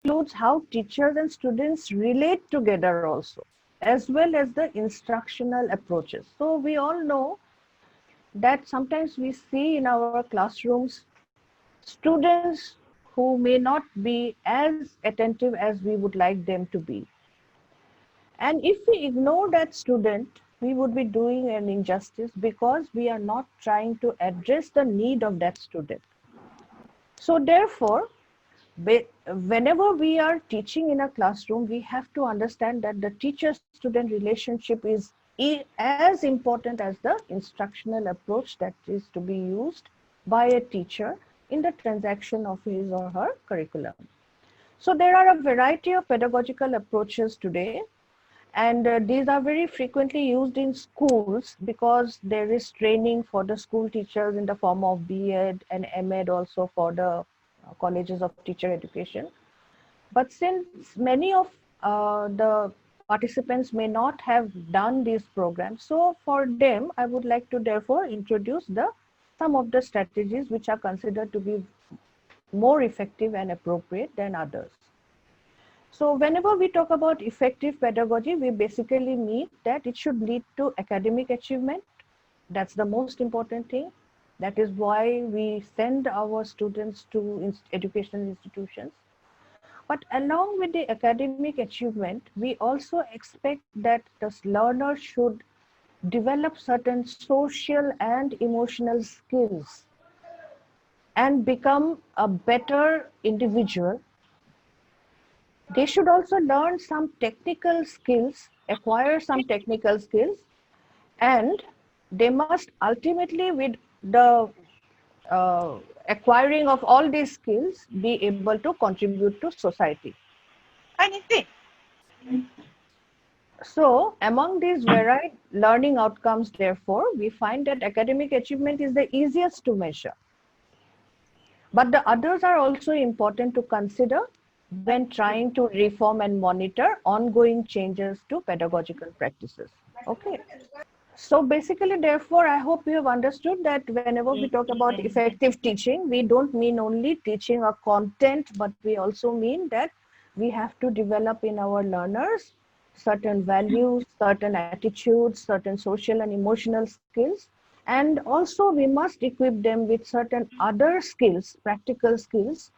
includes how teachers and students relate together also, as well as the instructional approaches. So we all know that sometimes we see in our classrooms students who may not be as attentive as we would like them to be. And if we ignore that student, we would be doing an injustice because we are not trying to address the need of that student. So therefore, whenever we are teaching in a classroom, we have to understand that the teacher-student relationship is as important as the instructional approach that is to be used by a teacher in the transaction of his or her curriculum. So there are a variety of pedagogical approaches today, and these are very frequently used in schools because there is training for the school teachers in the form of B.Ed and M.Ed also for the colleges of teacher education. But since many of the participants may not have done these programs, so for them, I would like to therefore introduce some of the strategies which are considered to be more effective and appropriate than others. So whenever we talk about effective pedagogy, we basically mean that it should lead to academic achievement. That's the most important thing. That is why we send our students to educational institutions. But along with the academic achievement, we also expect that the learner should develop certain social and emotional skills and become a better individual. They should also learn some technical skills, acquire some technical skills, and they must ultimately, with the acquiring of all these skills, be able to contribute to society. So among these varied learning outcomes, therefore, we find that academic achievement is the easiest to measure. But the others are also important to consider when trying to reform and monitor ongoing changes to pedagogical practices. Okay. So basically, therefore, I hope you have understood that whenever we talk about effective teaching, we don't mean only teaching a content, but we also mean that we have to develop in our learners certain values, certain attitudes, certain social and emotional skills. And also we must equip them with certain other skills, practical skills,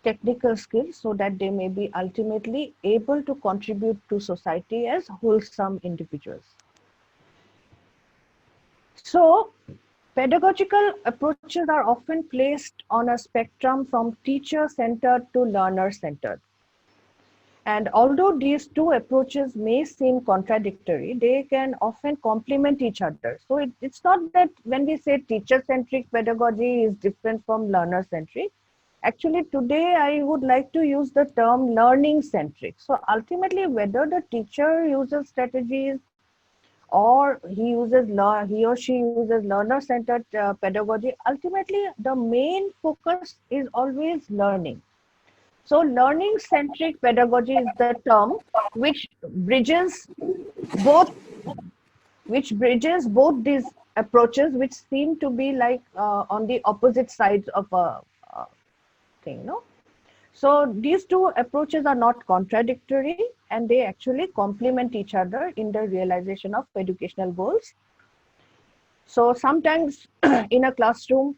technical skills, so that they may be ultimately able to contribute to society as wholesome individuals. So, pedagogical approaches are often placed on a spectrum from teacher-centered to learner-centered. And although these two approaches may seem contradictory, they can often complement each other. So it's not that when we say teacher-centric pedagogy is different from learner-centric. Actually, today I would like to use the term learning-centric. So ultimately, whether the teacher uses strategies or he or she uses learner-centered pedagogy, ultimately the main focus is always learning. So learning-centric pedagogy is the term which bridges both these approaches, which seem to be like on the opposite sides of a thing, no? So these two approaches are not contradictory, and they actually complement each other in the realization of educational goals. So sometimes in a classroom,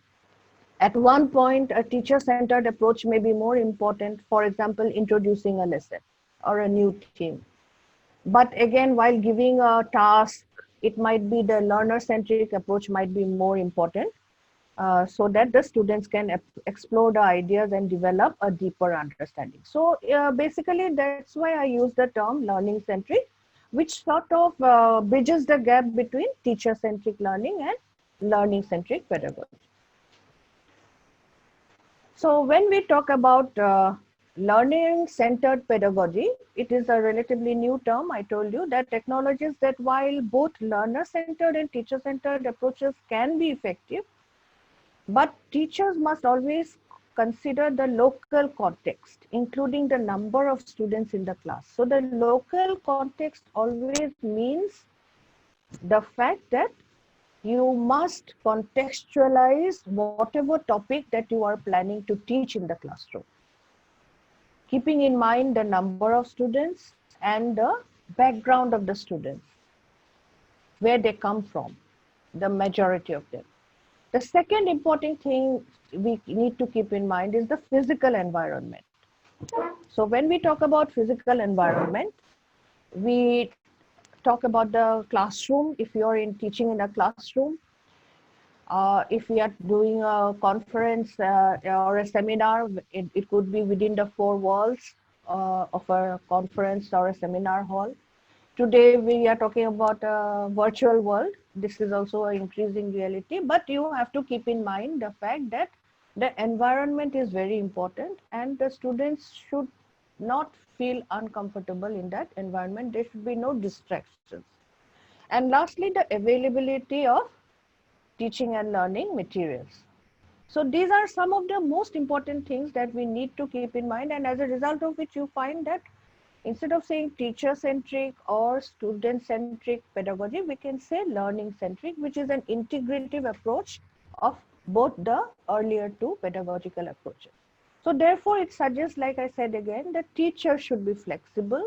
at one point, a teacher-centered approach may be more important, for example, introducing a lesson or a new theme. But again, while giving a task, it might be the learner-centric approach might be more important, so that the students can explore the ideas and develop a deeper understanding. So basically, that's why I use the term learning-centric, which sort of bridges the gap between teacher-centric learning and learning-centric pedagogy. So when we talk about learning-centered pedagogy, it is a relatively new term. I told you that acknowledges that while both learner-centered and teacher-centered approaches can be effective, but teachers must always consider the local context, including the number of students in the class. So the local context always means the fact that you must contextualize whatever topic that you are planning to teach in the classroom. keeping in mind the number of students and the background of the students, where they come from, the majority of them. The second important thing we need to keep in mind is the physical environment. So when we talk about physical environment, we talk about the classroom. If you're in teaching in a classroom, if we are doing a conference or a seminar, it could be within the four walls of a conference or a seminar hall. Today we are talking about a virtual world. This is also an increasing reality, but you have to keep in mind the fact that the environment is very important and the students should not feel uncomfortable in that environment. There should be no distractions. And lastly, the availability of teaching and learning materials. So these are some of the most important things that we need to keep in mind, and as a result of which you find that instead of saying teacher-centric or student-centric pedagogy, we can say learning-centric, which is an integrative approach of both the earlier two pedagogical approaches. So therefore, it suggests, like I said again, that teachers should be flexible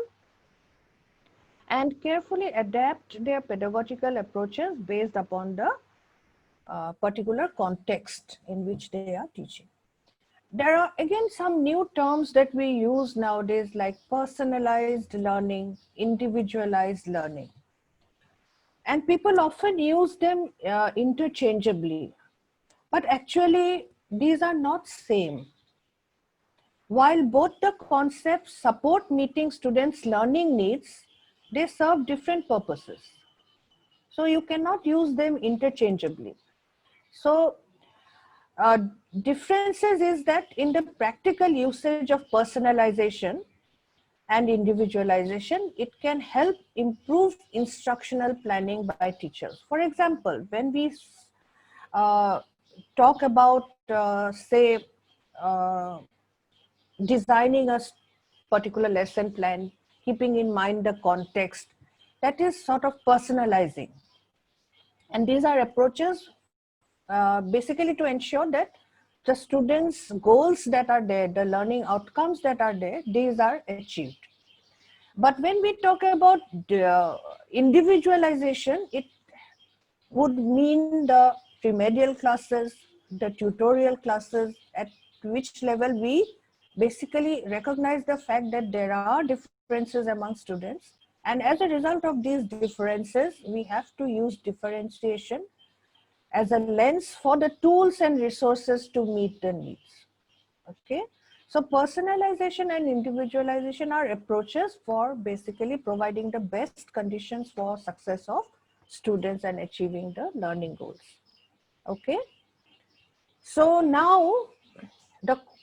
and carefully adapt their pedagogical approaches based upon the particular context in which they are teaching. There are again some new terms that we use nowadays, like personalized learning, individualized learning. And people often use them interchangeably, but actually these are not same. While both the concepts support meeting students' learning needs, they serve different purposes. So you cannot use them interchangeably. So differences is that in the practical usage of personalization and individualization, it can help improve instructional planning by teachers. For example, when we talk about, say, designing a particular lesson plan, keeping in mind the context, that is sort of personalizing. And these are approaches basically to ensure that the students' goals that are there, the learning outcomes that are there, these are achieved. But when we talk about individualization, it would mean the remedial classes, the tutorial classes, at which level we basically recognize the fact that there are differences among students. And as a result of these differences, we have to use differentiation as a lens for the tools and resources to meet the needs. Okay, so personalization and individualization are approaches for basically providing the best conditions for success of students and achieving the learning goals. Okay, so now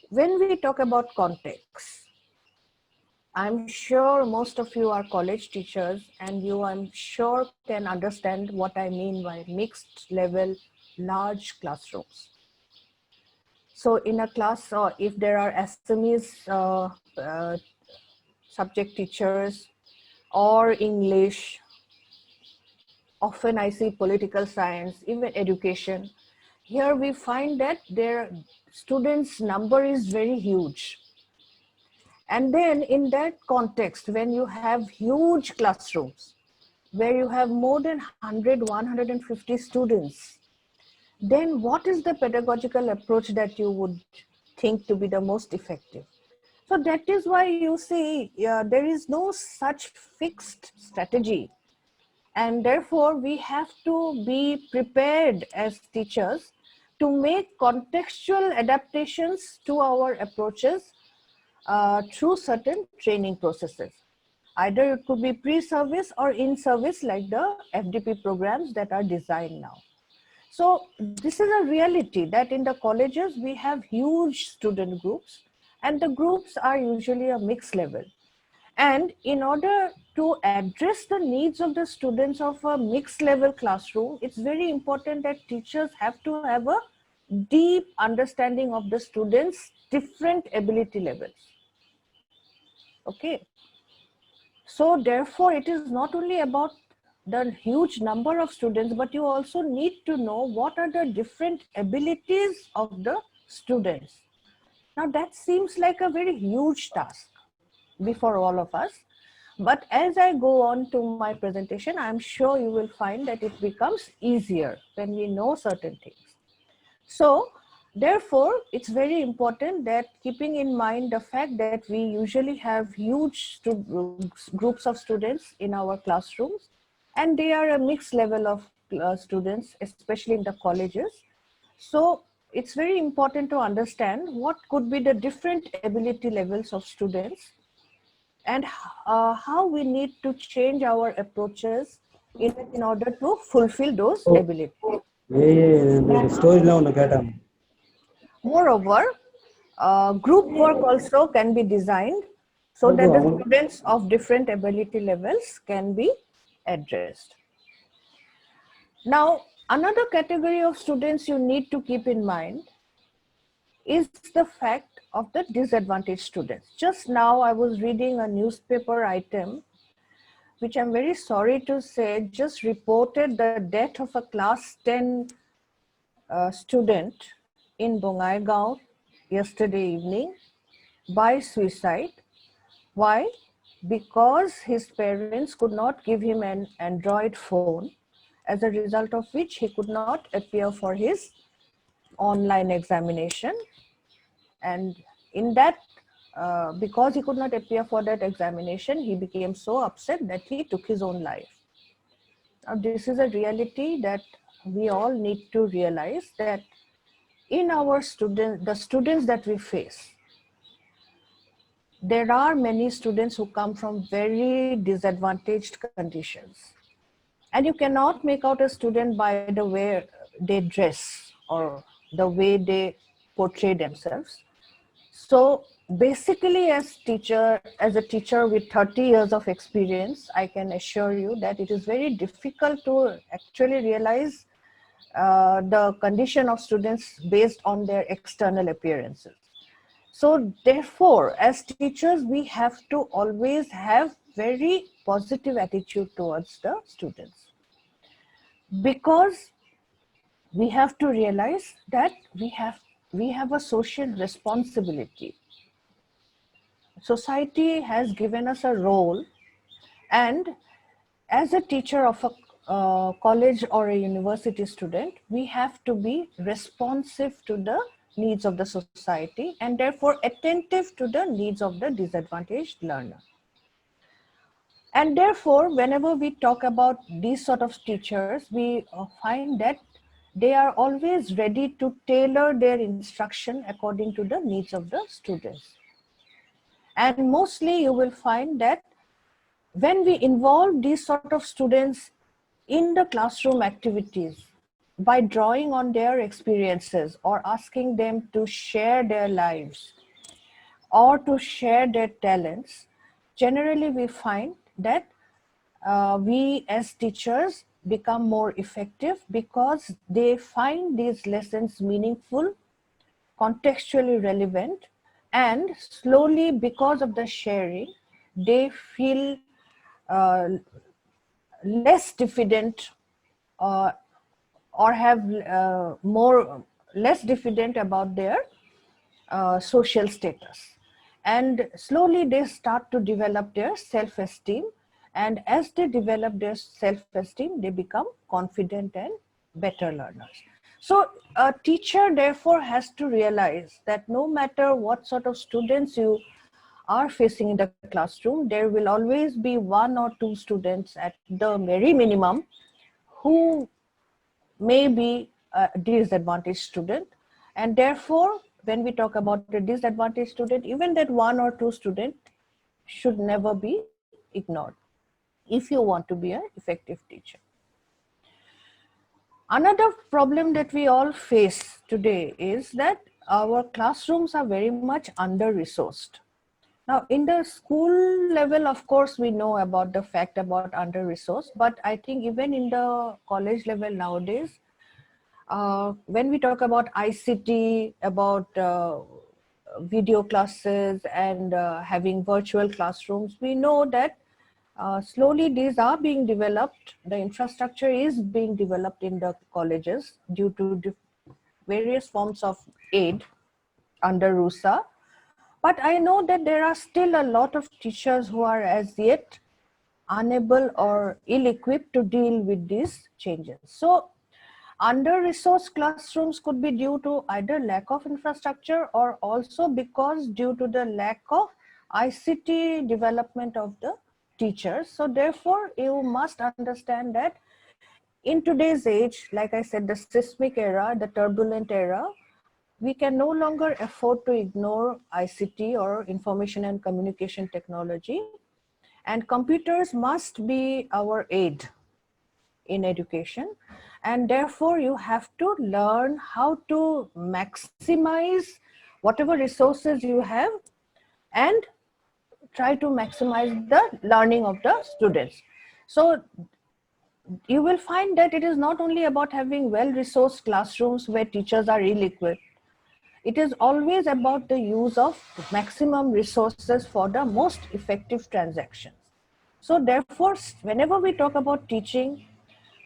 when we talk about context, I'm sure most of you are college teachers and you, I'm sure, can understand what I mean by mixed level large classrooms. So in a class, if there are SMEs, subject teachers, or English, often I see political science, even education, here we find that their students' number is very huge. And then in that context, when you have huge classrooms, where you have more than 100, 150 students, then what is the pedagogical approach that you would think to be the most effective? So that is why you see there is no such fixed strategy. And therefore, we have to be prepared as teachers to make contextual adaptations to our approaches through certain training processes. Either it could be pre-service or in-service, like the FDP programs that are designed now. So this is a reality that in the colleges, we have huge student groups, and the groups are usually a mixed level. And in order to address the needs of the students of a mixed level classroom, it's very important that teachers have to have a deep understanding of the students' different ability levels. Okay. So therefore, it is not only about the huge number of students, but you also need to know what are the different abilities of the students. Now that seems like a very huge task. before all of us. But as I go on to my presentation, I'm sure you will find that it becomes easier when we know certain things. So therefore, it's very important that keeping in mind the fact that we usually have huge groups of students in our classrooms, and they are a mixed level of students, especially in the colleges. So it's very important to understand what could be the different ability levels of students, and how we need to change our approaches in order to fulfill those abilities. Moreover, group work also can be designed so that the students of different ability levels can be addressed. Now, another category of students you need to keep in mind is the fact of the disadvantaged students. Just now I was reading a newspaper item, which I'm very sorry to say just reported the death of a class 10 student in Bongaigaon yesterday evening by suicide. Why? Because his parents could not give him an Android phone, as a result of which he could not appear for his online examination. And in that, because he could not appear for that examination, he became so upset that he took his own life. Now, this is a reality that we all need to realize, that in our the students that we face, there are many students who come from very disadvantaged conditions. And you cannot make out a student by the way they dress or the way they portray themselves. So basically, as a teacher with 30 years of experience, I can assure you that it is very difficult to actually realize the condition of students based on their external appearances. So therefore, as teachers, we have to always have very positive attitude towards the students, because we have to realize that we have a social responsibility. Society has given us a role, and as a teacher of a college or a university student, we have to be responsive to the needs of the society and therefore attentive to the needs of the disadvantaged learner. And therefore, whenever we talk about these sort of teachers, we find that they are always ready to tailor their instruction according to the needs of the students. And mostly you will find that when we involve these sort of students in the classroom activities by drawing on their experiences or asking them to share their lives or to share their talents, generally we find that we as teachers become more effective, because they find these lessons meaningful, contextually relevant, and slowly, because of the sharing, they feel less diffident or have less diffident about their social status. And slowly they start to develop their self-esteem, and as they develop their self-esteem, they become confident and better learners. So a teacher therefore has to realize that no matter what sort of students you are facing in the classroom, there will always be one or two students at the very minimum who may be a disadvantaged student. And therefore, when we talk about a disadvantaged student, even that one or two student should never be ignored if you want to be an effective teacher. Another problem that we all face today is that our classrooms are very much under-resourced. Now, in the school level, of course, we know about the fact about under-resourced, but I think even in the college level nowadays, when we talk about ICT, about video classes and having virtual classrooms, we know that slowly these are being developed. The infrastructure is being developed in the colleges due to various forms of aid under RUSA. But I know that there are still a lot of teachers who are as yet unable or ill-equipped to deal with these changes. So under-resourced classrooms could be due to either lack of infrastructure or also because due to the lack of ICT development of the teachers. So therefore, you must understand that in today's age, like I said, the seismic era, the turbulent era, we can no longer afford to ignore ICT or information and communication technology. And computers must be our aid in education. And therefore, you have to learn how to maximize whatever resources you have and try to maximize the learning of the students. So you will find that it is not only about having well-resourced classrooms where teachers are ill-equipped. It is always about the use of maximum resources for the most effective transactions. So therefore, whenever we talk about teaching,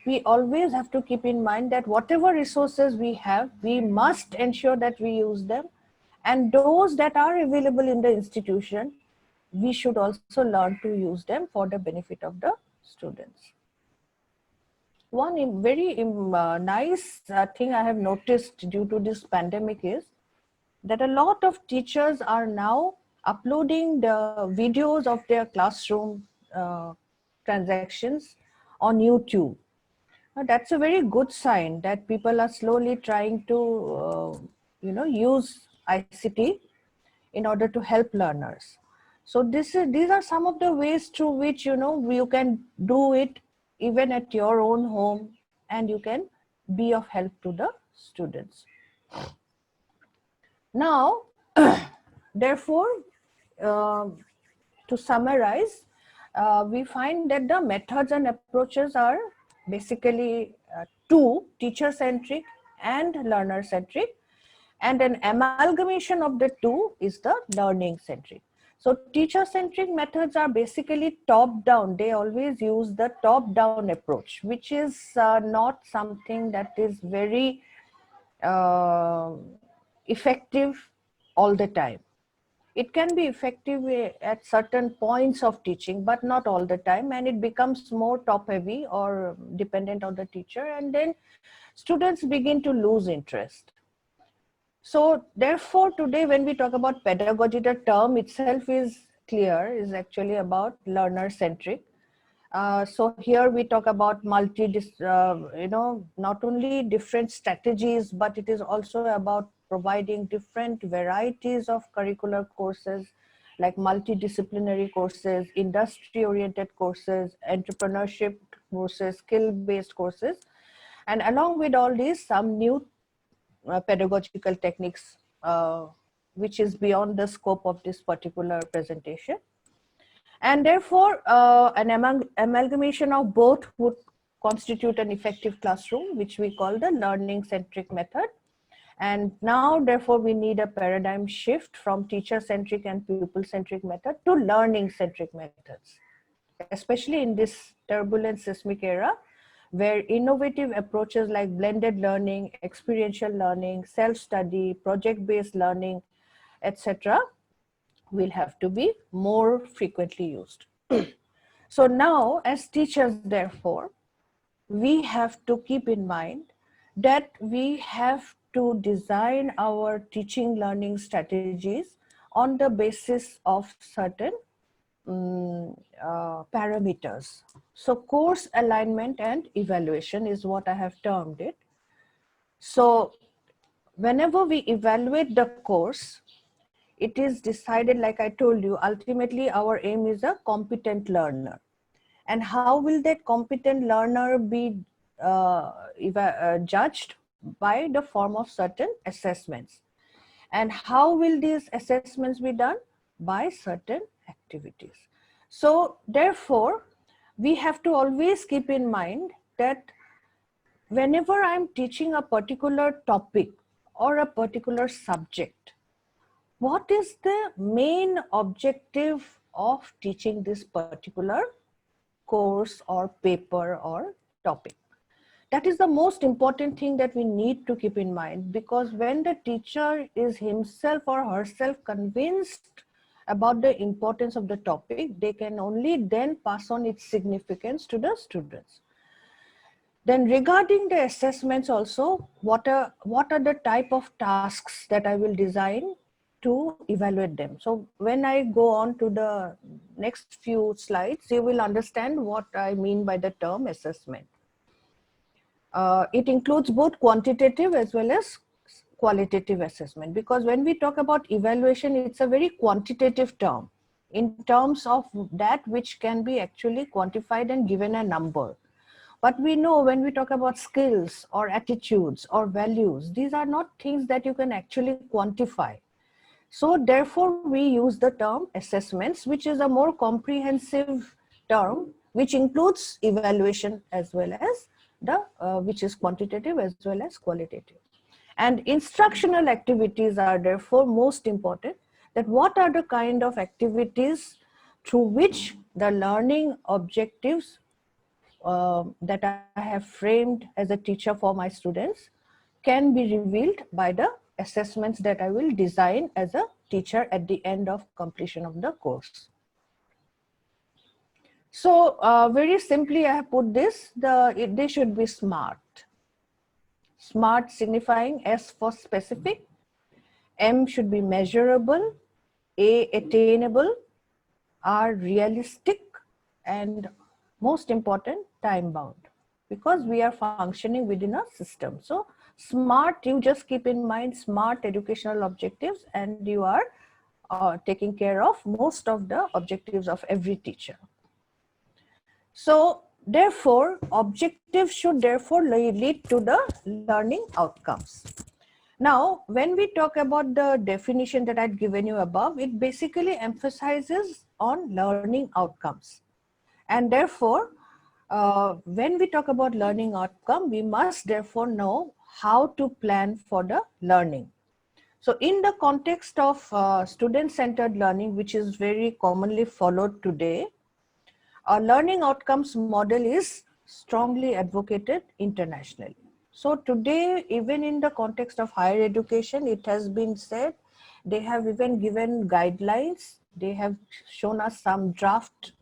we always have to keep in mind that whatever resources we have, we must ensure that we use them. And those that are available in the institution, we should also learn to use them for the benefit of the students. One very nice thing I have noticed due to this pandemic is that a lot of teachers are now uploading the videos of their classroom transactions on YouTube. Now, that's a very good sign that people are slowly trying to use ICT in order to help learners. So these are some of the ways through which you can do it even at your own home, and you can be of help to the students. Now, therefore, to summarize, we find that the methods and approaches are basically two: teacher-centric and learner-centric, and an amalgamation of the two is the learning-centric. So teacher-centric methods are basically top-down. They always use the top-down approach, which is not something that is very effective all the time. It can be effective at certain points of teaching, but not all the time, and it becomes more top heavy or dependent on the teacher, and then students begin to lose interest. So therefore, today when we talk about pedagogy, the term itself is clear, is actually about learner-centric. So here we talk about not only different strategies, but it is also about providing different varieties of curricular courses like multidisciplinary courses, industry-oriented courses, entrepreneurship courses, skill-based courses, and along with all these, some new pedagogical techniques, which is beyond the scope of this particular presentation. And therefore, an amalgamation of both would constitute an effective classroom, which we call the learning-centric method. And now, therefore, we need a paradigm shift from teacher-centric and pupil-centric method to learning-centric methods, especially in this turbulent seismic era, where innovative approaches like blended learning, experiential learning, self-study, project-based learning, etc., will have to be more frequently used. So now, as teachers, therefore, we have to keep in mind that we have to design our teaching learning strategies on the basis of certain parameters. So course alignment and evaluation is what I have termed it. So whenever we evaluate the course, it is decided, like I told you, ultimately our aim is a competent learner. And how will that competent learner be judged? By the form of certain assessments. And how will these assessments be done? By certain activities. So therefore, we have to always keep in mind that whenever I'm teaching a particular topic or a particular subject, what is the main objective of teaching this particular course or paper or topic? That is the most important thing that we need to keep in mind, because when the teacher is himself or herself convinced about the importance of the topic, they can only then pass on its significance to the students. Then regarding the assessments also, what are the type of tasks that I will design to evaluate them? So when I go on to the next few slides, you will understand what I mean by the term assessment. It includes both quantitative as well as qualitative assessment, because when we talk about evaluation, it's a very quantitative term in terms of that which can be actually quantified and given a number. But we know when we talk about skills or attitudes or values, these are not things that you can actually quantify. So therefore we use the term assessments, which is a more comprehensive term, which includes evaluation as well as the which is quantitative as well as qualitative. And instructional activities are therefore most important. That what are the kind of activities through which the learning objectives that I have framed as a teacher for my students can be revealed by the assessments that I will design as a teacher at the end of completion of the course. So very simply I have put this, they should be SMART. SMART signifying S for specific, M should be measurable, A attainable, R realistic, and most important, time bound, because we are functioning within a system. So SMART, you just keep in mind SMART educational objectives, and you are taking care of most of the objectives of every teacher. So therefore, objectives should therefore lead to the learning outcomes. Now, when we talk about the definition that I'd given you above, it basically emphasizes on learning outcomes. And therefore, when we talk about learning outcome, we must therefore know how to plan for the learning. So in the context of student-centered learning, which is very commonly followed today, our learning outcomes model is strongly advocated internationally. So today, even in the context of higher education, it has been said, they have even given guidelines. They have shown us some draft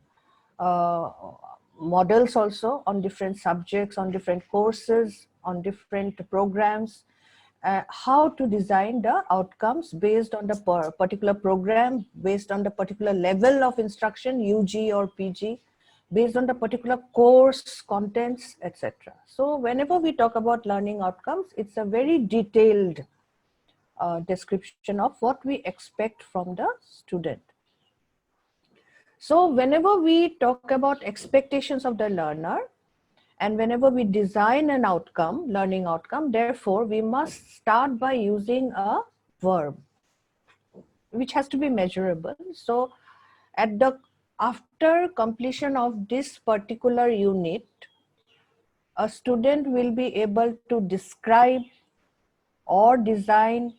models also on different subjects, on different courses, on different programs, how to design the outcomes based on the particular program, based on the particular level of instruction, UG or PG, based on the particular course contents, etc. So whenever we talk about learning outcomes, it's a very detailed description of what we expect from the student. So whenever we talk about expectations of the learner, and whenever we design an outcome, learning outcome, therefore we must start by using a verb, which has to be measurable. So after completion of this particular unit, a student will be able to describe or design,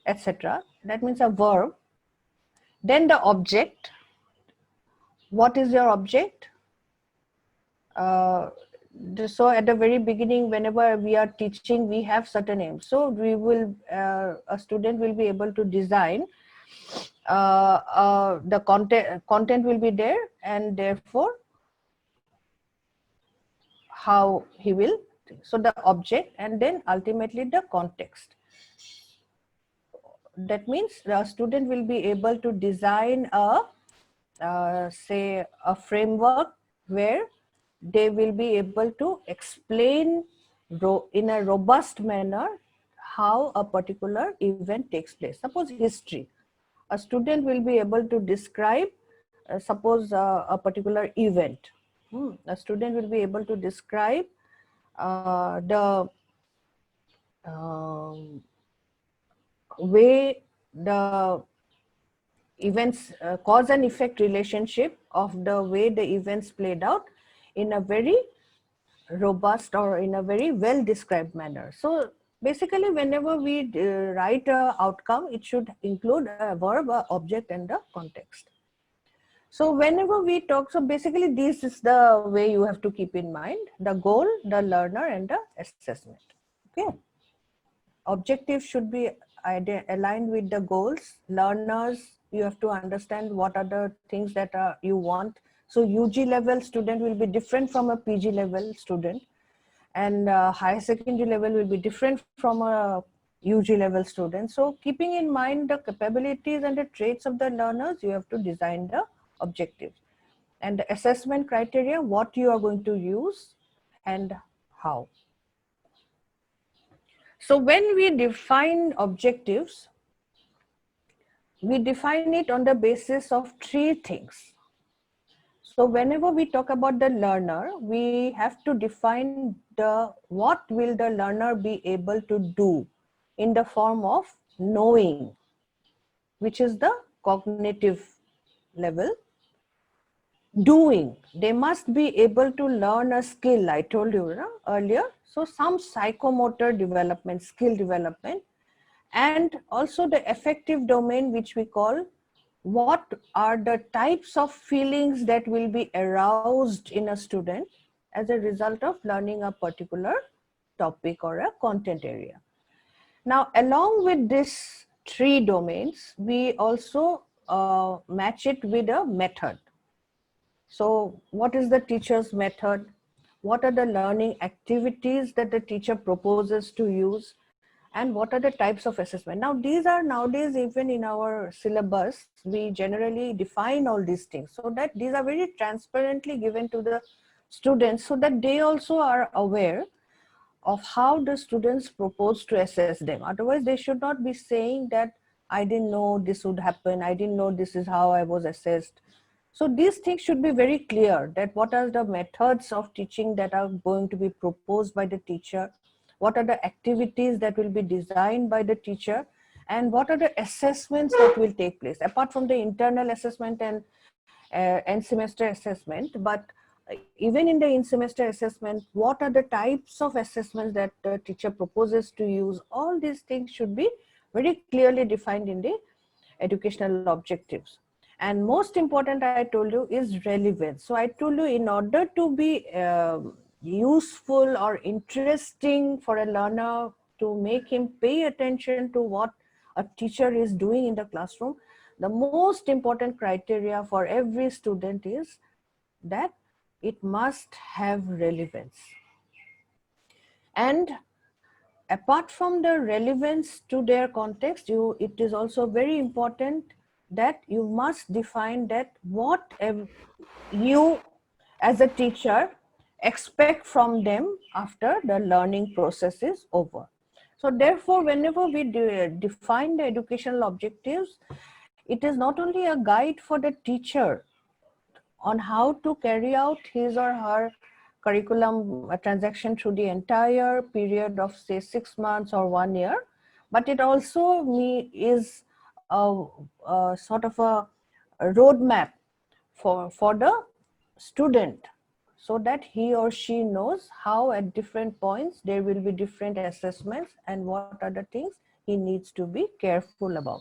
etc. That means a verb. Then the object. What is your object? So at the very beginning, whenever we are teaching, we have certain aims. So we will, a student will be able to design the content will be there, and therefore how he will, so the object, and then ultimately the context. That means the student will be able to design a say a framework where they will be able to explain in a robust manner how a particular event takes place. Suppose history, a student will be able to describe suppose a particular event. A student will be able to describe the way the events cause and effect relationship of the way the events played out in a very robust or in a very well described manner. So basically whenever we write a outcome, it should include a verb, a object, and the context. So whenever we talk, so basically this is the way you have to keep in mind: the goal, the learner, and the assessment. Okay. Objectives should be aligned with the goals. Learners, you have to understand what are the things that you want. So UG level student will be different from a PG level student, and higher secondary level will be different from a UG level student. So keeping in mind the capabilities and the traits of the learners, you have to design the objectives. And the assessment criteria, what you are going to use and how. So when we define objectives, we define it on the basis of three things. So whenever we talk about the learner, we have to define what will the learner be able to do in the form of knowing, which is the cognitive level. Doing, they must be able to learn a skill, I told you earlier. So some psychomotor development, skill development, and also the affective domain, which we call what are the types of feelings that will be aroused in a student as a result of learning a particular topic or a content area. Now, along with these three domains, we also match it with a method. So what is the teacher's method? What are the learning activities that the teacher proposes to use? And what are the types of assessment? Now, these are nowadays, even in our syllabus, we generally define all these things so that these are very transparently given to the students so that they also are aware of how the students propose to assess them. Otherwise, they should not be saying that I didn't know this would happen, I didn't know this is how I was assessed. So these things should be very clear, that what are the methods of teaching that are going to be proposed by the teacher, what are the activities that will be designed by the teacher, and what are the assessments that will take place, apart from the internal assessment and end semester assessment. But even in the in semester assessment, what are the types of assessments that the teacher proposes to use? All these things should be very clearly defined in the educational objectives. And most important, I told you, is relevance. So I told you, in order to be useful or interesting for a learner, to make him pay attention to what a teacher is doing in the classroom, the most important criteria for every student is that it must have relevance. And apart from the relevance to their context, it is also very important that you must define that what you as a teacher expect from them after the learning process is over. So therefore, whenever we define the educational objectives, it is not only a guide for the teacher on how to carry out his or her curriculum transaction through the entire period of, say, 6 months or 1 year, but it also is a sort of a roadmap for the student, so that he or she knows how at different points there will be different assessments and what are the things he needs to be careful about.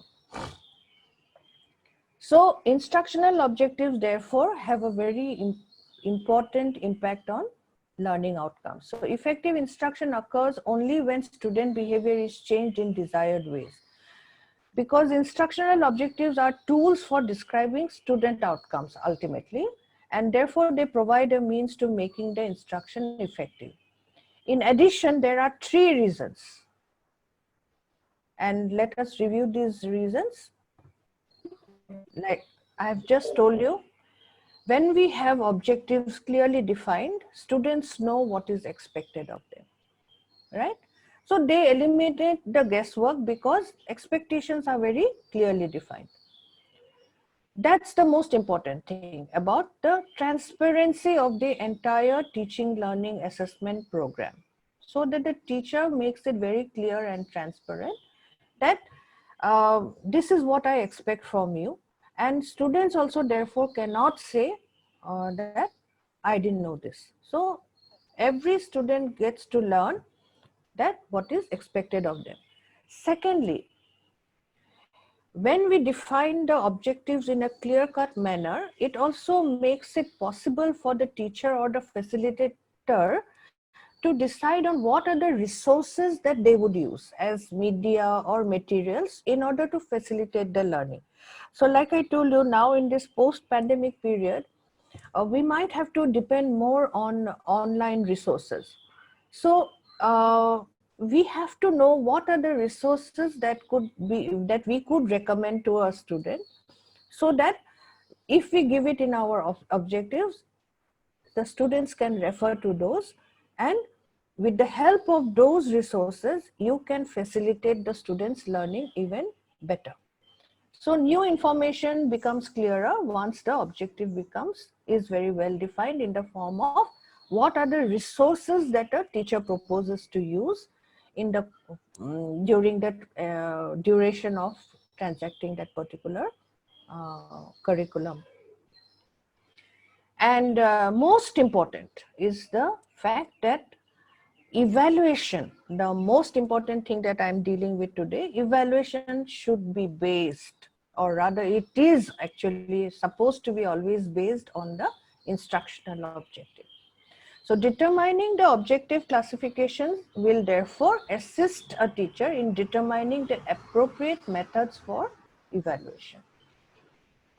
So instructional objectives therefore have a very important impact on learning outcomes. So effective instruction occurs only when student behavior is changed in desired ways, because instructional objectives are tools for describing student outcomes ultimately, and therefore they provide a means to making the instruction effective. In addition, there are three reasons, and let us review these reasons. Like I have just told you, when we have objectives clearly defined, students know what is expected of them, right? So they eliminate the guesswork because expectations are very clearly defined. That's the most important thing about the transparency of the entire teaching, learning, assessment program, so that the teacher makes it very clear and transparent that this is what I expect from you. And students also therefore cannot say that I didn't know this. So every student gets to learn that what is expected of them. Secondly, when we define the objectives in a clear-cut manner, it also makes it possible for the teacher or the facilitator to decide on what are the resources that they would use as media or materials in order to facilitate the learning. So like I told you, now in this post-pandemic period, we might have to depend more on online resources. So we have to know what are the resources that we could recommend to a student, so that if we give it in our objectives, the students can refer to those, and with the help of those resources, you can facilitate the students' learning even better. So new information becomes clearer once the objective is very well defined in the form of what are the resources that a teacher proposes to use in the during that duration of transacting that particular curriculum. And most important is the fact that evaluation, the most important thing that I'm dealing with today, evaluation should be based, or rather it is actually supposed to be always based on the instructional objective. So determining the objective classifications will therefore assist a teacher in determining the appropriate methods for evaluation.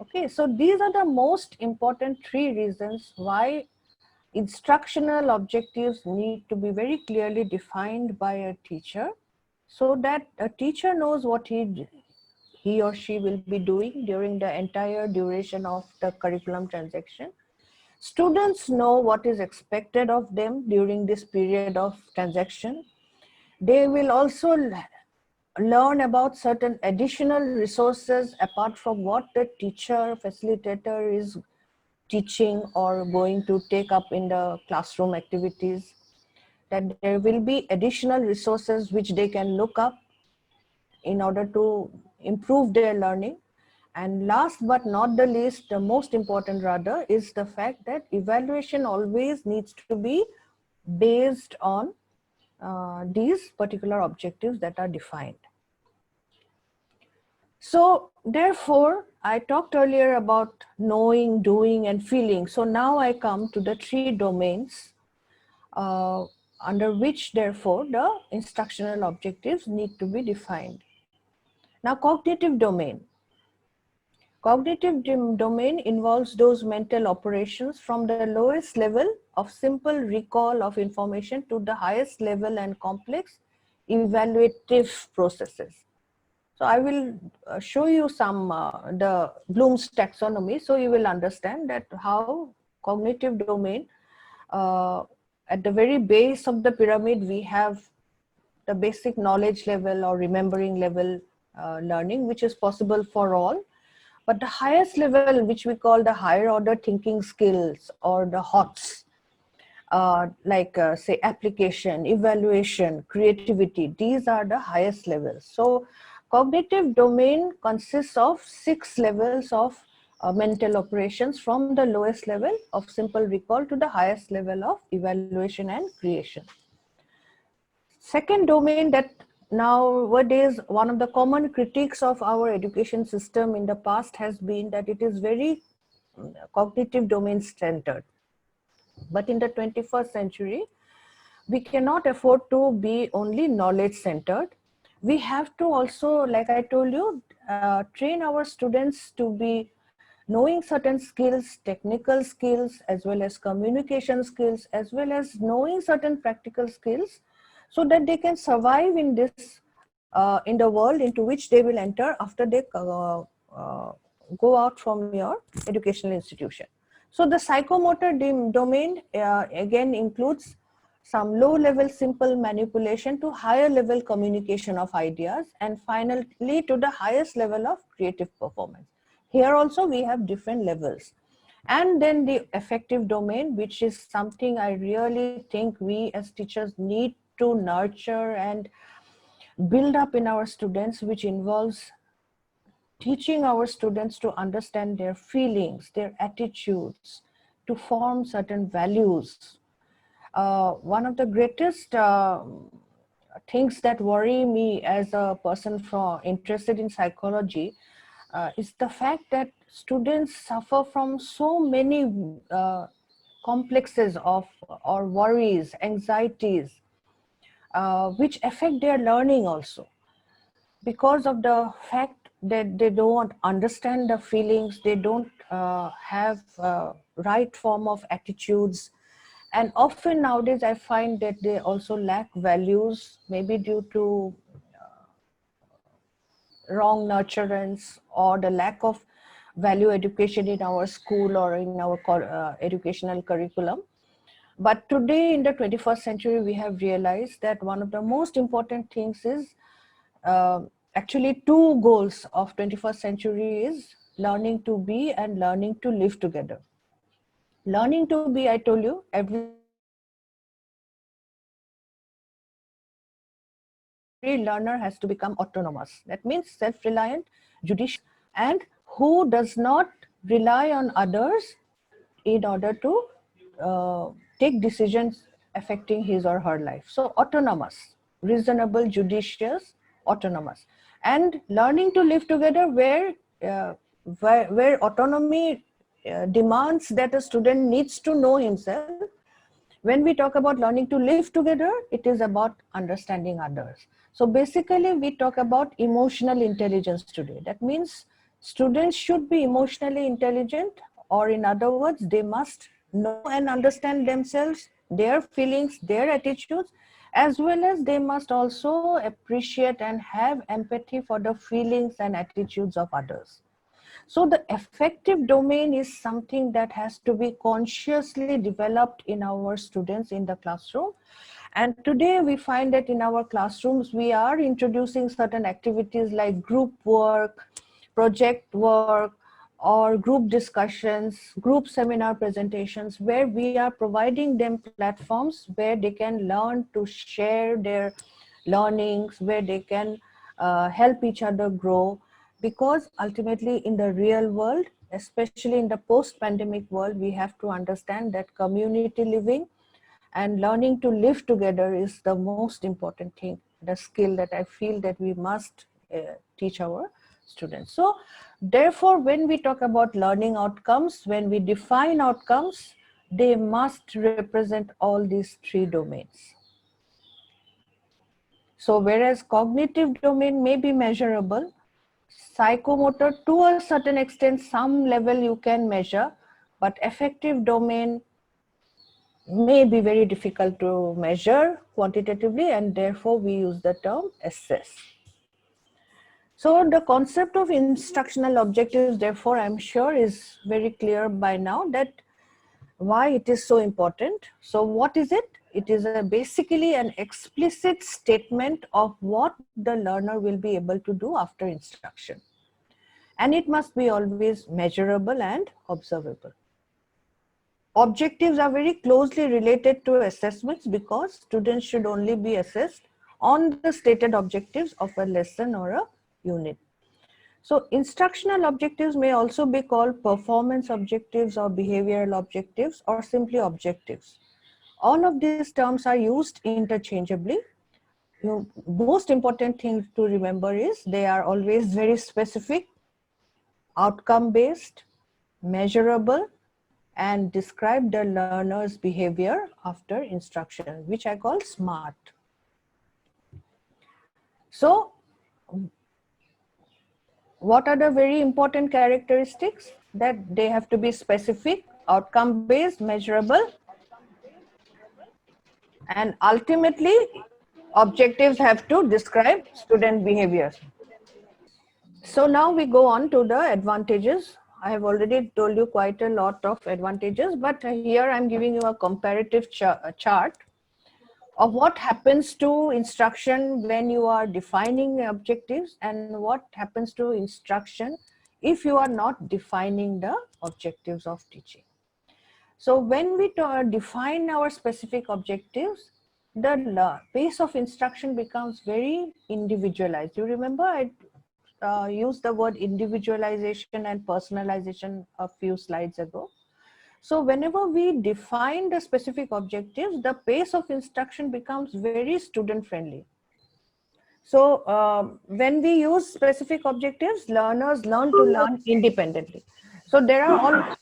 Okay, so these are the most important three reasons why instructional objectives need to be very clearly defined by a teacher, so that a teacher knows what he or she will be doing during the entire duration of the curriculum transaction. Students know what is expected of them during this period of transaction. They will also learn about certain additional resources apart from what the teacher, facilitator is teaching or going to take up in the classroom activities, that there will be additional resources which they can look up in order to improve their learning. And last but not the least, the most important rather, is the fact that evaluation always needs to be based on these particular objectives that are defined. So therefore, I talked earlier about knowing, doing, and feeling. So now I come to the three domains under which therefore the instructional objectives need to be defined. Now, cognitive domain. Cognitive domain involves those mental operations from the lowest level of simple recall of information to the highest level and complex evaluative processes. So I will show you some the Bloom's taxonomy, so you will understand that how cognitive domain, at the very base of the pyramid, we have the basic knowledge level or remembering level learning, which is possible for all. But the highest level, which we call the higher order thinking skills, or the HOTS, say application, evaluation, creativity, these are the highest levels. So cognitive domain consists of 6 levels of mental operations, from the lowest level of simple recall to the highest level of evaluation and creation. Second domain, that nowadays one of the common critiques of our education system in the past has been that it is very cognitive domain centered. But in the 21st century, we cannot afford to be only knowledge centered. We have to also, like I told you, train our students to be knowing certain skills, technical skills, as well as communication skills, as well as knowing certain practical skills, so that they can survive in this, in the world into which they will enter after they go out from your educational institution. So the psychomotor domain again includes some low level simple manipulation to higher level communication of ideas, and finally to the highest level of creative performance. Here also we have different levels. And then the affective domain, which is something I really think we as teachers need to nurture and build up in our students, which involves teaching our students to understand their feelings, their attitudes, to form certain values. One of the greatest things that worry me as a person interested in psychology is the fact that students suffer from so many complexes of or worries, anxieties, which affect their learning also, because of the fact that they don't understand the feelings, they don't have right form of attitudes, and often nowadays I find that they also lack values, maybe due to wrong nurturance or the lack of value education in our school or in our educational curriculum. But today in the 21st century, we have realized that one of the most important things is uh, actually two goals of 21st century is learning to be and learning to live together. Learning to be, I told you, every learner has to become autonomous. That means self-reliant, judicious, and who does not rely on others in order to take decisions affecting his or her life. So autonomous, reasonable, judicious, autonomous. And learning to live together where autonomy demands that a student needs to know himself. When we talk about learning to live together, it is about understanding others. So basically, we talk about emotional intelligence today. That means students should be emotionally intelligent, or in other words, they must know and understand themselves, their feelings, their attitudes, as well as they must also appreciate and have empathy for the feelings and attitudes of others. So the affective domain is something that has to be consciously developed in our students in the classroom. And today we find that in our classrooms, we are introducing certain activities like group work, project work, or group discussions, group seminar presentations, where we are providing them platforms where they can learn to share their learnings, where they can help each other grow. Because ultimately in the real world, especially in the post-pandemic world, we have to understand that community living and learning to live together is the most important thing, the skill that I feel that we must teach our students. So therefore, when we talk about learning outcomes, when we define outcomes, they must represent all these three domains. So whereas cognitive domain may be measurable, psychomotor to a certain extent, some level you can measure, but affective domain may be very difficult to measure quantitatively, and therefore we use the term assess. So the concept of instructional objectives, therefore, I'm sure is very clear by now that why it is so important. So what is it? It is basically an explicit statement of what the learner will be able to do after instruction. And it must be always measurable and observable. Objectives are very closely related to assessments because students should only be assessed on the stated objectives of a lesson or a unit. So instructional objectives may also be called performance objectives or behavioral objectives or simply objectives. All of these terms are used interchangeably. Most important thing to remember is they are always very specific, outcome based, measurable, and describe the learner's behavior after instruction, which I call SMART. So what are the very important characteristics? That they have to be specific, outcome based, measurable, and ultimately objectives have to describe student behaviors. So now we go on to the advantages. I have already told you quite a lot of advantages, but here I'm giving you a comparative chart of what happens to instruction when you are defining objectives and what happens to instruction if you are not defining the objectives of teaching. So when we define our specific objectives, the pace of instruction becomes very individualized. You remember I used the word individualization and personalization a few slides ago. So whenever we define the specific objectives, the pace of instruction becomes very student friendly. So when we use specific objectives, learners learn to learn independently. So there are always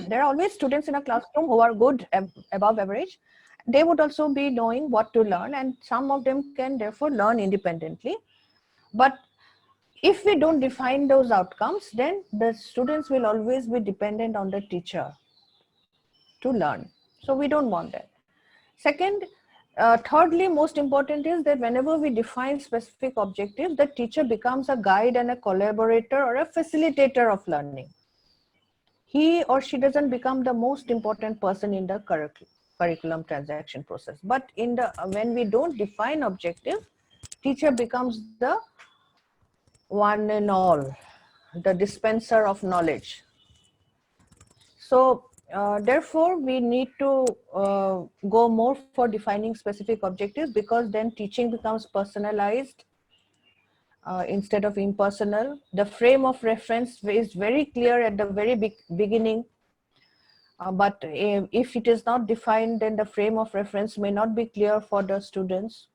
there are always students in a classroom who are good above average. They would also be knowing what to learn, and some of them can therefore learn independently. But if we don't define those outcomes, then the students will always be dependent on the teacher to learn. So we don't want that. Second, thirdly, most important is that whenever we define specific objectives, the teacher becomes a guide and a collaborator or a facilitator of learning. He or she doesn't become the most important person in the curriculum transaction process. But in the when we don't define objective, teacher becomes the one and all, the dispenser of knowledge. So therefore, we need to go more for defining specific objectives, because then teaching becomes personalized instead of impersonal. The frame of reference is very clear at the very beginning, but if it is not defined, then the frame of reference may not be clear for the students.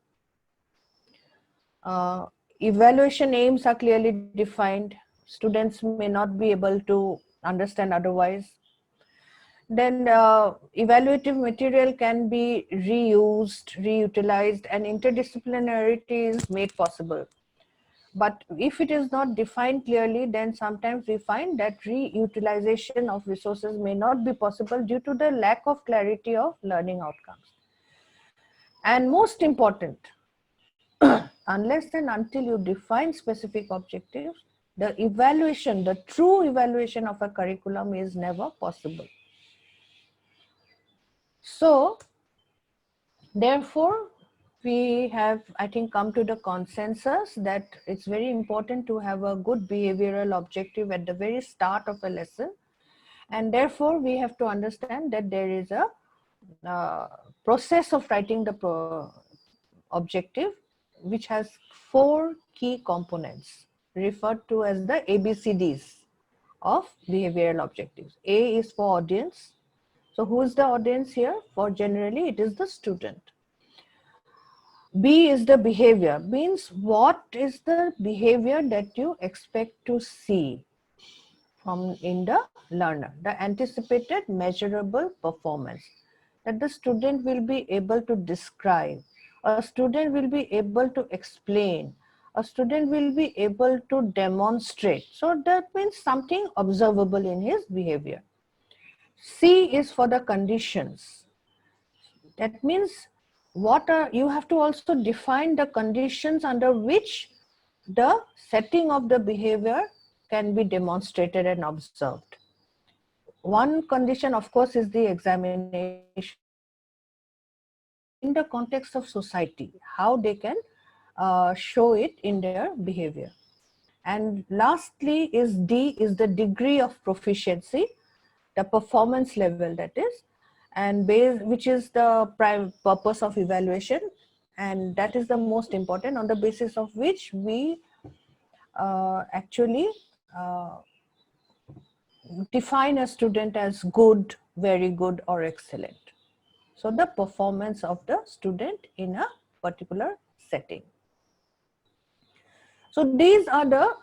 Evaluation aims are clearly defined. Students may not be able to understand otherwise. Then evaluative material can be reused, reutilized, and interdisciplinarity is made possible. But if it is not defined clearly, then sometimes we find that reutilization of resources may not be possible due to the lack of clarity of learning outcomes. And most important, unless and until you define specific objectives, the evaluation, the true evaluation of a curriculum is never possible. So, therefore, we have, I think, come to the consensus that it's very important to have a good behavioral objective at the very start of a lesson. And therefore, we have to understand that there is a process of writing the objective, which has 4 key components referred to as the ABCDs of behavioral objectives. A is for audience. So who is the audience here? For generally, it is the student. B is the behavior, means what is the behavior that you expect to see from in the learner, the anticipated measurable performance that the student will be able to describe, a student will be able to explain, a student will be able to demonstrate. So that means something observable in his behavior. C is for the conditions. That means what are, you have to also define the conditions under which the setting of the behavior can be demonstrated and observed. One condition, of course, is the examination, but in the context of society, how they can show it in their behavior. And lastly is D is the degree of proficiency, the performance level that is, and which is the prime purpose of evaluation, and that is the most important, on the basis of which we actually define a student as good, very good, or excellent. So the performance of the student in a particular setting. So these are the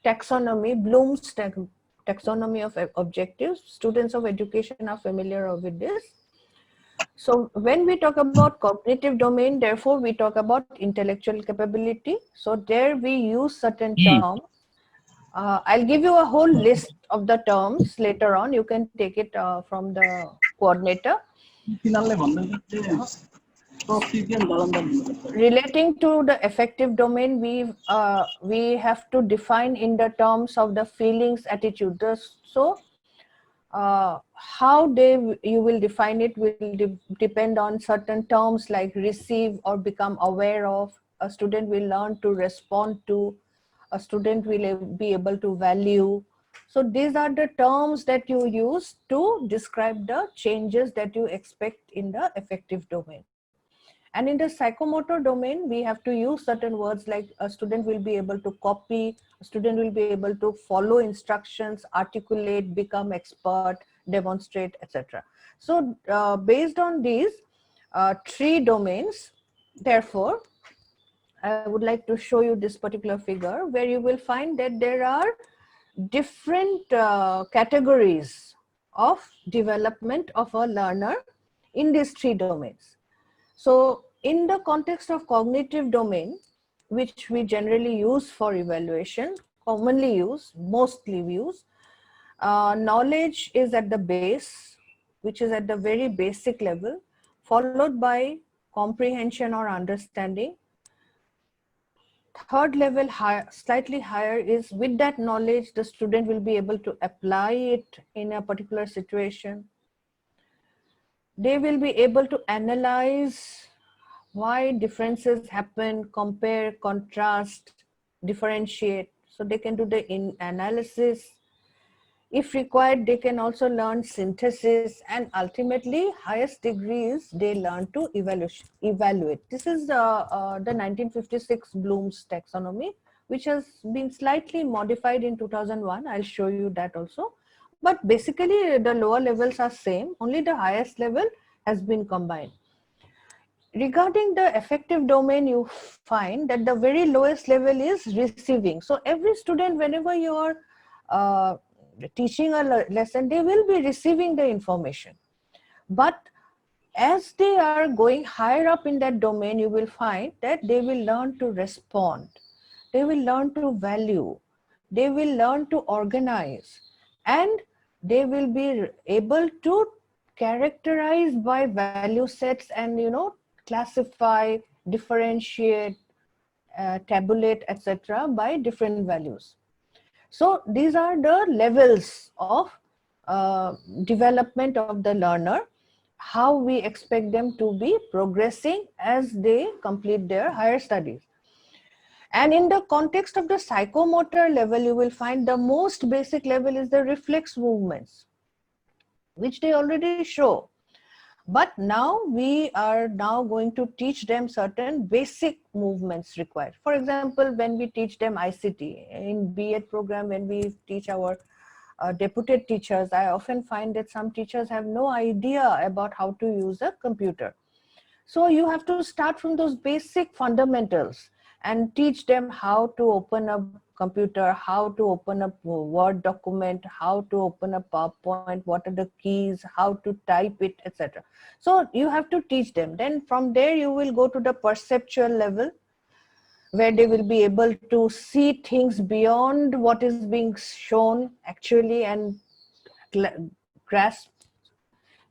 taxonomy, Bloom's taxonomy of objectives. Students of education are familiar with this. So when we talk about cognitive domain, therefore we talk about intellectual capability. So there we use certain terms. I'll give you a whole list of the terms later on. You can take it from the coordinator. Relating to the affective domain, we have to define in the terms of the feelings, attitudes. So how you will define it will depend on certain terms like receive or become aware of. A student will learn to respond to, a student will be able to value. So these are the terms that you use to describe the changes that you expect in the affective domain. And in the psychomotor domain, we have to use certain words like a student will be able to copy, a student will be able to follow instructions, articulate, become expert, demonstrate, etc. So based on these 3 domains, therefore, I would like to show you this particular figure where you will find that there are different categories of development of a learner in these three domains. So in the context of cognitive domain, which we generally use for evaluation, commonly use, mostly use, knowledge is at the base, which is at the very basic level, followed by comprehension or understanding. Third level, higher, slightly higher, is with that knowledge, the student will be able to apply it in a particular situation. They will be able to analyze why differences happen, compare, contrast, differentiate. So they can do the analysis. If required, they can also learn synthesis, and ultimately, highest degree is they learn to evaluate. This is the 1956 Bloom's taxonomy, which has been slightly modified in 2001. I'll show you that also. But basically, the lower levels are same, only the highest level has been combined. Regarding the affective domain, you find that the very lowest level is receiving. So every student, whenever you are teaching a lesson, they will be receiving the information. But as they are going higher up in that domain, you will find that they will learn to respond. They will learn to value. They will learn to organize. And they will be able to characterize by value sets and, classify, differentiate, tabulate, etc. by different values. So these are the levels of development of the learner, how we expect them to be progressing as they complete their higher studies. And in the context of the psychomotor level, you will find the most basic level is the reflex movements, which they already show. But now we are now going to teach them certain basic movements required. For example, when we teach them ICT in B.Ed program, when we teach our deputed teachers, I often find that some teachers have no idea about how to use a computer. So you have to start from those basic fundamentals and teach them how to open a computer, how to open a Word document, how to open a PowerPoint, what are the keys, how to type it, etc. So you have to teach them. Then from there you will go to the perceptual level, where they will be able to see things beyond what is being shown actually and grasp.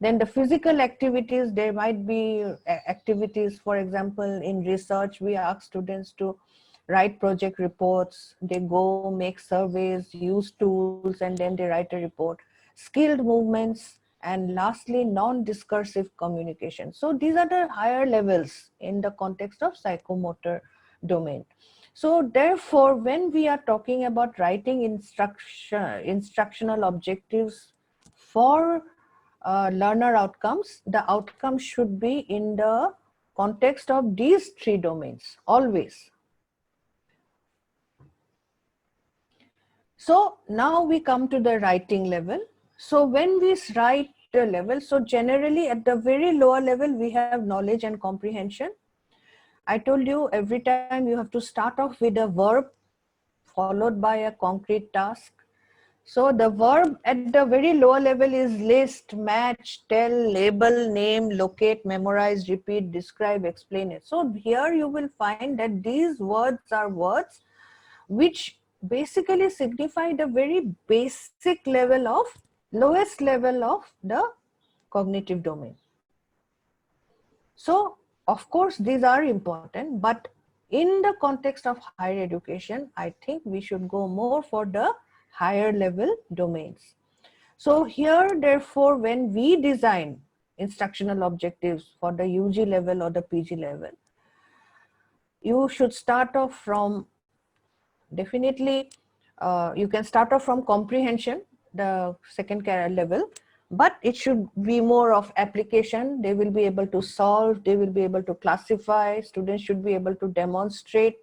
Then the physical activities, there might be activities, for example, in research, we ask students to write project reports, they go make surveys, use tools, and then they write a report. Skilled movements, and lastly, non-discursive communication. So these are the higher levels in the context of psychomotor domain. So therefore, when we are talking about writing instructional objectives for learner outcomes, the outcomes should be in the context of these three domains, always. So now we come to the writing level. So when we write the level, so generally at the very lower level, we have knowledge and comprehension. I told you every time you have to start off with a verb followed by a concrete task. So the verb at the very lower level is list, match, tell, label, name, locate, memorize, repeat, describe, explain it. So here you will find that these words are words which basically signify the very basic level of, lowest level of the cognitive domain. So of course these are important, but in the context of higher education, I think we should go more for the higher level domains. So here, therefore, when we design instructional objectives for the UG level or the PG level, you should start off from, definitely, you can start off from comprehension, the second level, but it should be more of application. They will be able to solve, they will be able to classify, students should be able to demonstrate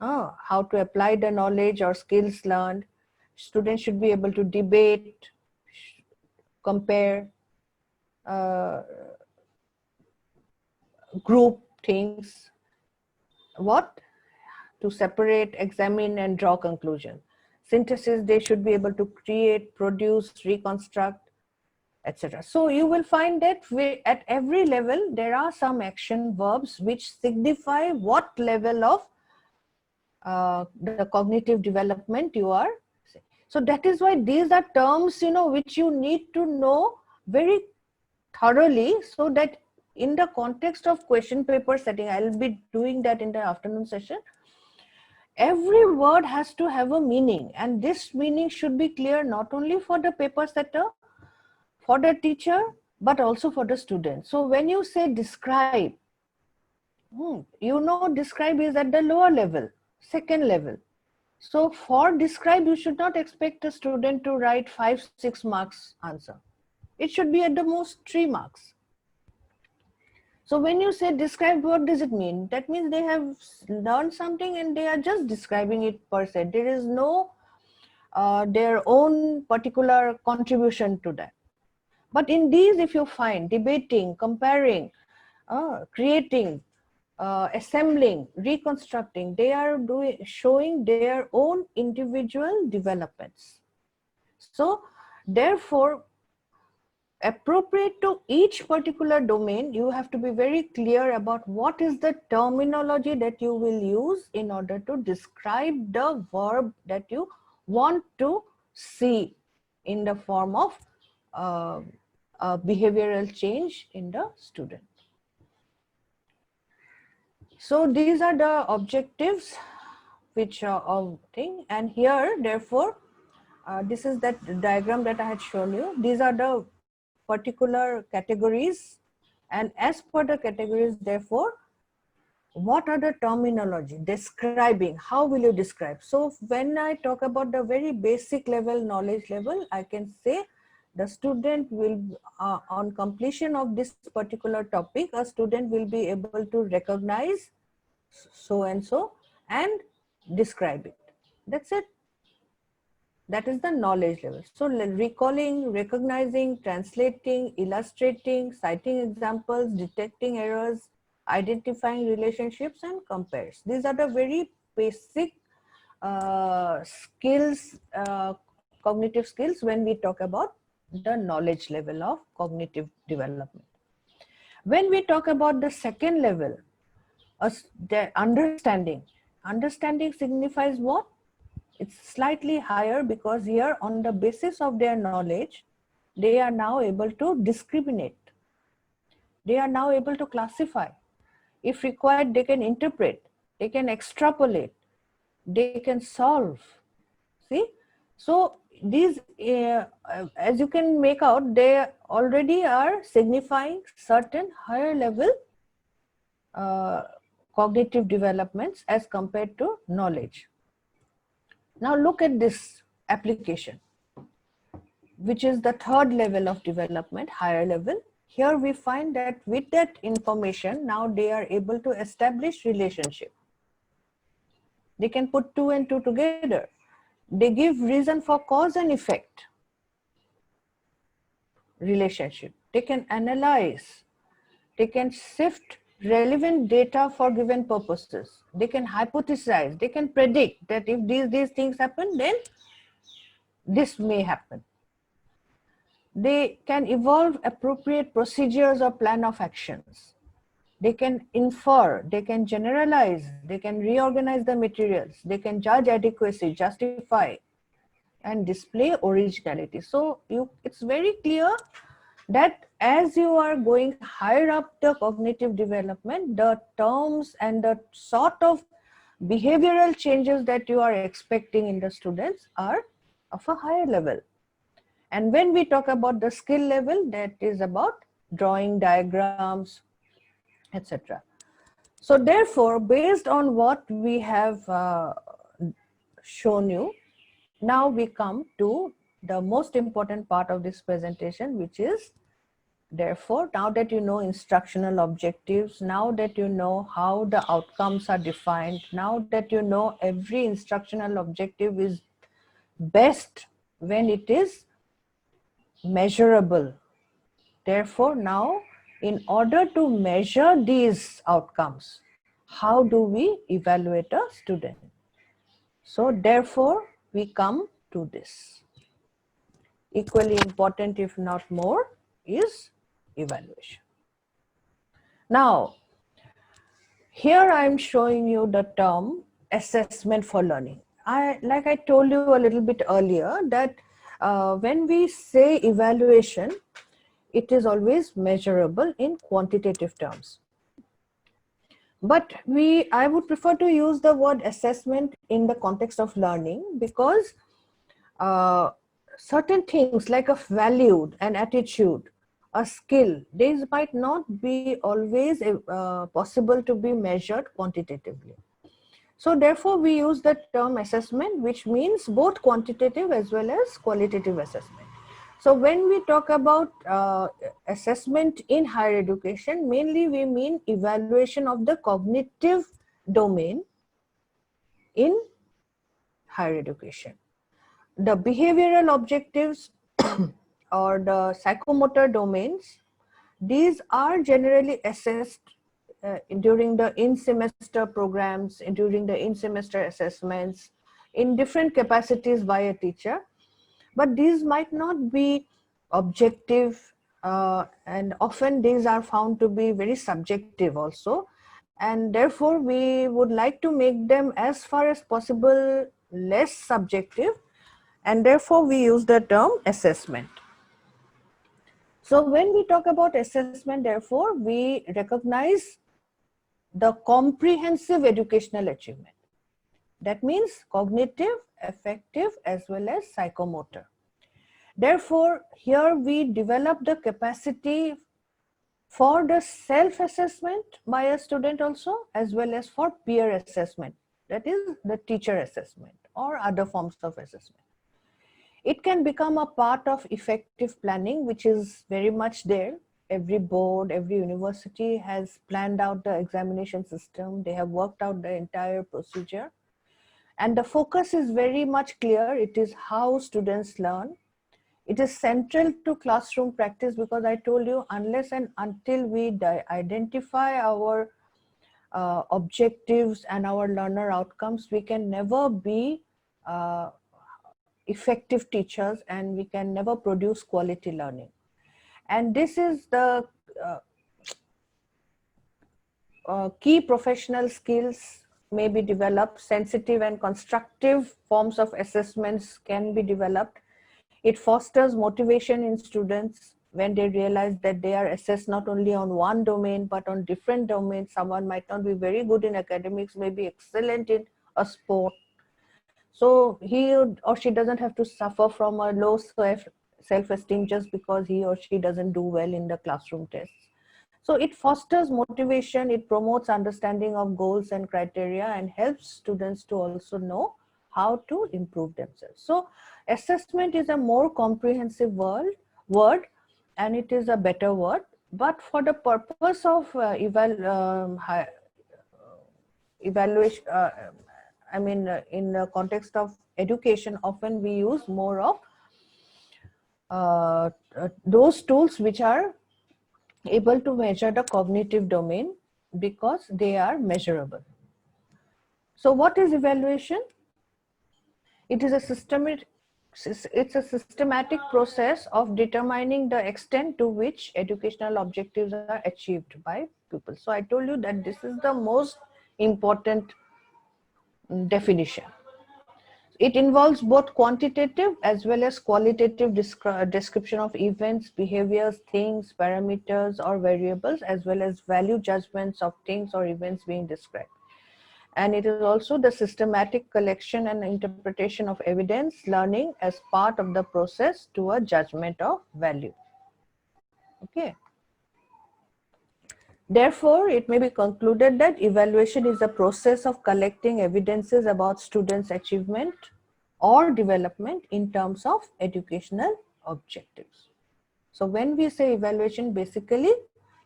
how to apply the knowledge or skills learned. Students should be able to debate, compare, group things. What? To separate, examine, and draw conclusion. Synthesis, they should be able to create, produce, reconstruct, etc. So you will find that at every level, there are some action verbs which signify what level of the cognitive development you are. So that is why these are terms, which you need to know very thoroughly, so that in the context of question paper setting, I'll be doing that in the afternoon session. Every word has to have a meaning, and this meaning should be clear not only for the paper setter, for the teacher, but also for the student. So when you say describe, describe is at the lower level, second level. So for describe, you should not expect a student to write 5-6 marks answer. It should be at the most 3 marks. So when you say describe, what does it mean? That means they have learned something and they are just describing it per se. There is no their own particular contribution to that. But in these, if you find debating, comparing, creating, assembling, reconstructing, they are showing their own individual developments. So therefore, appropriate to each particular domain, you have to be very clear about what is the terminology that you will use in order to describe the verb that you want to see in the form of behavioral change in the student. So these are the objectives which are of thing, and here therefore this is that diagram that I had shown you. These are the particular categories, and as per the categories, therefore, what are the terminology describing? How will you describe? So when I talk about the very basic level, knowledge level, I can say the student will, on completion of this particular topic, a student will be able to recognize so and so and describe it. That's it. That is the knowledge level. So recalling, recognizing, translating, illustrating, citing examples, detecting errors, identifying relationships, and compares. These are the very basic skills, cognitive skills, when we talk about the knowledge level of cognitive development. When we talk about the second level, the understanding. Understanding signifies what? It's slightly higher, because here on the basis of their knowledge, they are now able to discriminate. They are now able to classify. If required, they can interpret, they can extrapolate, they can solve. See? So these, as you can make out, they already are signifying certain higher level cognitive developments as compared to knowledge. Now look at this application, which is the third level of development, higher level. Here we find that with that information, now they are able to establish relationship. They can put 2 and 2 together. They give reason for cause and effect relationship. They can analyze. They can sift relevant data for given purposes. They can hypothesize. They can predict that if these things happen, then this may happen. They can evolve appropriate procedures or plan of actions. They can infer, they can generalize, they can reorganize the materials, they can judge adequacy, justify, and display originality. So it's very clear that as you are going higher up the cognitive development, the terms and the sort of behavioral changes that you are expecting in the students are of a higher level. And when we talk about the skill level, that is about drawing diagrams, etc. So therefore, based on what we have shown you, now we come to the most important part of this presentation, which is, therefore, now that you know instructional objectives, now that you know how the outcomes are defined, now that you know every instructional objective is best when it is measurable. Therefore, now in order to measure these outcomes, how do we evaluate a student? So therefore, we come to this. Equally important, if not more, is evaluation. Now, here I am showing you the term assessment for learning. Like I told you a little bit earlier that when we say evaluation, it is always measurable in quantitative terms. But I would prefer to use the word assessment in the context of learning, because certain things like a value, an attitude, a skill, these might not be always possible to be measured quantitatively. So therefore, we use the term assessment, which means both quantitative as well as qualitative assessment. So when we talk about assessment in higher education, mainly we mean evaluation of the cognitive domain in higher education. The behavioral objectives or the psychomotor domains, these are generally assessed during the in-semester programs, during the in-semester assessments, in different capacities by a teacher. But these might not be objective, and often these are found to be very subjective also. And therefore, we would like to make them as far as possible less subjective, and therefore we use the term assessment. So when we talk about assessment, therefore, we recognize the comprehensive educational achievement. That means cognitive, affective, as well as psychomotor. Therefore, here we develop the capacity for the self-assessment by a student also, as well as for peer assessment, that is the teacher assessment or other forms of assessment. It can become a part of effective planning, which is very much there. Every board, every university has planned out the examination system. They have worked out the entire procedure. And the focus is very much clear. It is how students learn. It is central to classroom practice, because I told you, unless and until we identify our objectives and our learner outcomes, we can never be effective teachers, and we can never produce quality learning. And this is the key professional skills may be developed. Sensitive and constructive forms of assessments can be developed. It fosters motivation in students when they realize that they are assessed not only on one domain, but on different domains. Someone might not be very good in academics, may be excellent in a sport. So he or she doesn't have to suffer from a low self-esteem just because he or she doesn't do well in the classroom tests. So it fosters motivation, it promotes understanding of goals and criteria, and helps students to also know how to improve themselves. So assessment is a more comprehensive word, and it is a better word. But for the purpose of evaluation, in the context of education, often we use more of those tools which are able to measure the cognitive domain, because they are measurable. So what is evaluation? It is a systematic process of determining the extent to which educational objectives are achieved by pupils. So I told you that this is the most important definition. It involves both quantitative as well as qualitative description of events, behaviors, things, parameters, or variables, as well as value judgments of things or events being described. And it is also the systematic collection and interpretation of evidence, learning as part of the process to a judgment of value. Okay. Therefore, it may be concluded that evaluation is a process of collecting evidences about students' achievement or development in terms of educational objectives. So when we say evaluation, basically,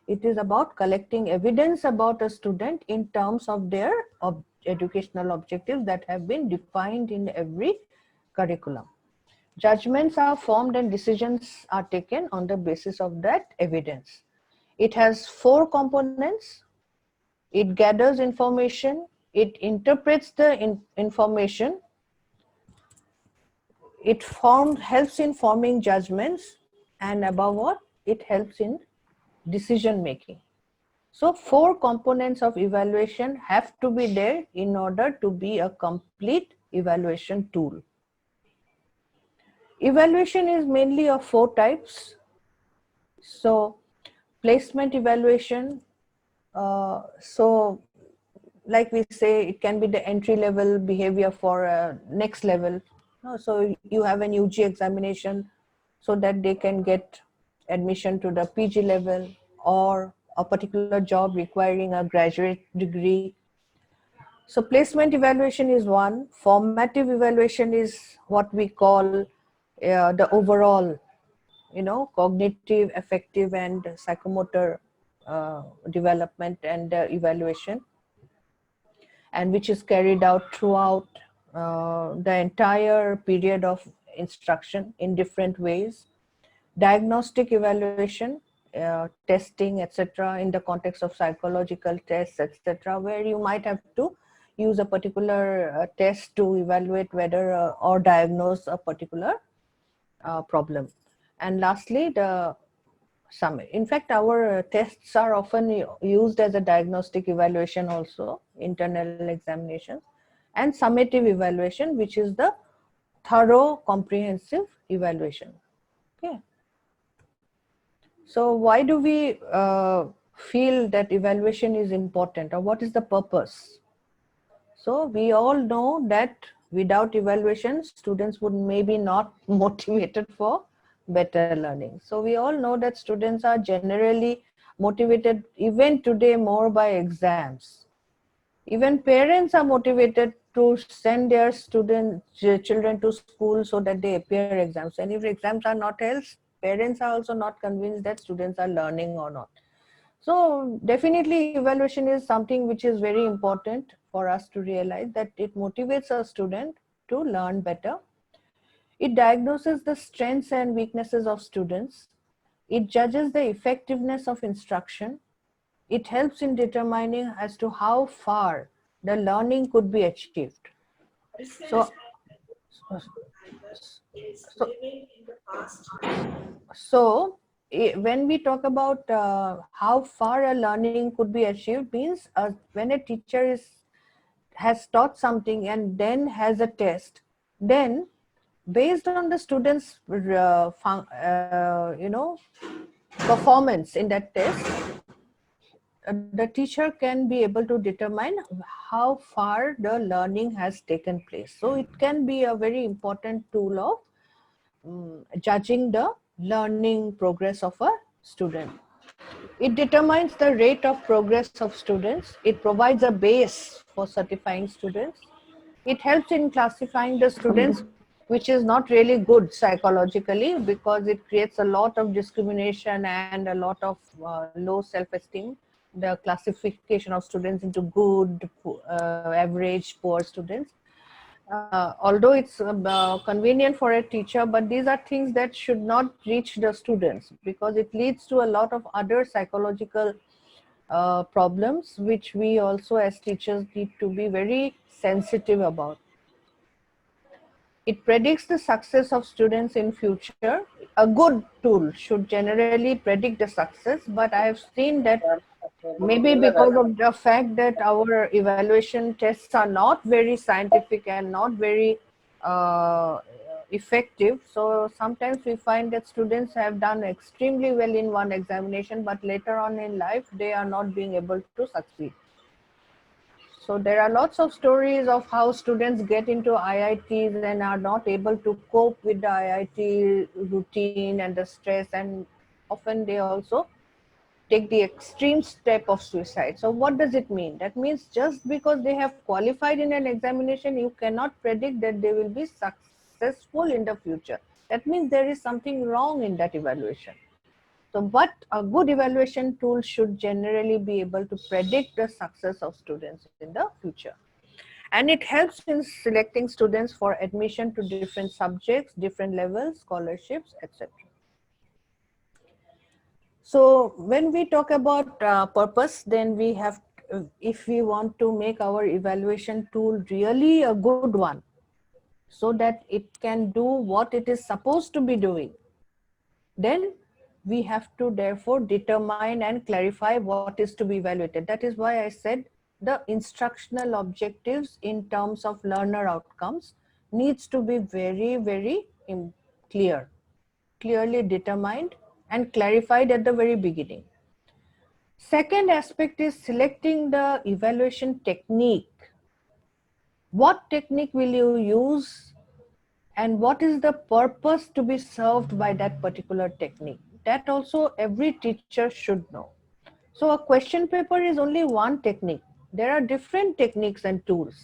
it is about collecting evidence about a student in terms of their educational objectives that have been defined in every curriculum. Judgments are formed and decisions are taken on the basis of that evidence. It has 4 components. It gathers information, it interprets the information, it helps in forming judgments, and above all, it helps in decision making. So 4 components of evaluation have to be there in order to be a complete evaluation tool. Evaluation is mainly of 4 types. So placement evaluation, so like we say, it can be the entry level behavior for next level. So you have an UG examination so that they can get admission to the PG level, or a particular job requiring a graduate degree. So placement evaluation is one. Formative evaluation is what we call the overall, cognitive, affective, and psychomotor development and evaluation, and which is carried out throughout the entire period of instruction in different ways. Diagnostic evaluation, testing, etc., in the context of psychological tests, etc., where you might have to use a particular test to evaluate whether or diagnose a particular problem. And lastly, the summary. In fact, our tests are often used as a diagnostic evaluation also, internal examinations, and summative evaluation, which is the thorough, comprehensive evaluation. Okay. So why do we feel that evaluation is important, or what is the purpose? So we all know that without evaluation, students would maybe not motivated for better learning. So we all know that students are generally motivated even today more by exams. Even parents are motivated to send their children to school so that they appear exams. And if exams are not held, parents are also not convinced that students are learning or not. So definitely evaluation is something which is very important for us to realize, that it motivates a student to learn better. It diagnoses the strengths and weaknesses of students. It judges the effectiveness of instruction. It helps in determining as to how far the learning could be achieved. So, when we talk about how far a learning could be achieved, means when a teacher has taught something and then has a test, then based on the students' performance in that test, the teacher can be able to determine how far the learning has taken place. So it can be a very important tool of judging the learning progress of a student. It determines the rate of progress of students. It provides a base for certifying students. It helps in classifying the students, which is not really good psychologically, because it creates a lot of discrimination and a lot of low self-esteem. The classification of students into good, average, poor students. Although it's convenient for a teacher, but these are things that should not reach the students, because it leads to a lot of other psychological problems, which we also as teachers need to be very sensitive about. It predicts the success of students in future. A good tool should generally predict the success, but I have seen that maybe because of the fact that our evaluation tests are not very scientific and not very effective, so sometimes we find that students have done extremely well in one examination, but later on in life they are not being able to succeed. So there are lots of stories of how students get into IITs and are not able to cope with the IIT routine and the stress, and often they also take the extreme step of suicide. So what does it mean? That means just because they have qualified in an examination, you cannot predict that they will be successful in the future. That means there is something wrong in that evaluation. So, but a good evaluation tool should generally be able to predict the success of students in the future. And it helps in selecting students for admission to different subjects, different levels, scholarships, etc. So when we talk about purpose, then we have, if we want to make our evaluation tool really a good one, so that it can do what it is supposed to be doing, then we have to therefore determine and clarify what is to be evaluated. That is why I said the instructional objectives in terms of learner outcomes needs to be very, very clear, clearly determined and clarified at the very beginning. Second aspect is selecting the evaluation technique. What technique will you use and what is the purpose to be served by that particular technique? That also every teacher should know. So a question paper is only one technique. There are different techniques and tools.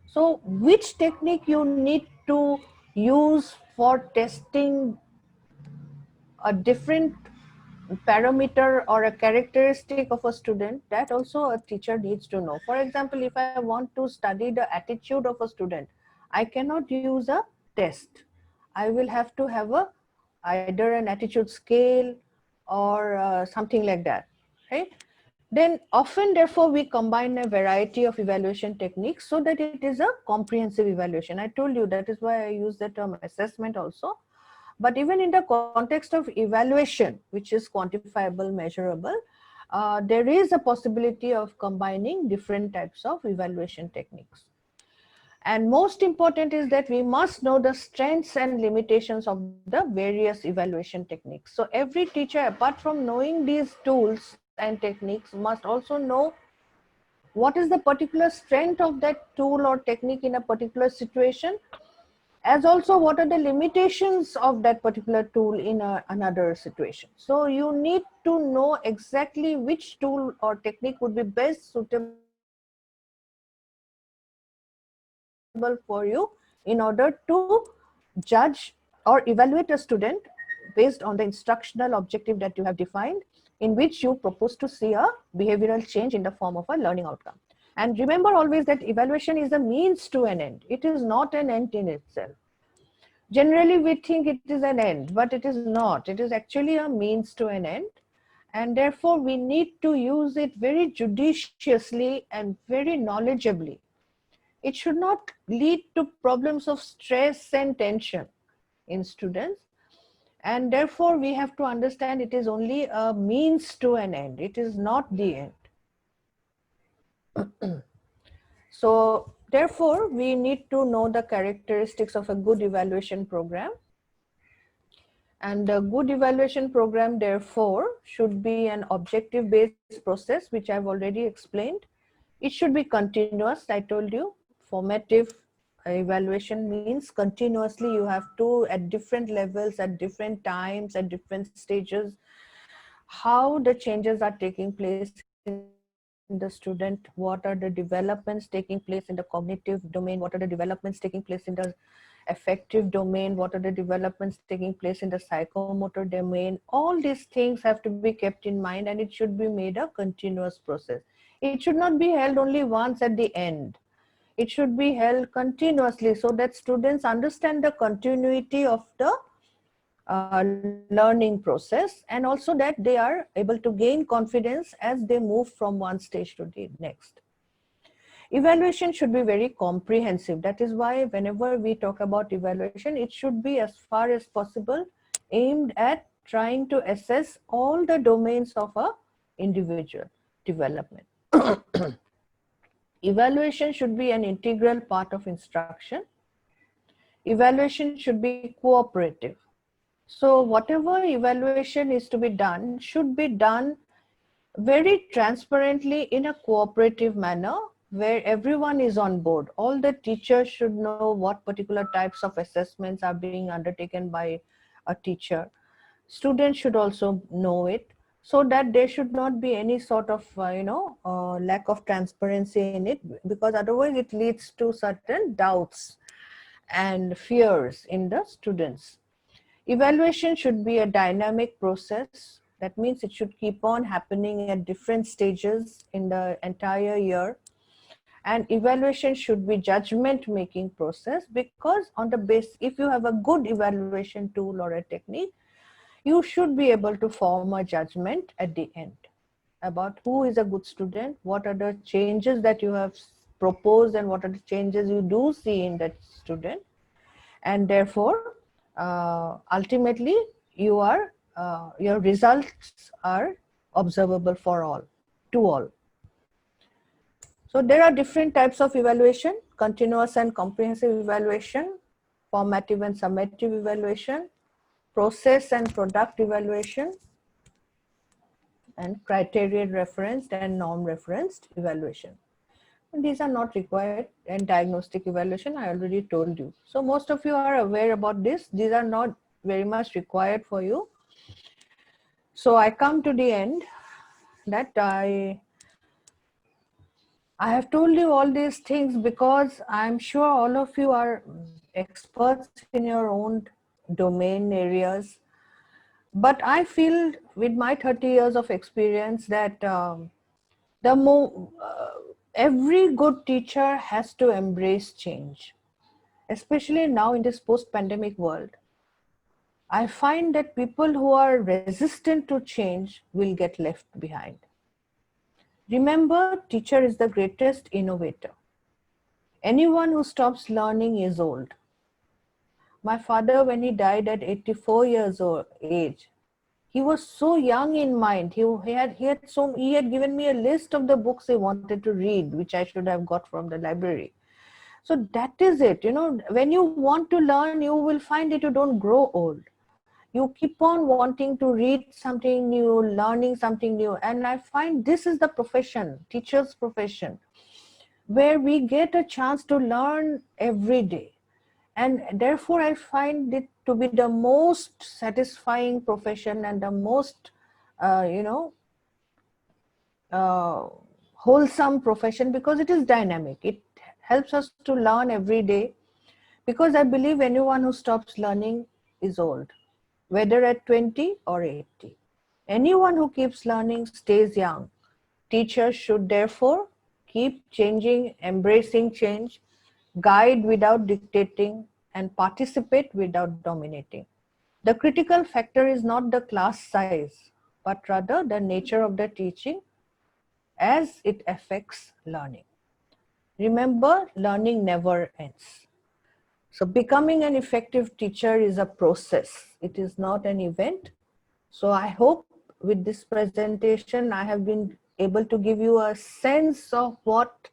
So which technique you need to use for testing a different parameter or a characteristic of a student, that also a teacher needs to know. For example, if I want to study the attitude of a student, I cannot use a test. I will have to have a either an attitude scale or something like that, right? Then often, therefore, we combine a variety of evaluation techniques so that it is a comprehensive evaluation. I told you that is why I use the term assessment also. But even in the context of evaluation, which is quantifiable, measurable, there is a possibility of combining different types of evaluation techniques. And most important is that we must know the strengths and limitations of the various evaluation techniques. So every teacher, apart from knowing these tools and techniques, must also know what is the particular strength of that tool or technique in a particular situation, as also what are the limitations of that particular tool in another situation. So you need to know exactly which tool or technique would be best suitable for you in order to judge or evaluate a student based on the instructional objective that you have defined, in which you propose to see a behavioral change in the form of a learning outcome. And remember always that evaluation is a means to an end. It is not an end in itself. Generally, we think it is an end, but it is not. It is actually a means to an end. And therefore, we need to use it very judiciously and very knowledgeably. It should not lead to problems of stress and tension in students. And therefore, we have to understand it is only a means to an end. It is not the end. So therefore, we need to know the characteristics of a good evaluation program. And a good evaluation program, therefore, should be an objective-based process, which I've already explained. It should be continuous, I told you. Formative evaluation means continuously you have to, at different levels, at different times, at different stages, how the changes are taking place in the student, what are the developments taking place in the cognitive domain, what are the developments taking place in the affective domain, what are the developments taking place in the psychomotor domain. All these things have to be kept in mind, and it should be made a continuous process. It should not be held only once at the end. It should be held continuously so that students understand the continuity of the learning process, and also that they are able to gain confidence as they move from one stage to the next. Evaluation should be very comprehensive. That is why whenever we talk about evaluation, it should be as far as possible aimed at trying to assess all the domains of a individual development. Evaluation should be an integral part of instruction. Evaluation should be cooperative. So whatever evaluation is to be done should be done very transparently in a cooperative manner where everyone is on board. All the teachers should know what particular types of assessments are being undertaken by a teacher. Students should also know it, so that there should not be any sort of lack of transparency in it, because otherwise it leads to certain doubts and fears in the students. Evaluation should be a dynamic process. That means it should keep on happening at different stages in the entire year. And evaluation should be judgment making process, because on the base, if you have a good evaluation tool or a technique, you should be able to form a judgment at the end about who is a good student, what are the changes that you have proposed, and what are the changes you do see in that student. And therefore, ultimately, your results are observable for all, to all. So there are different types of evaluation: continuous and comprehensive evaluation, formative and summative evaluation, process and product evaluation, and criterion referenced and norm referenced evaluation. And these are not required, and diagnostic evaluation I already told you. So most of you are aware about this. These are not very much required for you. So I come to the end that I have told you all these things because I'm sure all of you are experts in your own domain areas. But I feel with my 30 years of experience that every good teacher has to embrace change, especially now in this post-pandemic world. I find that people who are resistant to change will get left behind. Remember, teacher is the greatest innovator. Anyone who stops learning is old. My father, when he died at 84 years of age, he was so young in mind. He had given me a list of the books he wanted to read, which I should have got from the library. So that is it. You know, when you want to learn, you will find that you don't grow old. You keep on wanting to read something new, learning something new. And I find this is the profession, teacher's profession, where we get a chance to learn every day. And therefore, I find it to be the most satisfying profession and the most, wholesome profession, because it is dynamic. It helps us to learn every day, because I believe anyone who stops learning is old, whether at 20 or 80. Anyone who keeps learning stays young. Teachers should therefore keep changing, embracing change, guide without dictating, and participate without dominating. The critical factor is not the class size, but rather the nature of the teaching as it affects learning. Remember, learning never ends. So becoming an effective teacher is a process. It is not an event. So I hope with this presentation, I have been able to give you a sense of what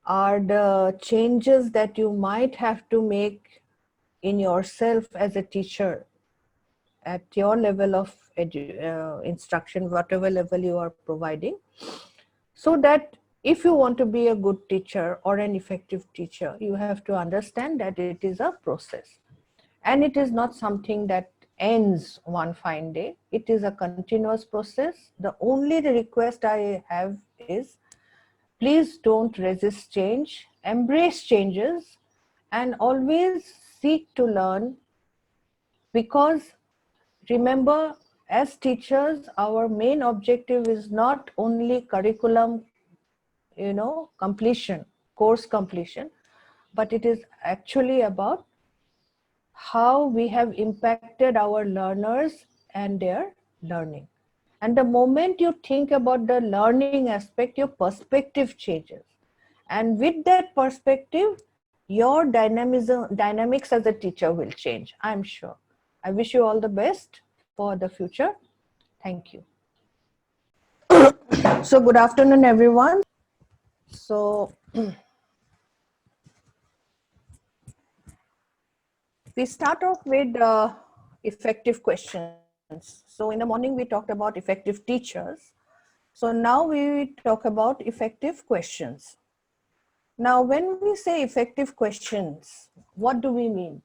are the changes that you might have to make in yourself as a teacher at your level of instruction, whatever level you are providing, so that if you want to be a good teacher or an effective teacher, you have to understand that it is a process. And it is not something that ends one fine day. It is a continuous process. The only request I have is, please don't resist change, embrace changes, and always seek to learn, because remember, as teachers, our main objective is not only curriculum, completion, course completion, but it is actually about how we have impacted our learners and their learning. And the moment you think about the learning aspect, your perspective changes. And with that perspective, your dynamics as a teacher will change, I'm sure. I wish you all the best for the future. Thank you. So good afternoon, everyone. So we start off with effective questions. So in the morning, we talked about effective teachers. So now we talk about effective questions. Now, when we say effective questions, what do we mean?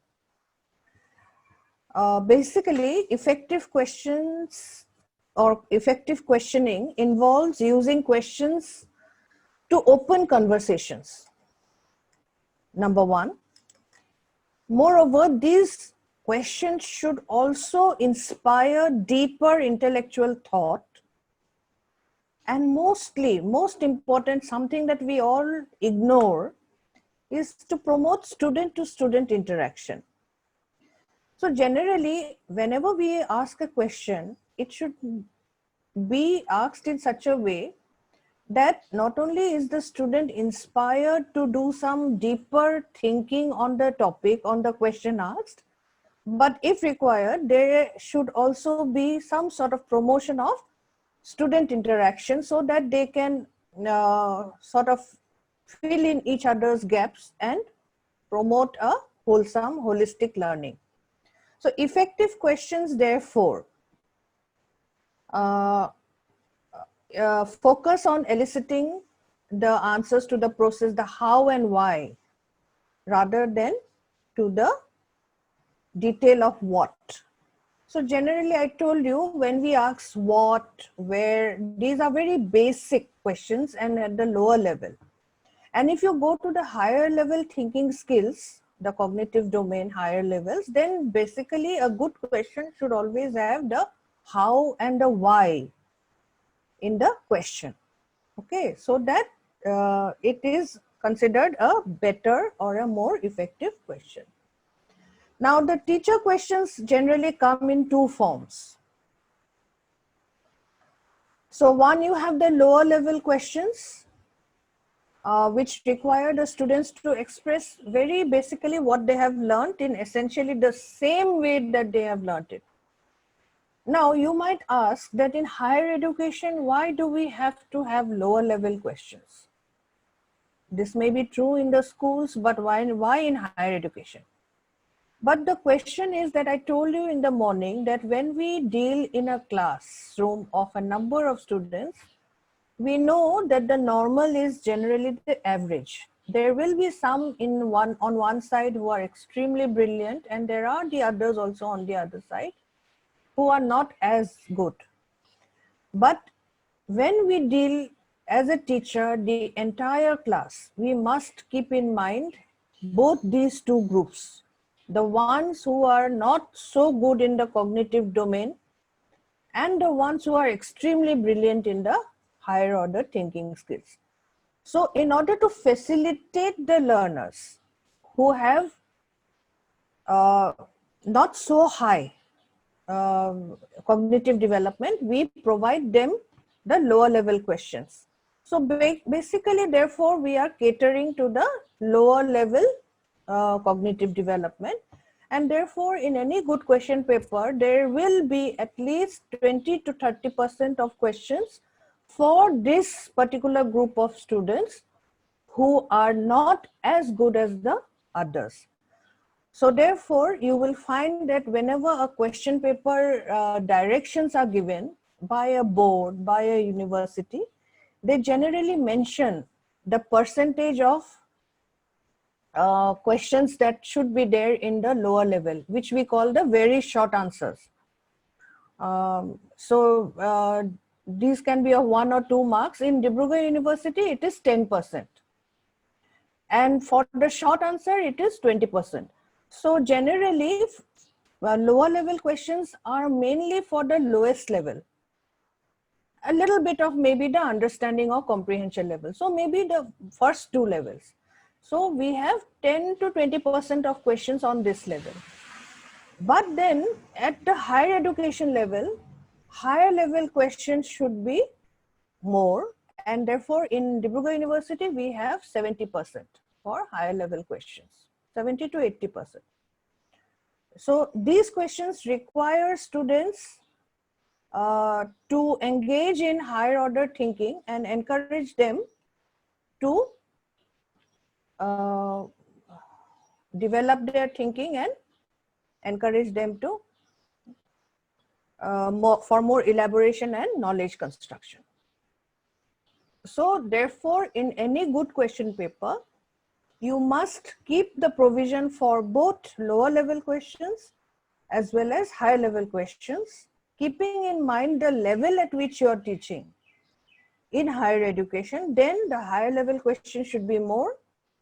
Basically, effective questions or effective questioning involves using questions to open conversations. Number one. Moreover, these questions should also inspire deeper intellectual thought. And most important, something that we all ignore is to promote student-to-student interaction. So generally, whenever we ask a question, it should be asked in such a way that not only is the student inspired to do some deeper thinking on the topic, on the question asked, but if required, there should also be some sort of promotion of student interaction so that they can sort of fill in each other's gaps and promote a wholesome, holistic learning. So effective questions, therefore, uh, focus on eliciting the answers to the process, the how and why, rather than to the detail of what. So generally, I told you, when we ask what, where, these are very basic questions and at the lower level. And if you go to the higher level thinking skills, the cognitive domain, higher levels, then basically a good question should always have the how and the why in the question. Okay, so that it is considered a better or a more effective question. Now, the teacher questions generally come in two forms. So one, you have the lower level questions, which require the students to express very basically what they have learned in essentially the same way that they have learned it. Now, you might ask that in higher education, why do we have to have lower level questions? This may be true in the schools, but why in higher education? But the question is that I told you in the morning that when we deal in a classroom of a number of students, we know that the normal is generally the average. There will be some on one side who are extremely brilliant, and there are the others also on the other side who are not as good. But when we deal as a teacher, the entire class, we must keep in mind both these two groups. The ones who are not so good in the cognitive domain and the ones who are extremely brilliant in the higher order thinking skills. So in order to facilitate the learners who have not so high cognitive development, we provide them the lower level questions. So basically, therefore, we are catering to the lower level cognitive development. And therefore, in any good question paper, there will be at least 20 to 30% of questions for this particular group of students who are not as good as the others. So therefore, you will find that whenever a question paper directions are given by a board, by a university, they generally mention the percentage of questions that should be there in the lower level, which we call the very short answers. These can be of 1 or 2 marks. In Dibrugarh University, it is 10%. And for the short answer, it is 20%. So generally, lower level questions are mainly for the lowest level. A little bit of maybe the understanding or comprehension level. So maybe the first 2 levels. So we have 10 to 20% of questions on this level. But then at the higher education level, higher level questions should be more. And therefore in Dibrugarh University, we have 70% for higher level questions, 70 to 80%. So these questions require students to engage in higher order thinking and encourage them to develop their thinking and encourage them to for more elaboration and knowledge construction. So therefore, in any good question paper, you must keep the provision for both lower level questions as well as higher level questions, keeping in mind the level at which you are teaching. In higher education, then the higher level questions should be more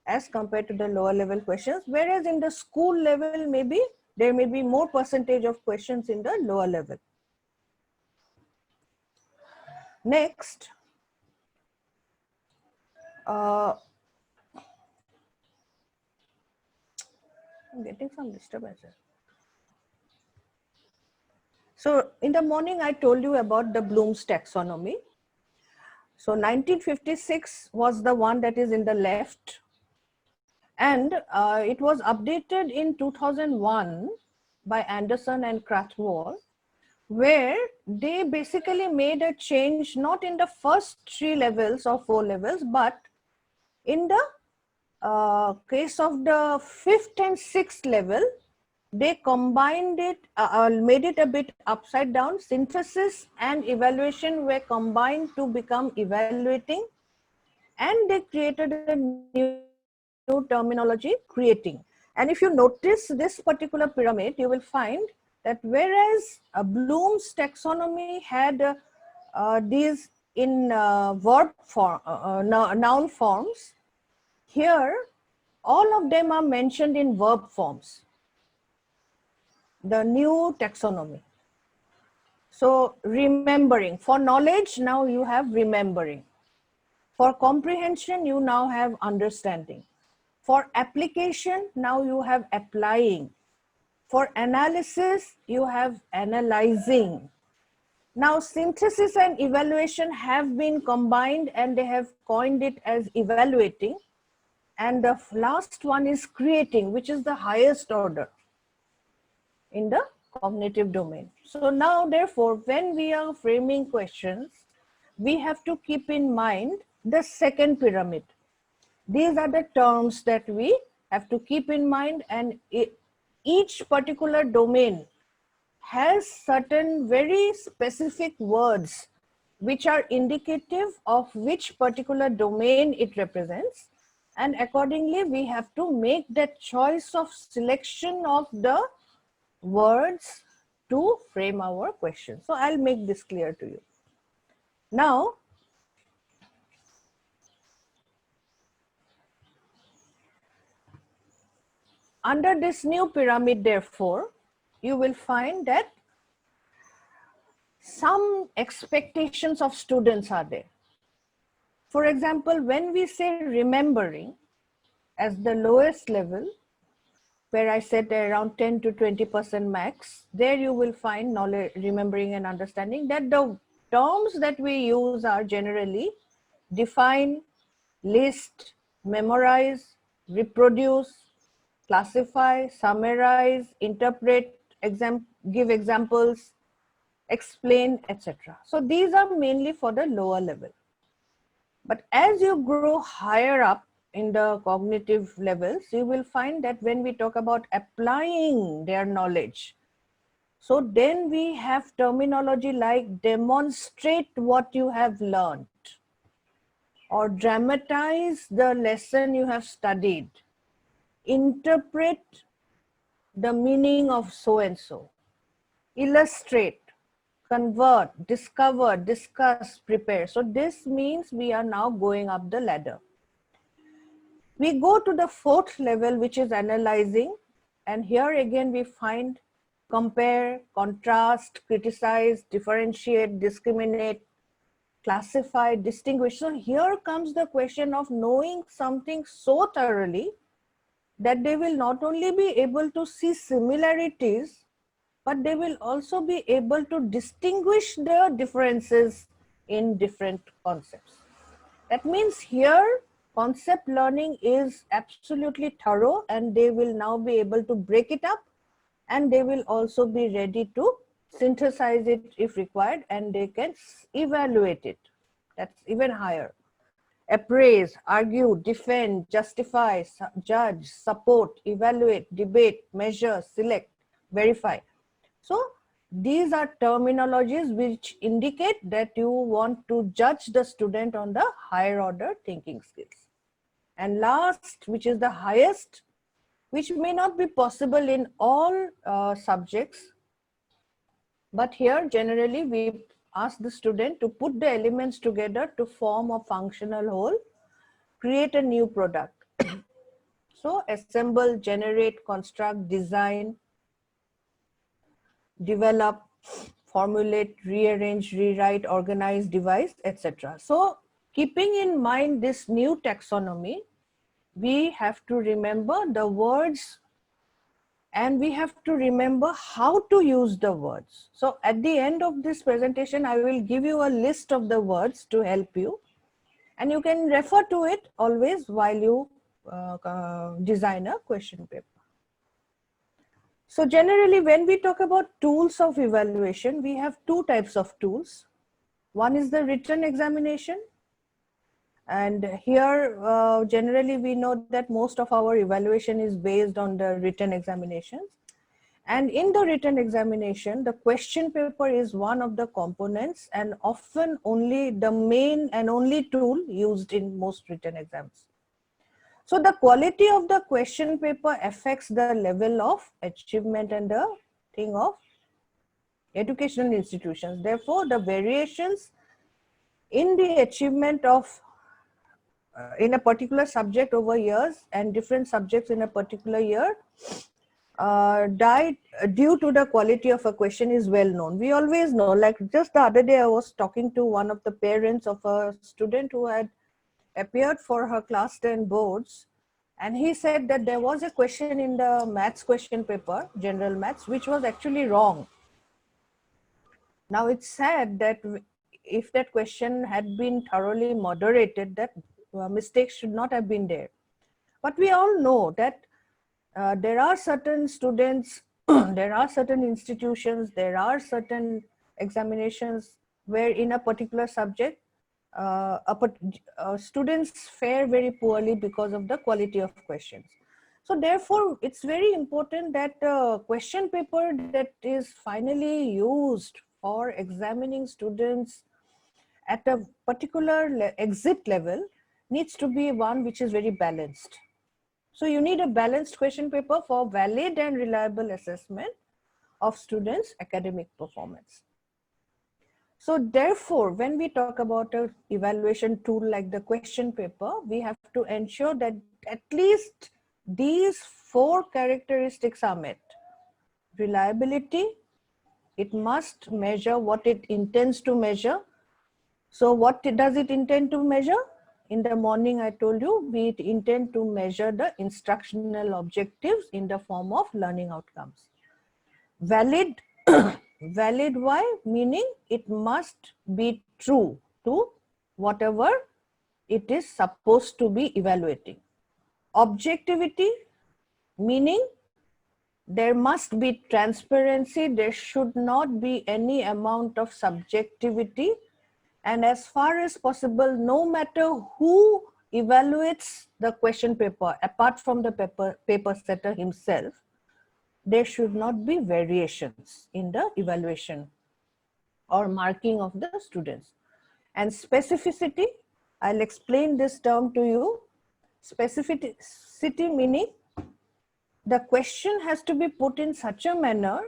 as compared to the lower level questions, whereas in the school level, maybe there may be more percentage of questions in the lower level. Next, I'm getting some disturbances. So in the morning, I told you about the Bloom's taxonomy. So 1956 was the one that is in the left. And it was updated in 2001 by Anderson and Krathwohl, where they basically made a change not in the first 3 levels or 4 levels, but in the case of the 5th and 6th level, they combined it, made it a bit upside down. Synthesis and evaluation were combined to become evaluating, and they created a new terminology, creating. And if you notice this particular pyramid, you will find that whereas Bloom's taxonomy had these in verb form, noun forms, here all of them are mentioned in verb forms. The new taxonomy. So remembering, for knowledge, now you have remembering. For comprehension, you now have understanding. For application, now you have applying. For analysis, you have analyzing. Now synthesis and evaluation have been combined and they have coined it as evaluating. And the last one is creating, which is the highest order in the cognitive domain. So now, therefore, when we are framing questions, we have to keep in mind the second pyramid. These are the terms that we have to keep in mind, and each particular domain has certain very specific words which are indicative of which particular domain it represents. And accordingly, we have to make that choice of selection of the words to frame our question. So I'll make this clear to you. Now, under this new pyramid, therefore, you will find that some expectations of students are there. For example, when we say remembering as the lowest level, where I said around 10 to 20% max, there you will find knowledge, remembering and understanding, that the terms that we use are generally define, list, memorize, reproduce, classify, summarize, interpret, give examples, explain, etc. So these are mainly for the lower level. But as you grow higher up in the cognitive levels, you will find that when we talk about applying their knowledge, so then we have terminology like demonstrate what you have learned, or dramatize the lesson you have studied, interpret the meaning of so and so, illustrate, convert, discover, discuss, prepare. So this means we are now going up the ladder. We go to the 4th level, which is analyzing, and here again we find compare, contrast, criticize, differentiate, discriminate, classify, distinguish. So here comes the question of knowing something so thoroughly that they will not only be able to see similarities, but they will also be able to distinguish the differences in different concepts. That means here concept learning is absolutely thorough, and they will now be able to break it up, and they will also be ready to synthesize it if required, and they can evaluate it. That's even higher. Appraise, argue, defend, justify, judge, support, evaluate, debate, measure, select, verify. So these are terminologies which indicate that you want to judge the student on the higher order thinking skills. And last, which is the highest, which may not be possible in all subjects, but here generally we ask the student to put the elements together to form a functional whole, create a new product. So assemble, generate, construct, design, develop, formulate, rearrange, rewrite, organize, devise, etc. So keeping in mind this new taxonomy, we have to remember the words and we have to remember how to use the words. So at the end of this presentation, I will give you a list of the words to help you, and you can refer to it always while you design a question paper. So generally, when we talk about tools of evaluation, we have two types of tools. One is the written examination. And here, generally, we know that most of our evaluation is based on the written examinations. And in the written examination, the question paper is one of the components and often only the main and only tool used in most written exams. So the quality of the question paper affects the level of achievement and the thing of educational institutions. Therefore, the variations in the achievement of in a particular subject over years and different subjects in a particular year due to the quality of a question is well known. We always know, like just the other day I was talking to one of the parents of a student who had appeared for her class 10 boards, and he said that there was a question in the maths question paper, general maths, which was actually wrong. Now it's sad that if that question had been thoroughly moderated, that mistakes should not have been there. But we all know that there are certain students, there are certain institutions, there are certain examinations where in a particular subject, students fare very poorly because of the quality of questions. So therefore, it's very important that question paper that is finally used for examining students at a particular exit level needs to be one which is very balanced. So you need a balanced question paper for valid and reliable assessment of students' academic performance. So therefore, when we talk about an evaluation tool like the question paper, we have to ensure that at least these four characteristics are met. Reliability, it must measure what it intends to measure. So what does it intend to measure? In the morning, I told you, we intend to measure the instructional objectives in the form of learning outcomes. Valid, valid why? Meaning it must be true to whatever it is supposed to be evaluating. Objectivity, meaning there must be transparency, there should not be any amount of subjectivity. And as far as possible, no matter who evaluates the question paper, apart from the paper setter himself, there should not be variations in the evaluation or marking of the students. And specificity, I'll explain this term to you. Specificity meaning the question has to be put in such a manner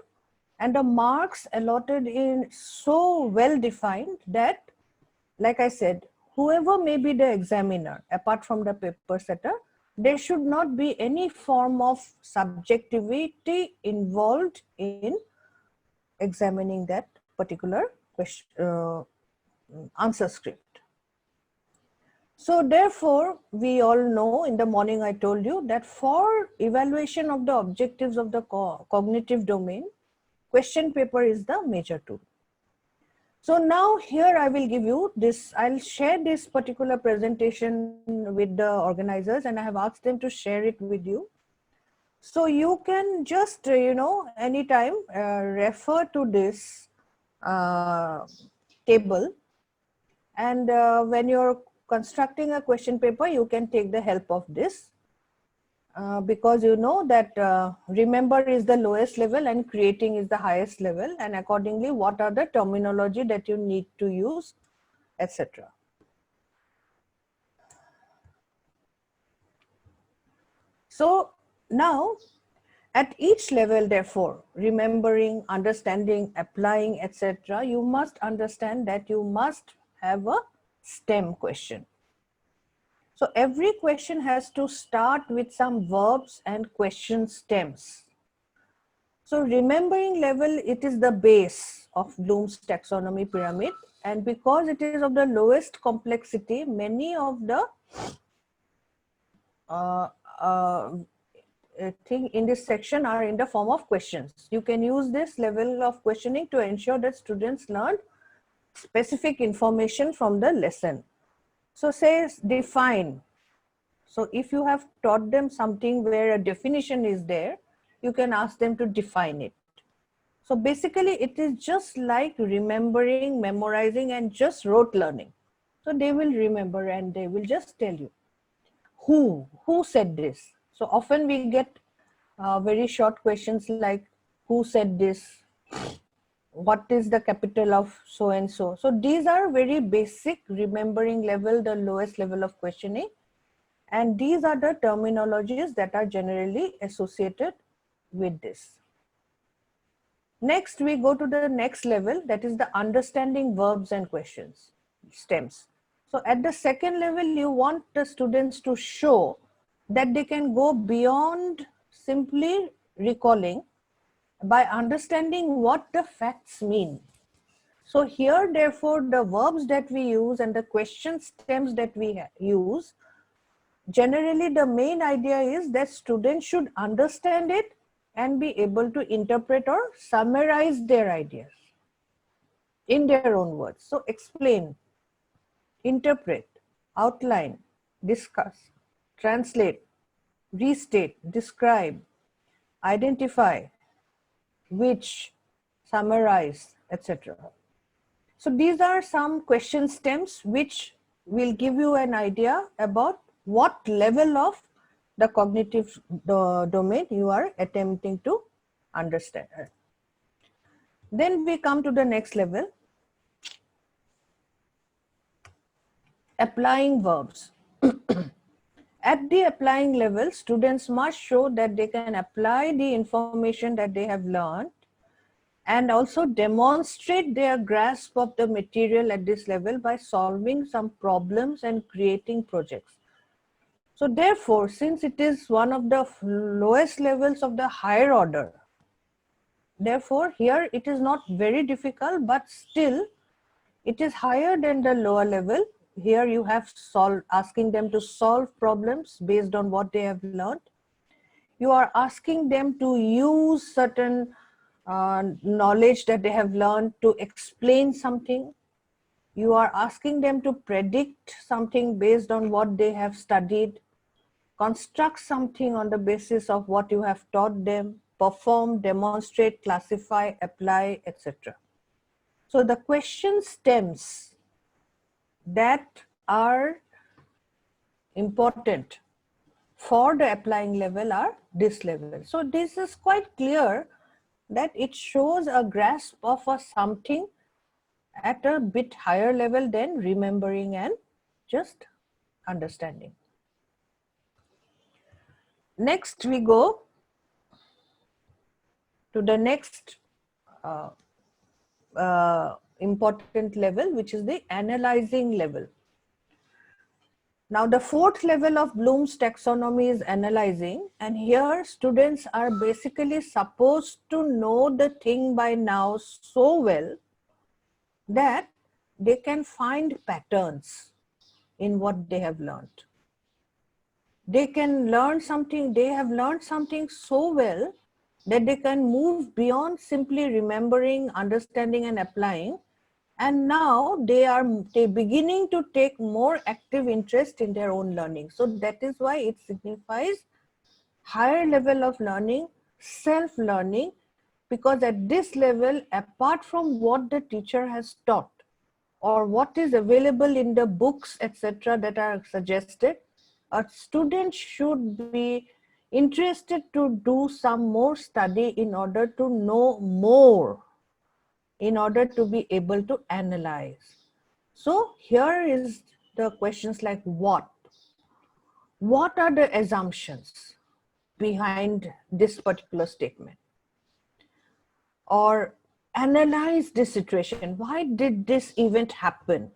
and the marks allotted in so well defined that, like I said, whoever may be the examiner, apart from the paper setter, there should not be any form of subjectivity involved in examining that particular question, answer script. So therefore, we all know, in the morning I told you that for evaluation of the objectives of the cognitive domain, question paper is the major tool. So now here I will give you this, I'll share this particular presentation with the organizers and I have asked them to share it with you. So you can just, anytime refer to this table, and when you're constructing a question paper, you can take the help of this. Because you know that remember is the lowest level and creating is the highest level, and accordingly what are the terminology that you need to use, etc. So now at each level, therefore, remembering, understanding, applying, etc., you must understand that you must have a STEM question. So every question has to start with some verbs and question stems. So remembering level, it is the base of Bloom's taxonomy pyramid. And because it is of the lowest complexity, many of the thing in this section are in the form of questions. You can use this level of questioning to ensure that students learn specific information from the lesson. So say define. So if you have taught them something where a definition is there, you can ask them to define it. So basically it is just like remembering, memorizing, and just rote learning. So they will remember and they will just tell you. Who said this? So often we get very short questions like who said this? What is the capital of so and so? So these are very basic remembering level, the lowest level of questioning. And these are the terminologies that are generally associated with this. Next, we go to the next level, that is the understanding verbs and questions, stems. So at the second level, you want the students to show that they can go beyond simply recalling by understanding what the facts mean. So here, therefore, the verbs that we use and the question stems that we use, generally the main idea is that students should understand it and be able to interpret or summarize their ideas in their own words. So explain, interpret, outline, discuss, translate, restate, describe, identify, which, summarize, etc. So these are some question stems which will give you an idea about what level of the cognitive domain you are attempting to understand. Then we come to the next level, applying verbs. At the applying level, students must show that they can apply the information that they have learned and also demonstrate their grasp of the material at this level by solving some problems and creating projects. So therefore, since it is one of the lowest levels of the higher order, therefore here it is not very difficult, but still it is higher than the lower level. Here you have asking them to solve problems based on what they have learned. You are asking them to use certain knowledge that they have learned to explain something. You are asking them to predict something based on what they have studied, construct something on the basis of what you have taught them, perform, demonstrate, classify, apply, etc. So the question stems that are important for the applying level are this level. So this is quite clear that it shows a grasp of a something at a bit higher level than remembering and just understanding. Next, we go to the next important level, which is the analyzing level. Now, the fourth level of Bloom's taxonomy is analyzing, and here students are basically supposed to know the thing by now so well that they can find patterns in what they have learned. They can learn something, they have learned something so well that they can move beyond simply remembering, understanding, and applying. And now they're beginning to take more active interest in their own learning. So that is why it signifies higher level of learning, self-learning, because at this level, apart from what the teacher has taught or what is available in the books, etc., that are suggested, a student should be interested to do some more study in order to know more, in order to be able to analyze. So here is the questions like what? What are the assumptions behind this particular statement? Or analyze this situation. Why did this event happen?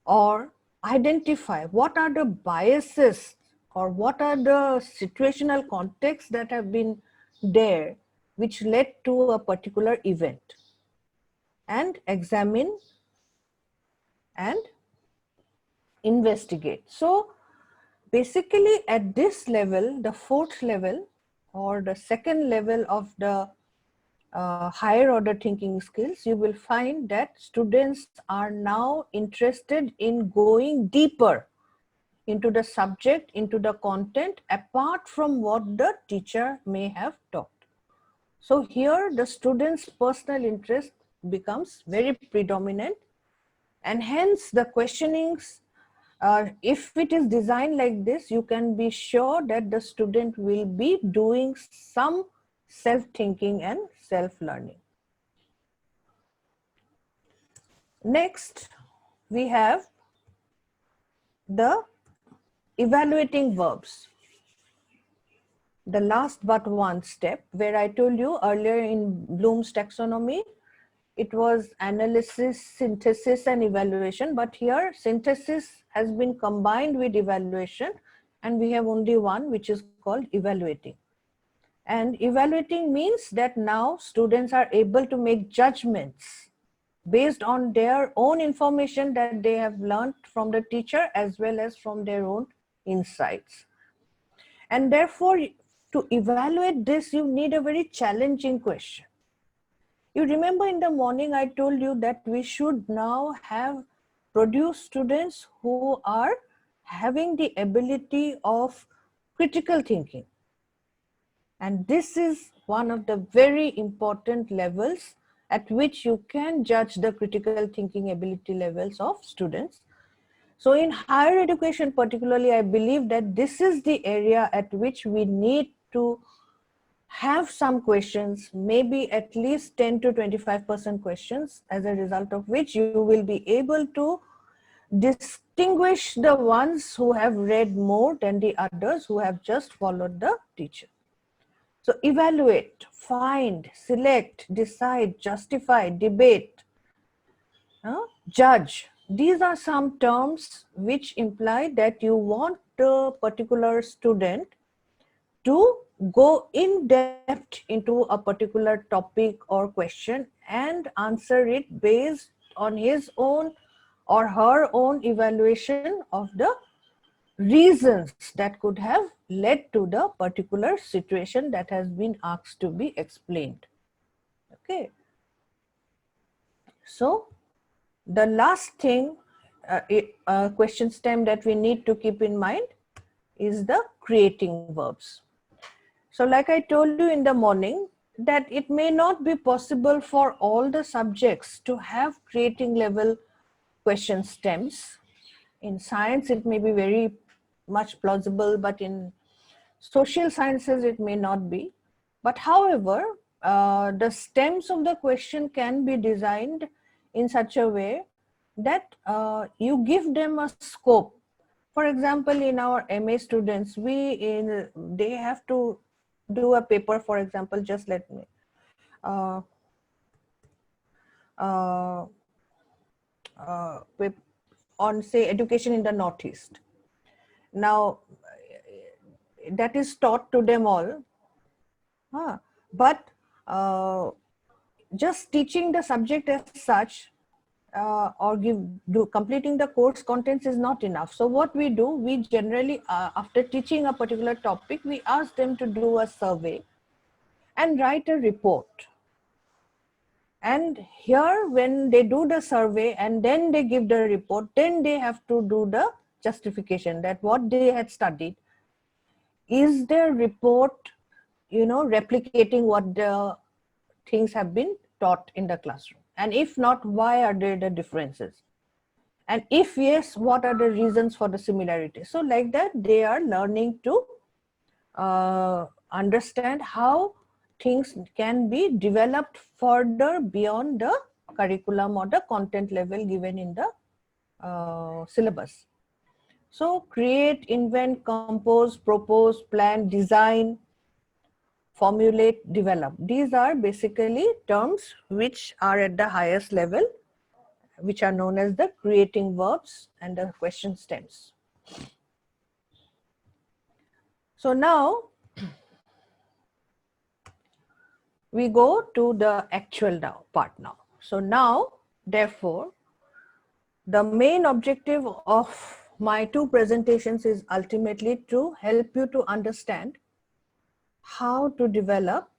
Or identify what are the biases or what are the situational contexts that have been there which led to a particular event, and examine and investigate. So basically at this level, the fourth level or the second level of the higher order thinking skills, you will find that students are now interested in going deeper into the subject, into the content, apart from what the teacher may have taught. So here the student's personal interest becomes very predominant, and hence the questionings, if it is designed like this, you can be sure that the student will be doing some self-thinking and self-learning. Next, we have the evaluating verbs. The last but one step, where I told you earlier in Bloom's taxonomy, it was analysis, synthesis, and evaluation. But here, synthesis has been combined with evaluation, and we have only one, which is called evaluating. And evaluating means that now students are able to make judgments based on their own information that they have learned from the teacher as well as from their own insights. And therefore, to evaluate this, you need a very challenging question. You remember in the morning, I told you that we should now have produced students who are having the ability of critical thinking. And this is one of the very important levels at which you can judge the critical thinking ability levels of students. So in higher education particularly, I believe that this is the area at which we need to have some questions, maybe at least 10 to 25% questions, as a result of which you will be able to distinguish the ones who have read more than the others who have just followed the teacher. So evaluate, find, select, decide, justify, debate, judge. These are some terms which imply that you want the particular student to go in depth into a particular topic or question and answer it based on his own or her own evaluation of the reasons that could have led to the particular situation that has been asked to be explained. Okay. So the last thing, question stem that we need to keep in mind is the creating verbs. So like I told you in the morning, that it may not be possible for all the subjects to have creating level question stems. In science, it may be very much plausible, but in social sciences, it may not be. But however, the stems of the question can be designed in such a way that you give them a scope. For example, in our MA students, they have to do a paper, for example, just let me, on say education in the Northeast. Now, that is taught to them all, but just teaching the subject as such or completing the course contents is not enough. So what we do, we generally, after teaching a particular topic, we ask them to do a survey and write a report. And here, when they do the survey and then they give the report, then they have to do the justification that what they had studied, is their report, replicating what the things have been taught in the classroom? And if not, why are there the differences? And if yes, what are the reasons for the similarity? So like that, they are learning to understand how things can be developed further beyond the curriculum or the content level given in the syllabus. So create, invent, compose, propose, plan, design, formulate, develop. These are basically terms which are at the highest level, which are known as the creating verbs and the question stems. So now we go to the actual part now. So now, therefore, the main objective of my two presentations is ultimately to help you to understand how to develop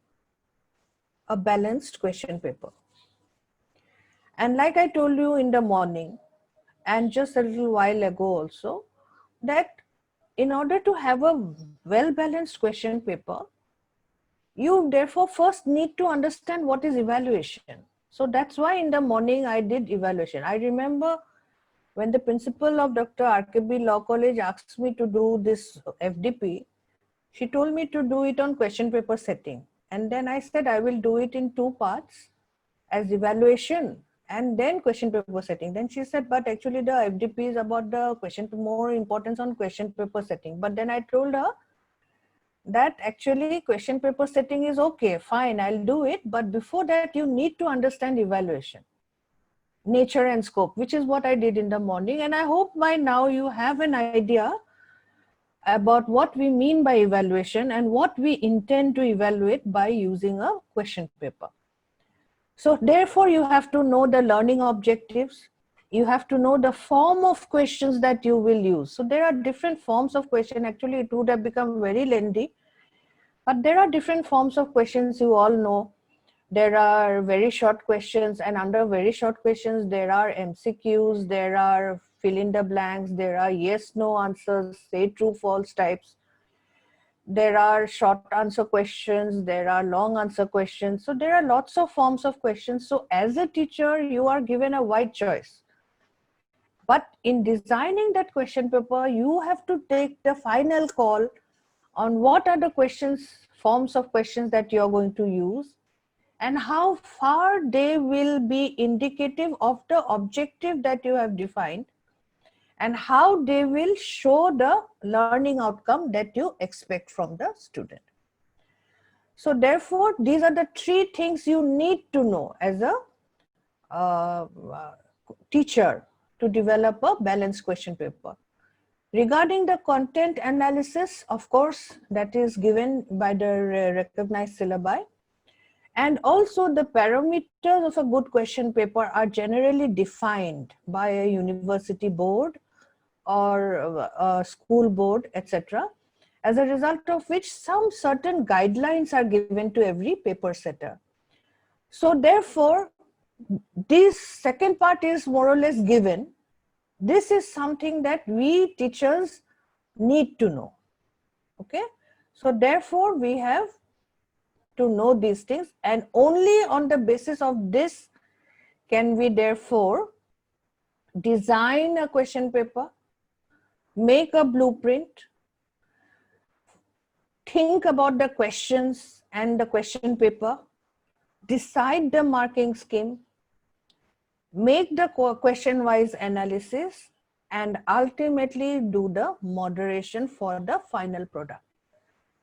a balanced question paper. And like I told you in the morning and just a little while ago also, that in order to have a well-balanced question paper, you therefore first need to understand what is evaluation. So that's why in the morning I did evaluation. I remember when the principal of Dr. RKB Law College asked me to do this FDP, she told me to do it on question paper setting. And then I said I will do it in two parts as evaluation and then question paper setting. Then she said, but actually the FDP is about the more importance on question paper setting. But then I told her that actually question paper setting is okay, fine, I'll do it. But before that, you need to understand evaluation, nature and scope, which is what I did in the morning. And I hope by now you have an idea about what we mean by evaluation and what we intend to evaluate by using a question paper. So therefore, you have to know the learning objectives. You have to know the form of questions that you will use. So there are different forms of question. Actually, it would have become very lengthy. But there are different forms of questions, you all know. There are very short questions, and under very short questions, there are MCQs, there are fill in the blanks, there are yes, no answers, say true, false types. There are short answer questions, there are long answer questions. So there are lots of forms of questions. So as a teacher, you are given a wide choice. But in designing that question paper, you have to take the final call on what are the forms of questions that you are going to use and how far they will be indicative of the objective that you have defined and how they will show the learning outcome that you expect from the student. So therefore, these are the three things you need to know as a teacher to develop a balanced question paper. Regarding the content analysis, of course, that is given by the recognized syllabi. And also the parameters of a good question paper are generally defined by a university board or a school board, etc. As a result of which some certain guidelines are given to every paper setter. So therefore, this second part is more or less given. This is something that we teachers need to know. Okay. So therefore, we have to know these things, and only on the basis of this can we therefore design a question paper, make a blueprint, think about the questions and the question paper, decide the marking scheme, make the question-wise analysis, and ultimately do the moderation for the final product.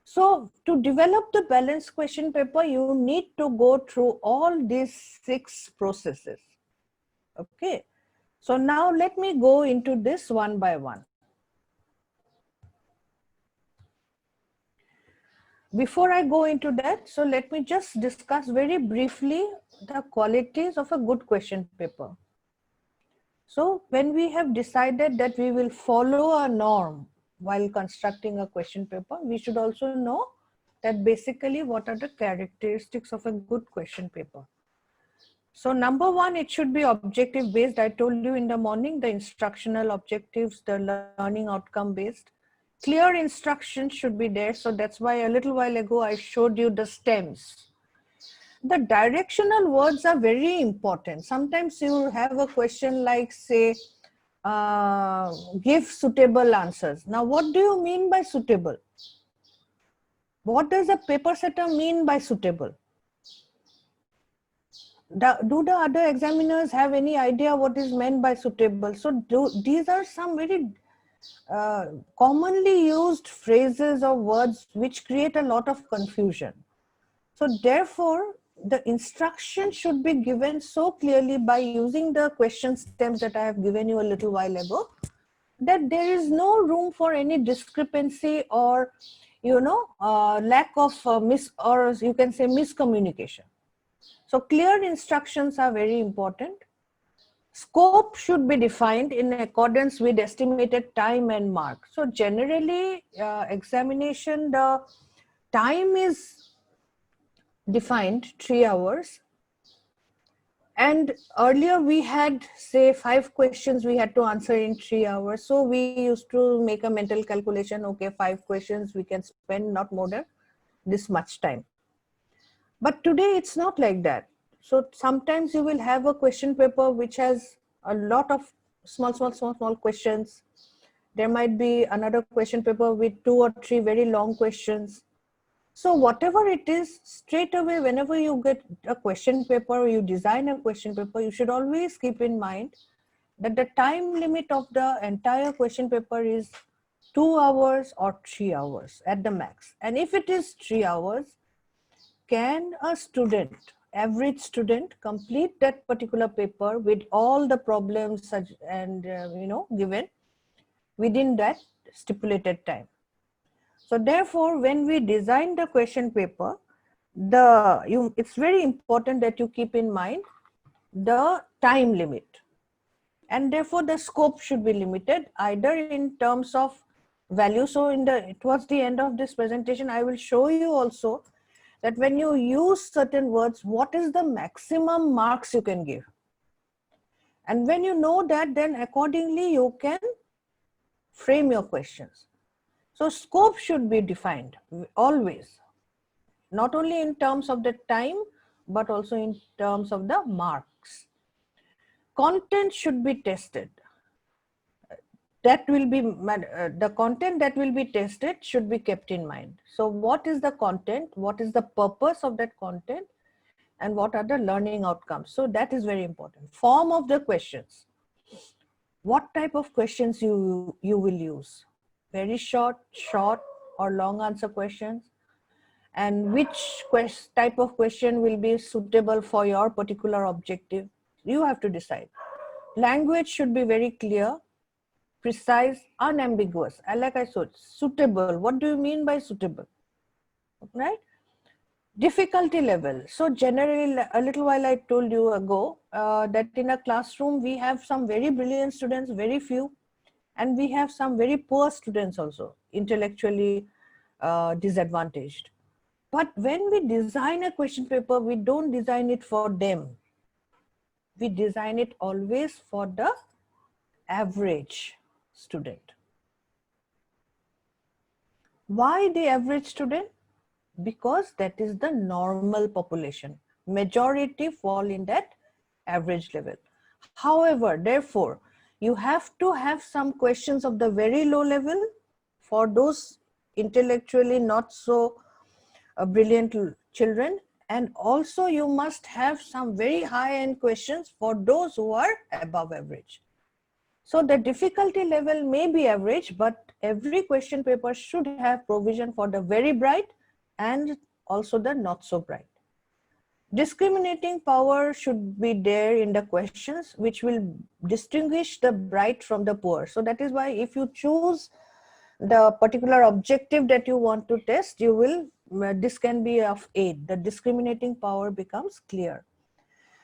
So to develop the balanced question paper, you need to go through all these 6 processes. Okay. So now let me go into this one by one. Before I go into that, so let me just discuss very briefly the qualities of a good question paper. So when we have decided that we will follow a norm while constructing a question paper, we should also know that basically what are the characteristics of a good question paper. So number one, it should be objective based. I told you in the morning, the instructional objectives, the learning outcome based. Clear instructions should be there. So that's why a little while ago, I showed you the stems. The directional words are very important. Sometimes you have a question like, say, give suitable answers. Now, what do you mean by suitable? What does a paper setter mean by suitable? Do the other examiners have any idea what is meant by suitable? So these are some very commonly used phrases or words which create a lot of confusion. So therefore, the instruction should be given so clearly by using the question stems that I have given you a little while ago, that there is no room for any discrepancy or, lack of or you can say miscommunication. So clear instructions are very important. Scope should be defined in accordance with estimated time and mark. So generally, examination, the time is defined 3 hours. And earlier we had, say, 5 questions we had to answer in 3 hours. So we used to make a mental calculation, okay, 5 questions, we can spend not more than this much time. But today it's not like that. So sometimes you will have a question paper which has a lot of small questions. There might be another question paper with 2 or 3 very long questions. So whatever it is, straight away, whenever you get a question paper or you design a question paper, you should always keep in mind that the time limit of the entire question paper is 2 hours or 3 hours at the max. And if it is 3 hours, can a student, average student, complete that particular paper with all the problems and given within that stipulated time? So therefore, when we design the question paper, it's very important that you keep in mind the time limit, and therefore the scope should be limited either in terms of value. So towards the end of this presentation, I will show you also that when you use certain words, what is the maximum marks you can give. And when you know that, then accordingly you can frame your questions. So scope should be defined always, not only in terms of the time, but also in terms of the marks. Content should be tested. The content that will be tested should be kept in mind. So what is the content? What is the purpose of that content? And what are the learning outcomes? So that is very important. Form of the questions. What type of questions you will use? Very short, or long answer questions? And which type of question will be suitable for your particular objective? You have to decide. Language should be very clear, precise, unambiguous. Like I said, suitable. What do you mean by suitable? Right? Difficulty level. So generally, a little while I told you ago that in a classroom, we have some very brilliant students, very few, and we have some very poor students also, intellectually disadvantaged. But when we design a question paper, we don't design it for them. We design it always for the average student. Why the average student? Because that is the normal population. Majority fall in that average level. However, therefore, you have to have some questions of the very low level for those intellectually not so brilliant children, and also you must have some very high-end questions for those who are above average. So the difficulty level may be average, but every question paper should have provision for the very bright and also the not so bright. Discriminating power should be there in the questions, which will distinguish the bright from the poor. So that is why if you choose the particular objective that you want to test, this can be of aid. The discriminating power becomes clear.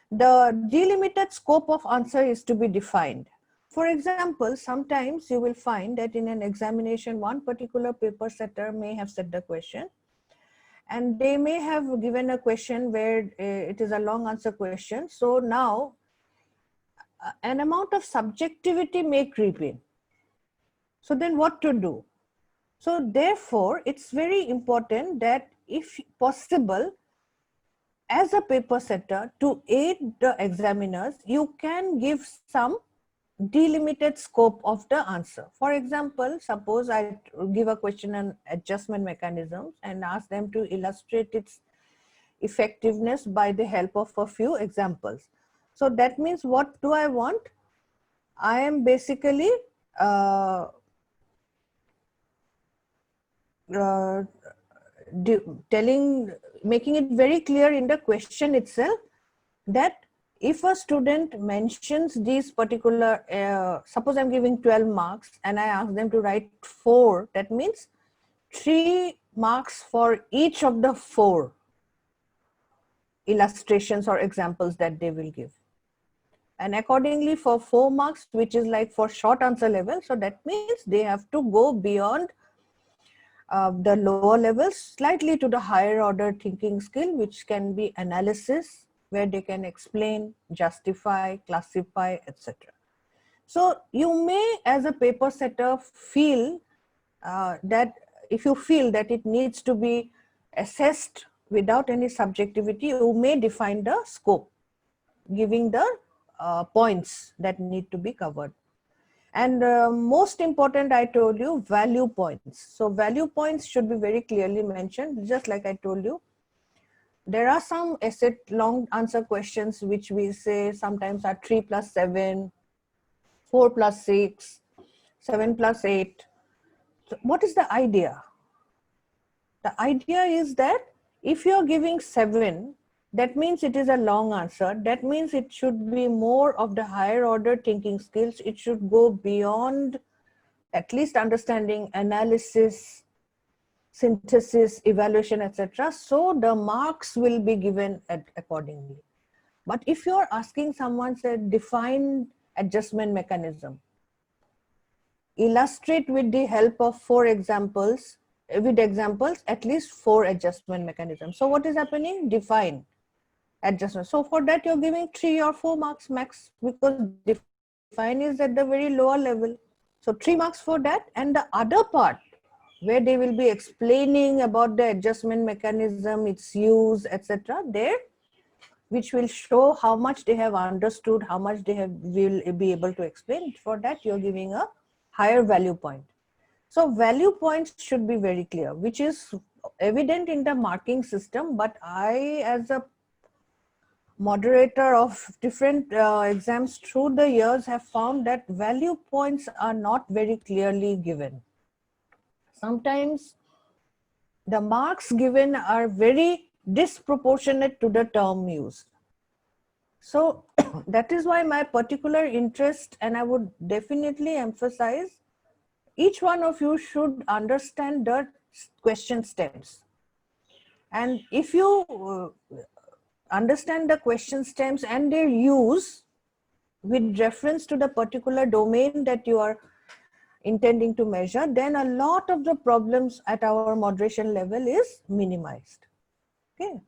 The delimited scope of answer is to be defined. For example, sometimes you will find that in an examination, one particular paper setter may have set the question, and they may have given a question where it is a long answer question. So now an amount of subjectivity may creep in. So then what to do? So therefore, it's very important that if possible, as a paper setter, to aid the examiners, you can give some delimited scope of the answer. For example, suppose I give a question on adjustment mechanisms and ask them to illustrate its effectiveness by the help of a few examples. So that means, what do I want? I am basically making it very clear in the question itself that if a student mentions these particular, suppose I'm giving 12 marks and I ask them to write 4, that means 3 marks for each of the 4 illustrations or examples that they will give. And accordingly for 4 marks, which is like for short answer level, so that means they have to go beyond the lower levels slightly to the higher order thinking skill, which can be analysis, where they can explain, justify, classify, etc. So you may, as a paper setter, feel that if you feel that it needs to be assessed without any subjectivity, you may define the scope, giving the points that need to be covered. And most important, I told you, value points. So value points should be very clearly mentioned, just like I told you. There are some essay long answer questions which we say sometimes are 3 plus 7, 4 plus 6, 7 plus 8. So what is the idea? The idea is that if you're giving 7, that means it is a long answer. That means it should be more of the higher order thinking skills. It should go beyond at least understanding, analysis, synthesis, evaluation, etc. So the marks will be given accordingly. But if you're asking someone, say, define adjustment mechanism, illustrate with the help of 4 examples, with examples, at least 4 adjustment mechanisms. So what is happening? Define adjustment. So for that, you're giving 3 or 4 marks max, because define is at the very lower level. So 3 marks for that. And the other part, where they will be explaining about the adjustment mechanism, its use, etc., there, which will show how much they have understood, how much they will be able to explain. For that, you're giving a higher value point. So value points should be very clear, which is evident in the marking system. But I, as a moderator of different exams through the years, have found that value points are not very clearly given. Sometimes the marks given are very disproportionate to the term used. So that is why my particular interest, and I would definitely emphasize, each one of you should understand the question stems. And if you understand the question stems and their use with reference to the particular domain that you are intending to measure, then a lot of the problems at our moderation level is minimized. Okay.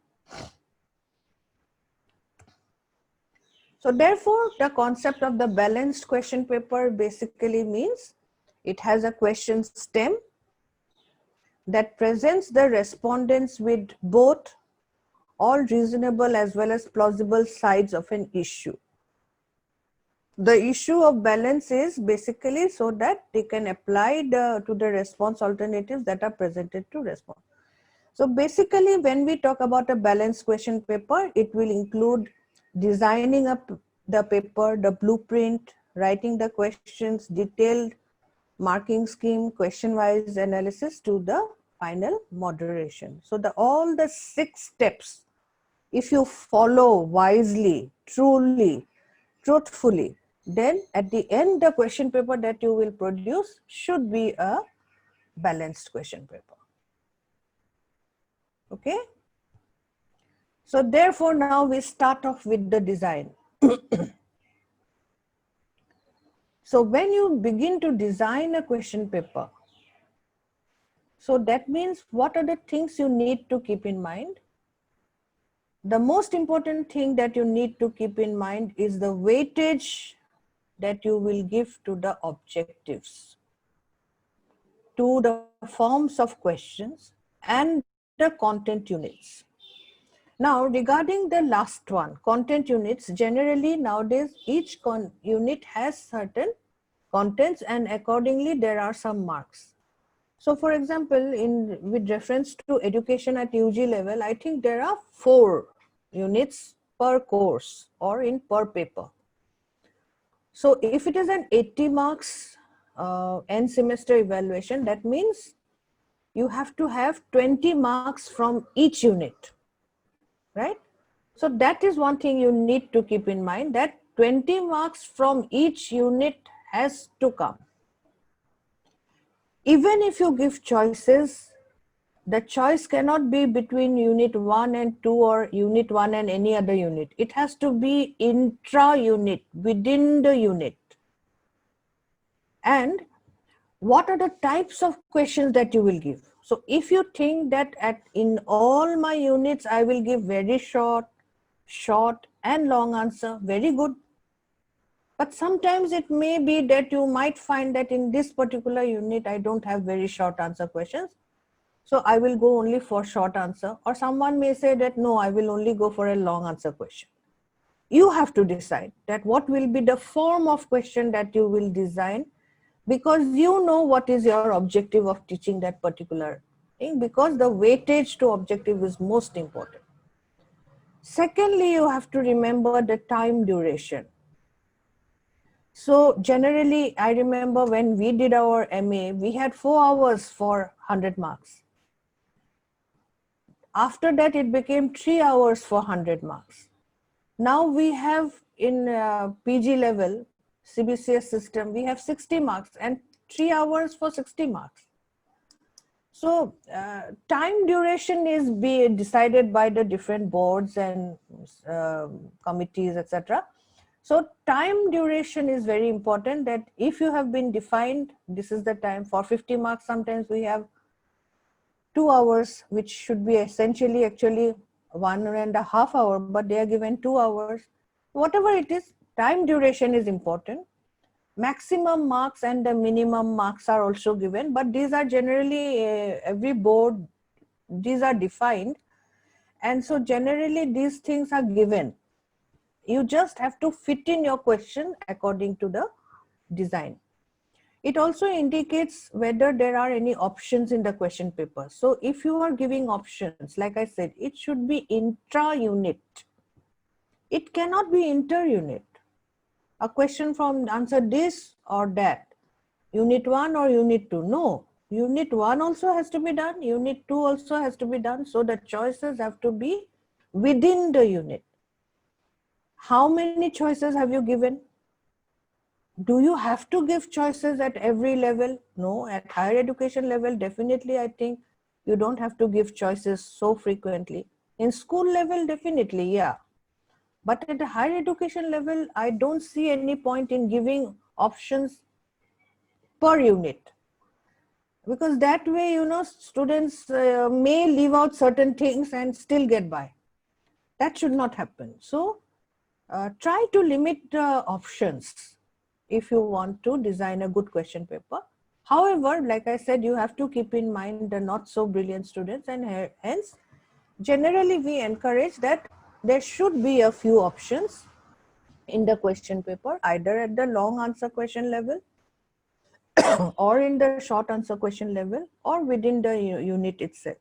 So therefore, the concept of the balanced question paper basically means it has a question stem that presents the respondents with both all reasonable as well as plausible sides of an issue. The issue of balance is basically so that they can apply to the response alternatives that are presented to respond. So basically, when we talk about a balanced question paper, it will include designing up the paper, the blueprint, writing the questions, detailed marking scheme, question-wise analysis to the final moderation. So all the 6 steps, if you follow wisely, truly, truthfully, then at the end, the question paper that you will produce should be a balanced question paper. Okay. So therefore, now we start off with the design. So when you begin to design a question paper, so that means what are the things you need to keep in mind? The most important thing that you need to keep in mind is the weightage that you will give to the objectives, to the forms of questions, and the content units. Now, regarding the last one, content units, generally nowadays each unit has certain contents, and accordingly there are some marks. So for example, with reference to education at UG level, I think there are 4 units per course or in per paper. So if it is an 80 marks end semester evaluation, that means you have to have 20 marks from each unit, right? So that is one thing you need to keep in mind, that 20 marks from each unit has to come. Even if you give choices, The choice cannot be between unit 1 and 2 or unit 1 and any other unit. It has to be intra-unit, within the unit. And what are the types of questions that you will give? So if you think that in all my units, I will give very short and long answer, very good. But sometimes it may be that you might find that in this particular unit, I don't have very short answer questions. So I will go only for short answer, or someone may say that, no, I will only go for a long answer question. You have to decide that what will be the form of question that you will design, because you know what is your objective of teaching that particular thing, because the weightage to objective is most important. Secondly, you have to remember the time duration. So generally, I remember when we did our MA, we had 4 hours for 100 marks. After that, it became 3 hours for 100 marks. Now we have in PG level, CBCS system, we have 60 marks and 3 hours for 60 marks. So time duration is decided by the different boards and committees, etc. So time duration is very important, that if you have been defined, this is the time for 50 marks, sometimes we have 2 hours, which should be essentially actually 1.5 hours, but they are given 2 hours. Whatever it is, time duration is important. Maximum marks and the minimum marks are also given, but these are generally every board, these are defined. And so generally these things are given. You just have to fit in your question according to the design. It also indicates whether there are any options in the question paper. So if you are giving options, like I said, it should be intra-unit. It cannot be inter-unit. A question from answer this or that, unit 1 or unit 2. No, unit 1 also has to be done, unit 2 also has to be done. So the choices have to be within the unit. How many choices have you given? Do you have to give choices at every level? No, at higher education level, definitely I think you don't have to give choices so frequently. In school level, definitely, yeah. But at the higher education level, I don't see any point in giving options per unit. Because that way, you know, students may leave out certain things and still get by. That should not happen. So try to limit the options if you want to design a good question paper. However, like I said, you have to keep in mind the not so brilliant students, and hence, generally we encourage that there should be a few options in the question paper, either at the long answer question level or in the short answer question level or within the unit itself.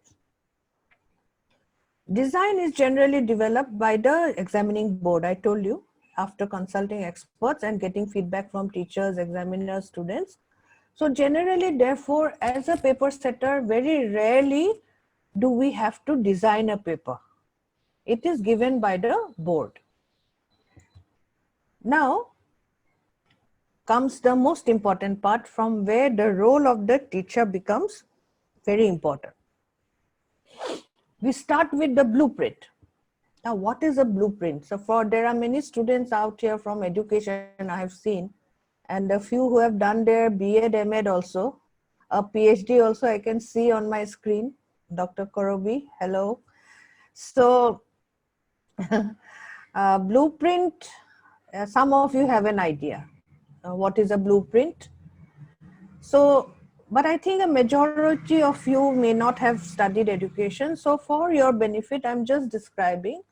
Design is generally developed by the examining board, I told you, after consulting experts and getting feedback from teachers, examiners, students. So generally, therefore, as a paper setter, very rarely do we have to design a paper. It is given by the board. Now comes the most important part, from where the role of the teacher becomes very important. We start with the blueprint. Now, what is a blueprint? So there are many students out here from education I have seen, and a few who have done their B.Ed, M.Ed also, a PhD also I can see on my screen, Dr. Korobi, hello. So blueprint, some of you have an idea. What is a blueprint? So, but I think a majority of you may not have studied education. So for your benefit, I'm just describing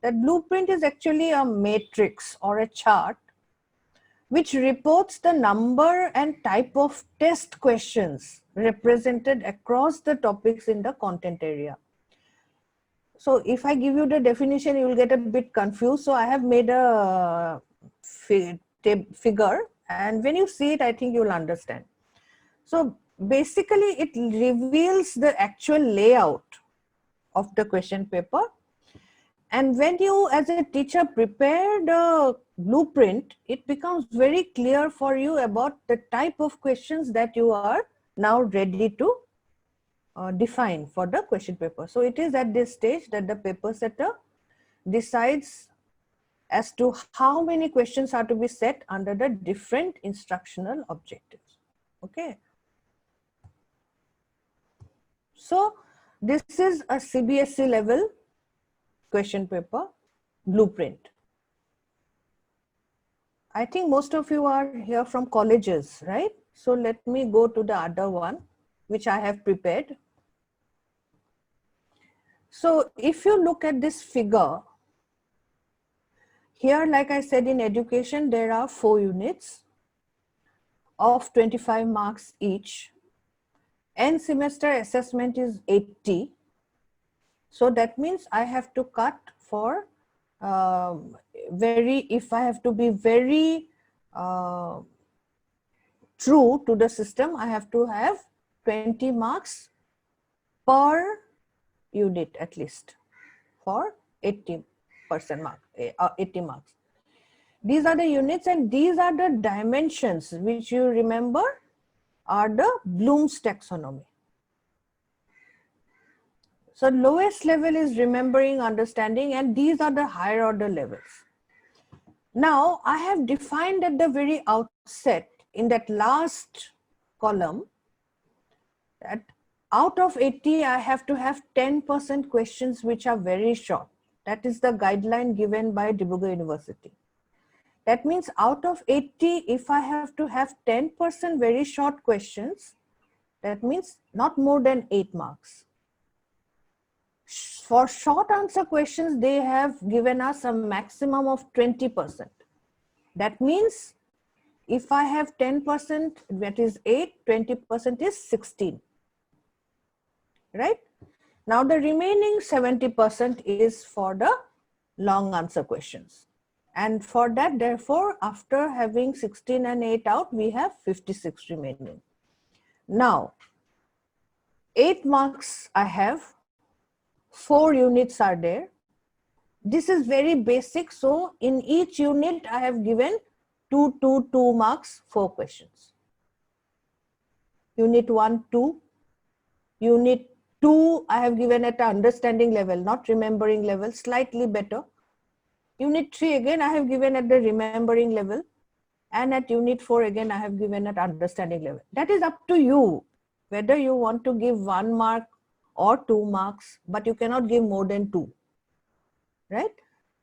that blueprint is actually a matrix or a chart which reports the number and type of test questions represented across the topics in the content area. So if I give you the definition, you will get a bit confused. So I have made a figure, and when you see it, I think you will understand. So basically, it reveals the actual layout of the question paper. And when you, as a teacher, prepare the blueprint, it becomes very clear for you about the type of questions that you are now ready to defined for the question paper. So it is at this stage that the paper setter decides as to how many questions are to be set under the different instructional objectives. Okay. So this is a CBSE level question paper blueprint. I think most of you are here from colleges, right? So let me go to the other one, which I have prepared. So if you look at this figure, here, like I said, in education, there are 4 units of 25 marks each. End semester assessment is 80. So that means I have to cut for if I have to be very true to the system, I have to have 20 marks per unit at least for 80% mark, 80 marks. These are the units and these are the dimensions which you remember are the Bloom's taxonomy. So lowest level is remembering, understanding, and these are the higher order levels. Now I have defined at the very outset in that last column that out of 80, I have to have 10% questions which are very short. That is the guideline given by Dibrugarh University. That means out of 80, if I have to have 10% very short questions, that means not more than 8 marks. For short answer questions, they have given us a maximum of 20%. That means if I have 10%, that is 8, 20% is 16. Right? Now the remaining 70% is for the long answer questions. And for that, therefore, after having 16 and 8 out, we have 56 remaining. Now, 8 marks I have, 4 units are there. This is very basic. So in each unit, I have given 2 marks, 4 questions. Unit 1, 2. Unit 2, I have given at an understanding level, not remembering level, slightly better. Unit 3, again, I have given at the remembering level. And at unit 4, again, I have given at understanding level. That is up to you, whether you want to give 1 mark or 2 marks, but you cannot give more than 2. Right?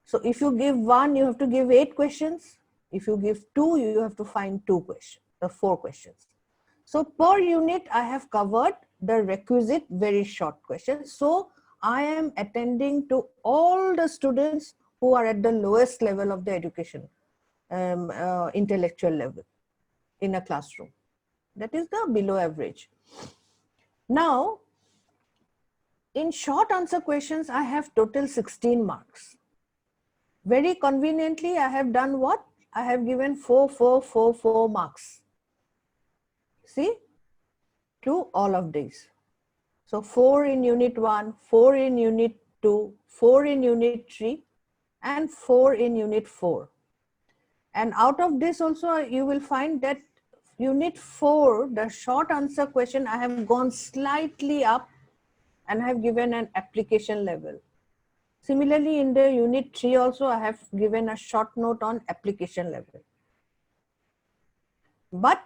So if you give 1, you have to give 8 questions. If you give 2, you have to find 4 questions. So per unit, I have covered the requisite very short questions. So I am attending to all the students who are at the lowest level of the education, intellectual level in a classroom. That is the below average. Now, in short answer questions, I have total 16 marks. Very conveniently, I have done what? I have given 4 marks. See, to all of these. So 4 in unit 1, 4 in unit 2, 4 in unit 3, and 4 in unit 4. And out of this also, you will find that unit 4, the short answer question, I have gone slightly up and I have given an application level. Similarly, in the unit 3 also, I have given a short note on application level. But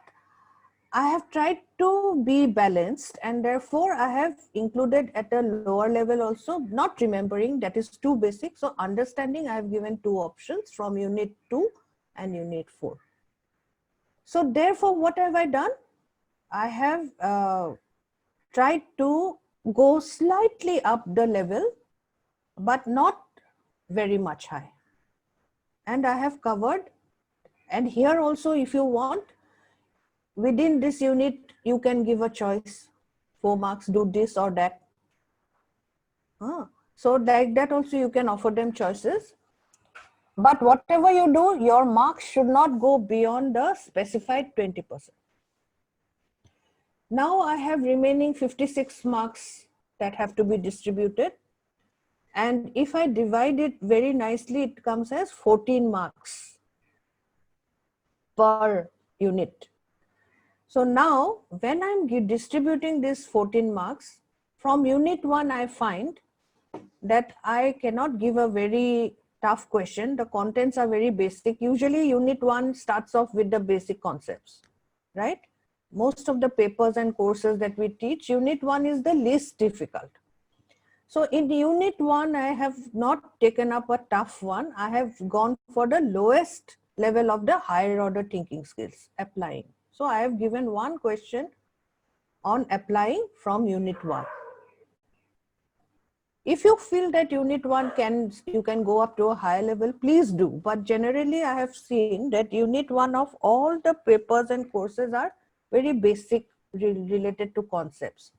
I have tried to be balanced and therefore I have included at a lower level also, not remembering, that is too basic. So understanding, I have given 2 options from unit 2 and unit 4. So therefore, what have I done? I have tried to go slightly up the level, but not very much high. And I have covered, and here also if you want, within this unit, you can give a choice. 4 marks, do this or that. So like that also you can offer them choices. But whatever you do, your marks should not go beyond the specified 20%. Now I have remaining 56 marks that have to be distributed. And if I divide it very nicely, it comes as 14 marks per unit. So now when I'm distributing this 14 marks, from unit 1, I find that I cannot give a very tough question. The contents are very basic. Usually unit 1 starts off with the basic concepts, right? Most of the papers and courses that we teach, unit 1 is the least difficult. So in unit 1, I have not taken up a tough one. I have gone for the lowest level of the higher order thinking skills, applying. So I have given one question on applying from unit 1. If you feel that unit 1 you can go up to a higher level, please do. But generally I have seen that unit 1 of all the papers and courses are very basic related to concepts.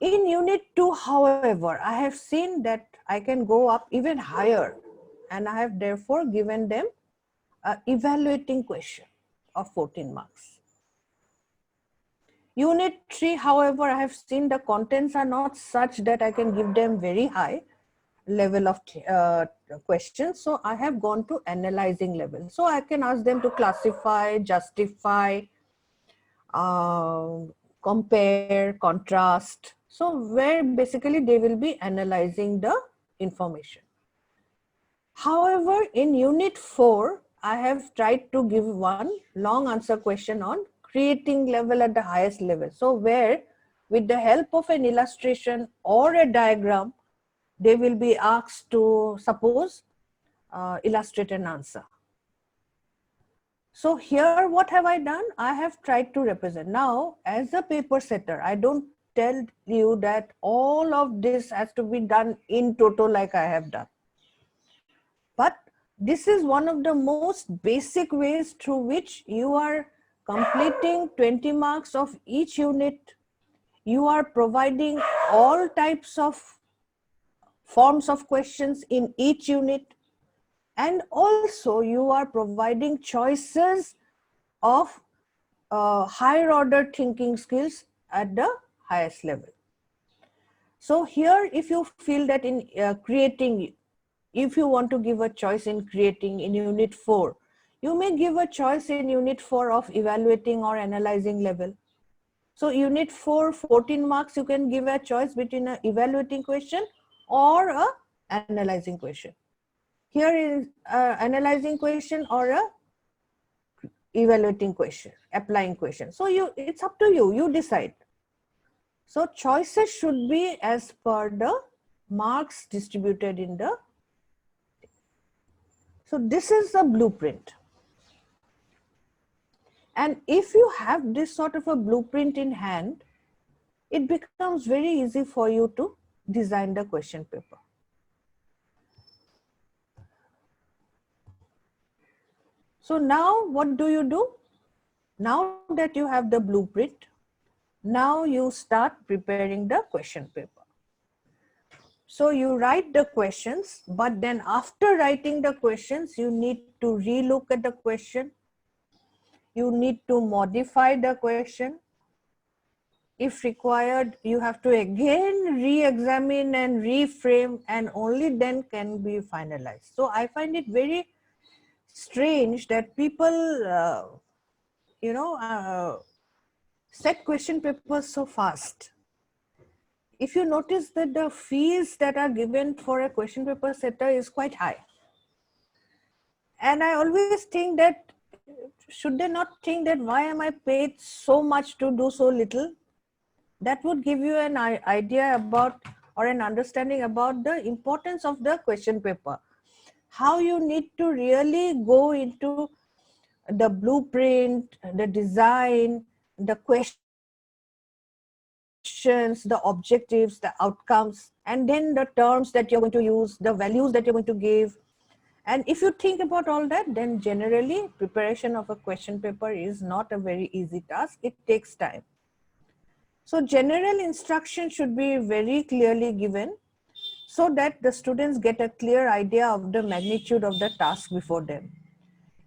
In unit 2, however, I have seen that I can go up even higher, and I have therefore given them an evaluating question of 14 marks. Unit 3, however, I have seen the contents are not such that I can give them very high level of questions. So I have gone to analyzing level. So I can ask them to classify, justify, compare, contrast. So where basically they will be analyzing the information. However, in unit 4, I have tried to give one long answer question on creating level at the highest level. So where with the help of an illustration or a diagram, they will be asked to, suppose, illustrate an answer. So here, what have I done? I have tried to represent. Now, as a paper setter, I don't tell you that all of this has to be done in toto like I have done. But this is one of the most basic ways through which you are completing 20 marks of each unit. You are providing all types of forms of questions in each unit. And also you are providing choices of higher order thinking skills at the highest level. So here, if you feel that in creating, if you want to give a choice in creating in unit 4, you may give a choice in unit 4 of evaluating or analyzing level. So unit 4, 14 marks, you can give a choice between an evaluating question or a analyzing question. Here is analyzing question or a evaluating question, applying question. So it's up to you, you decide. So choices should be as per the marks distributed in the. So this is the blueprint. And if you have this sort of a blueprint in hand, it becomes very easy for you to design the question paper. So now what do? Now that you have the blueprint, now you start preparing the question paper. So you write the questions, but then after writing the questions, you need to relook at the question. You need to modify the question. If required, you have to again re-examine and reframe, and only then can be finalized. So I find it very strange that people, set question papers so fast. If you notice that the fees that are given for a question paper setter is quite high. And I always think that, should they not think that why am I paid so much to do so little? That would give you an idea about or an understanding about the importance of the question paper. How you need to really go into the blueprint, the design, the questions, the objectives, the outcomes, and then the terms that you're going to use, the values that you're going to give. And if you think about all that, then generally preparation of a question paper is not a very easy task. It takes time. So general instruction should be very clearly given so that the students get a clear idea of the magnitude of the task before them.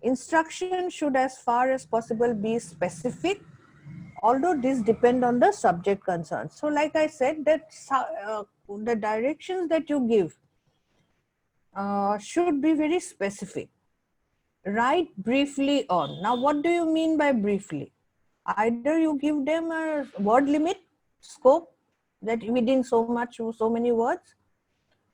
Instruction should as far as possible be specific, although this depend on the subject concerned. So like I said, that the directions that you give should be very specific. Write briefly on. Now, what do you mean by briefly? Either you give them a word limit, scope, that within so many words,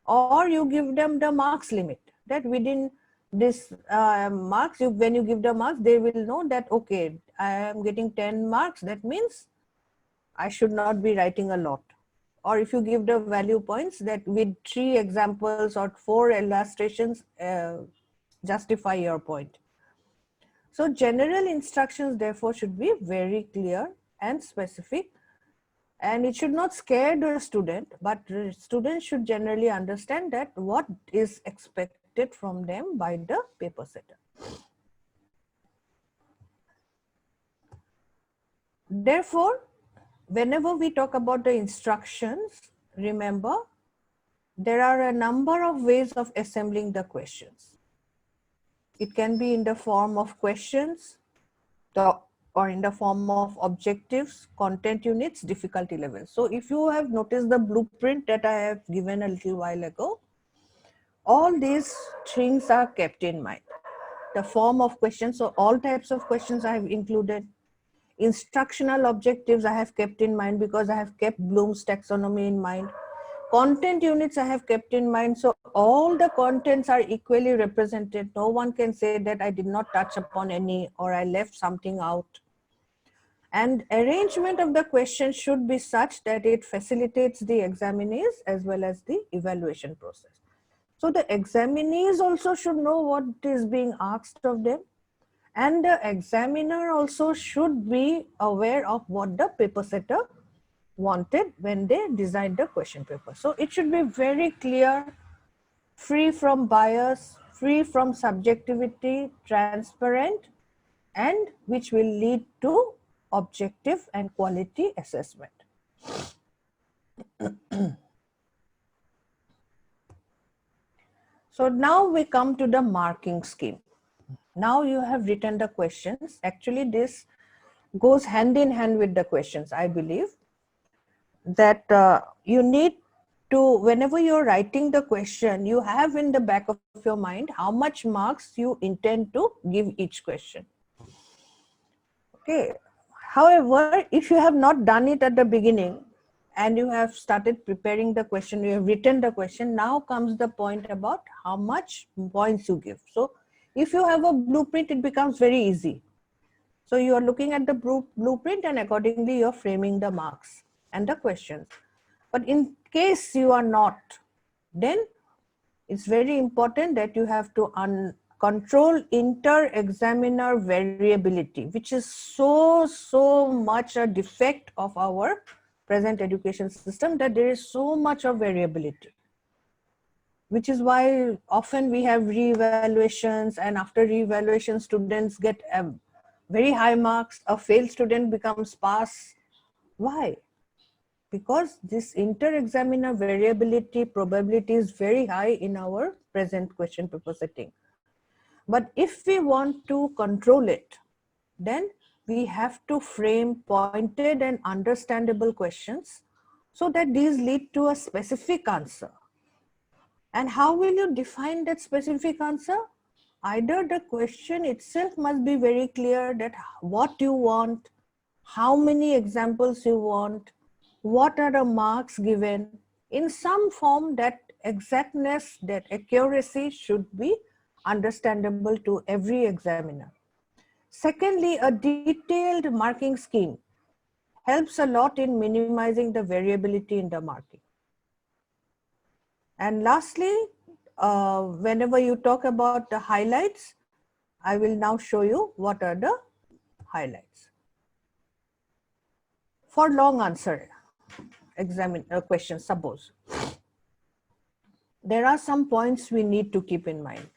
or you give them the marks limit that within this marks, when you give the marks, they will know that, okay, I am getting 10 marks. That means I should not be writing a lot. Or if you give the value points that with 3 examples or 4 illustrations, justify your point. So general instructions therefore should be very clear and specific, and it should not scare the student, but the student should generally understand that what is expected from them by the paper setter. Therefore, whenever we talk about the instructions, remember there are a number of ways of assembling the questions. It can be in the form of questions, or in the form of objectives, content units, difficulty levels. So if you have noticed the blueprint that I have given a little while ago, all these things are kept in mind. The form of questions, so all types of questions I have included. Instructional objectives I have kept in mind because I have kept Bloom's taxonomy in mind. Content units I have kept in mind, so all the contents are equally represented. No one can say that I did not touch upon any or I left something out. And arrangement of the question should be such that it facilitates the examinees as well as the evaluation process. So the examinees also should know what is being asked of them, and the examiner also should be aware of what the paper setter wanted when they designed the question paper. So it should be very clear, free from bias, free from subjectivity, transparent, and which will lead to objective and quality assessment. So now we come to the marking scheme. Now you have written the questions. Actually, this goes hand in hand with the questions, I believe, that you need to, whenever you're writing the question, you have in the back of your mind how much marks you intend to give each question. Okay. However, if you have not done it at the beginning and you have started preparing the question, you have written the question, now comes the point about how much points you give. So if you have a blueprint, it becomes very easy. So you are looking at the blueprint and accordingly you're framing the marks and the questions. But in case you are not, then it's very important that you have to control inter-examiner variability, which is so much a defect of our present education system, that there is so much of variability, which is why often we have re-evaluations, and after re-evaluation students get very high marks, a failed student becomes pass. Why? Because this inter-examiner variability probability is very high in our present question paper setting. But if we want to control it, then we have to frame pointed and understandable questions so that these lead to a specific answer. And how will you define that specific answer? Either the question itself must be very clear that what you want, how many examples you want, what are the marks given, in some form that exactness, that accuracy should be understandable to every examiner. Secondly, a detailed marking scheme helps a lot in minimizing the variability in the marking. And lastly, whenever you talk about the highlights, I will now show you what are the highlights. For long answer questions, suppose, there are some points we need to keep in mind.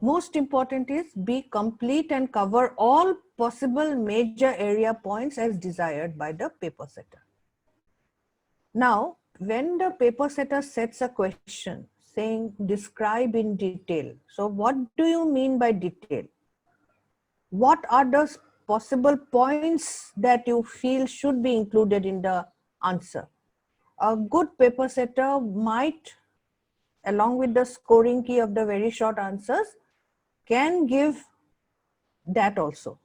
Most important is be complete and cover all possible major area points as desired by the paper setter. Now, when the paper setter sets a question saying describe in detail, so what do you mean by detail? What are the possible points that you feel should be included in the answer? A good paper setter might, along with the scoring key of the very short answers, can give that also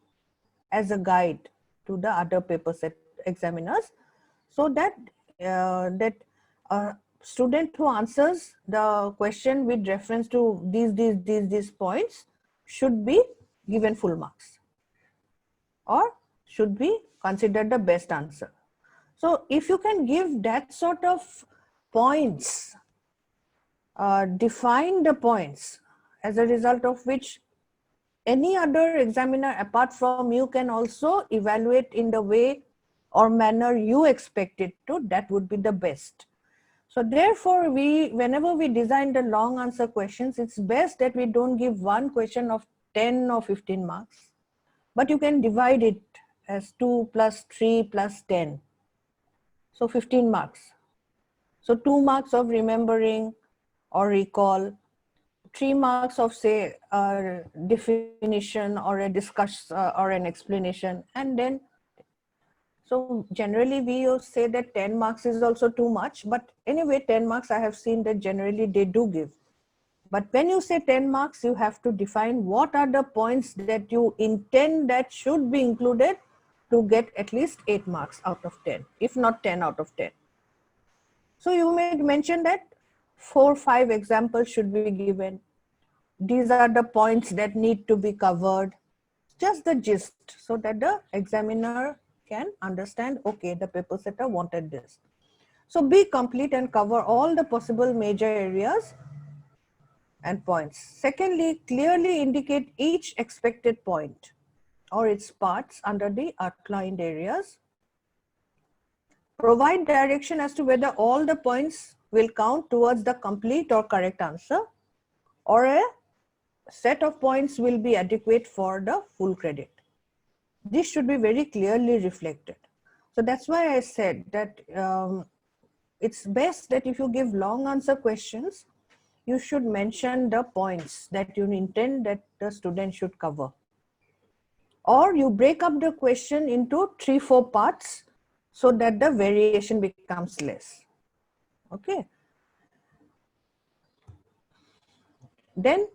as a guide to the other paper set examiners, so that that a student who answers the question with reference to these points should be given full marks or should be considered the best answer. So if you can give that sort of points, define the points, as a result of which any other examiner apart from you can also evaluate in the way or manner you expect it to, that would be the best. So therefore, whenever we design the long answer questions, it's best that we don't give one question of 10 or 15 marks, but you can divide it as 2 plus 3 plus 10. So 15 marks. So 2 marks of remembering or recall, 3 marks of say a definition or a discuss or an explanation, and then so generally we say that 10 marks is also too much, but anyway 10 marks I have seen that generally they do give. But when you say 10 marks, you have to define what are the points that you intend that should be included to get at least 8 marks out of 10, if not 10 out of 10. So you may mention that 4 or 5 examples should be given. These are the points that need to be covered, just the gist, so that the examiner can understand, okay, the paper setter wanted this. So be complete and cover all the possible major areas and points. Secondly, clearly indicate each expected point or its parts under the outlined areas. Provide direction as to whether all the points will count towards the complete or correct answer, or a set of points will be adequate for the full credit. This should be very clearly reflected. So that's why I said that it's best that if you give long answer questions, you should mention the points that you intend that the student should cover. Or you break up the question into 3-4 parts so that the variation becomes less. Okay. Then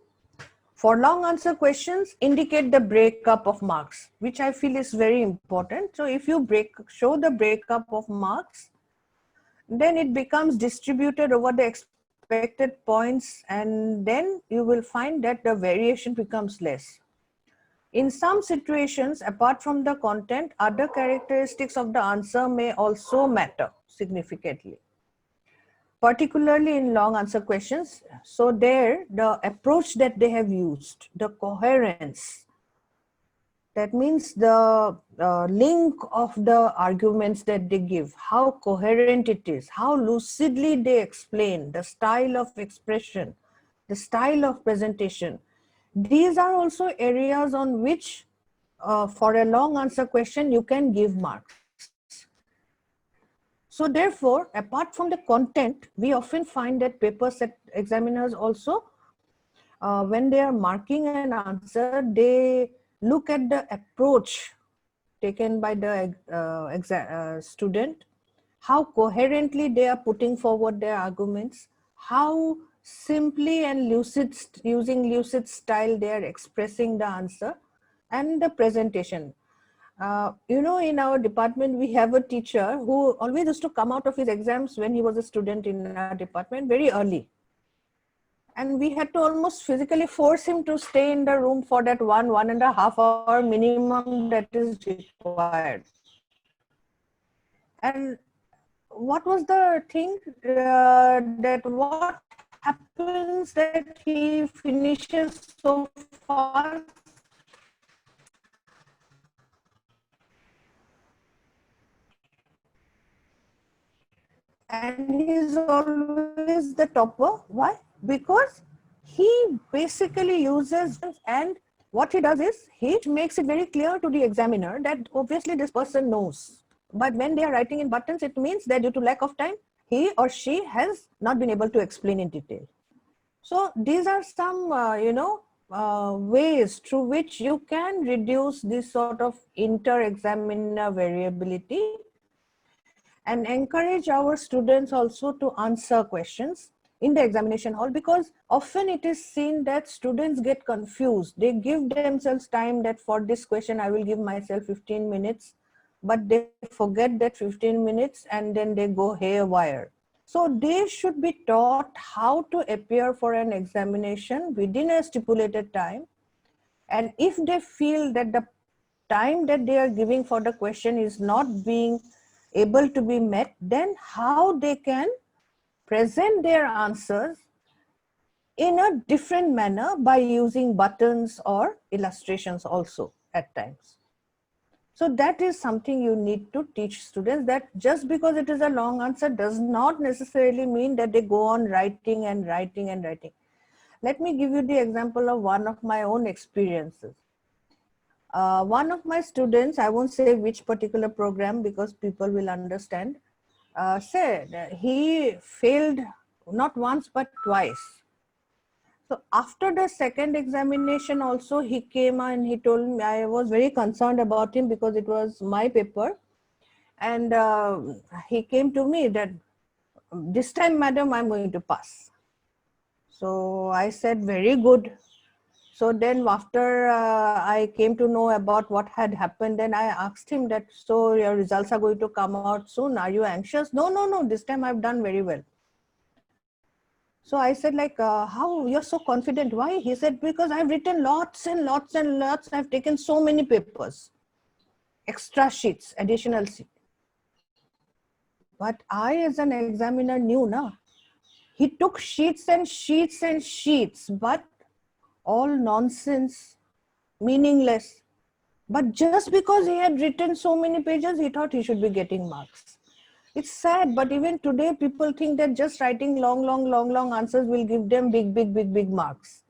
for long answer questions, indicate the breakup of marks, which I feel is very important. So if you show the breakup of marks, then it becomes distributed over the expected points, and then you will find that the variation becomes less. In some situations, apart from the content, other characteristics of the answer may also matter significantly, particularly in long answer questions. So there, the approach that they have used, the coherence, that means the link of the arguments that they give, how coherent it is, how lucidly they explain, the style of expression, the style of presentation. These are also areas on which for a long answer question you can give marks. So therefore, apart from the content, we often find that paper set examiners also, when they are marking an answer, they look at the approach taken by the student, how coherently they are putting forward their arguments, how simply and using lucid style they are expressing the answer, and the presentation. You know, in our department, we have a teacher who always used to come out of his exams when he was a student in our department very early. And we had to almost physically force him to stay in the room for that 1.5 hour minimum that is required. And what was the thing that what happens that he finishes so fast? And he's always the topper. Why? Because he basically uses, and what he does is he makes it very clear to the examiner that obviously this person knows. But when they are writing in buttons, it means that due to lack of time, he or she has not been able to explain in detail. So these are some, ways through which you can reduce this sort of inter-examiner variability and encourage our students also to answer questions in the examination hall, because often it is seen that students get confused. They give themselves time that for this question, I will give myself 15 minutes. but they forget that 15 minutes and then they go haywire. So they should be taught how to appear for an examination within a stipulated time. And if they feel that the time that they are giving for the question is not being able to be met, then how they can present their answers in a different manner by using buttons or illustrations also at times. So that is something you need to teach students, that just because it is a long answer does not necessarily mean that they go on writing and writing and writing. Let me give you the example of one of my own experiences. One of my students, I won't say which particular program because people will understand, said he failed not once but twice. So after the second examination also, he came and he told me, I was very concerned about him because it was my paper. And he came to me that, this time, madam, I'm going to pass. So I said, very good. So then after I came to know about what had happened, then I asked him that, so your results are going to come out soon. Are you anxious? No, no, no. This time I've done very well. So I said, like, how you're so confident? Why? He said, because I've written lots and lots and lots. I've taken so many papers, extra sheets, additional sheets. But I, as an examiner, knew now. He took sheets and sheets and sheets, but all nonsense, meaningless. But just because he had written so many pages, he thought he should be getting marks. It's sad, but even today, people think that just writing long answers will give them big marks.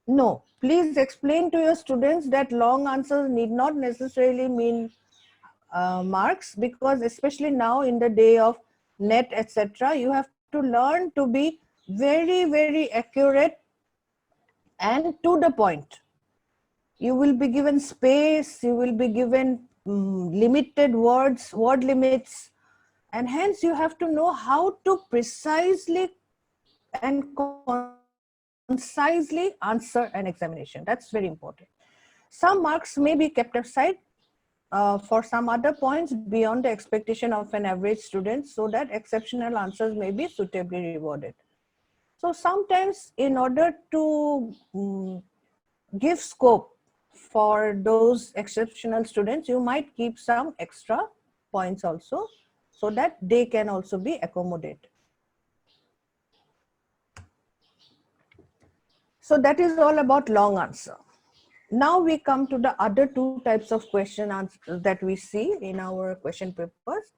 No, please explain to your students that long answers need not necessarily mean marks, because especially now in the day of net, etc., you have to learn to be very accurate and to the point. You will be given space, you will be given limited words, word limits, and hence you have to know how to precisely and concisely answer an examination. That's very important. Some marks may be kept aside for some other points beyond the expectation of an average student, so that exceptional answers may be suitably rewarded. So sometimes, in order to give scope for those exceptional students, you might keep some extra points also, so that they can also be accommodated. So that is all about long answer. Now we come to the other two types of question answers that we see in our question papers.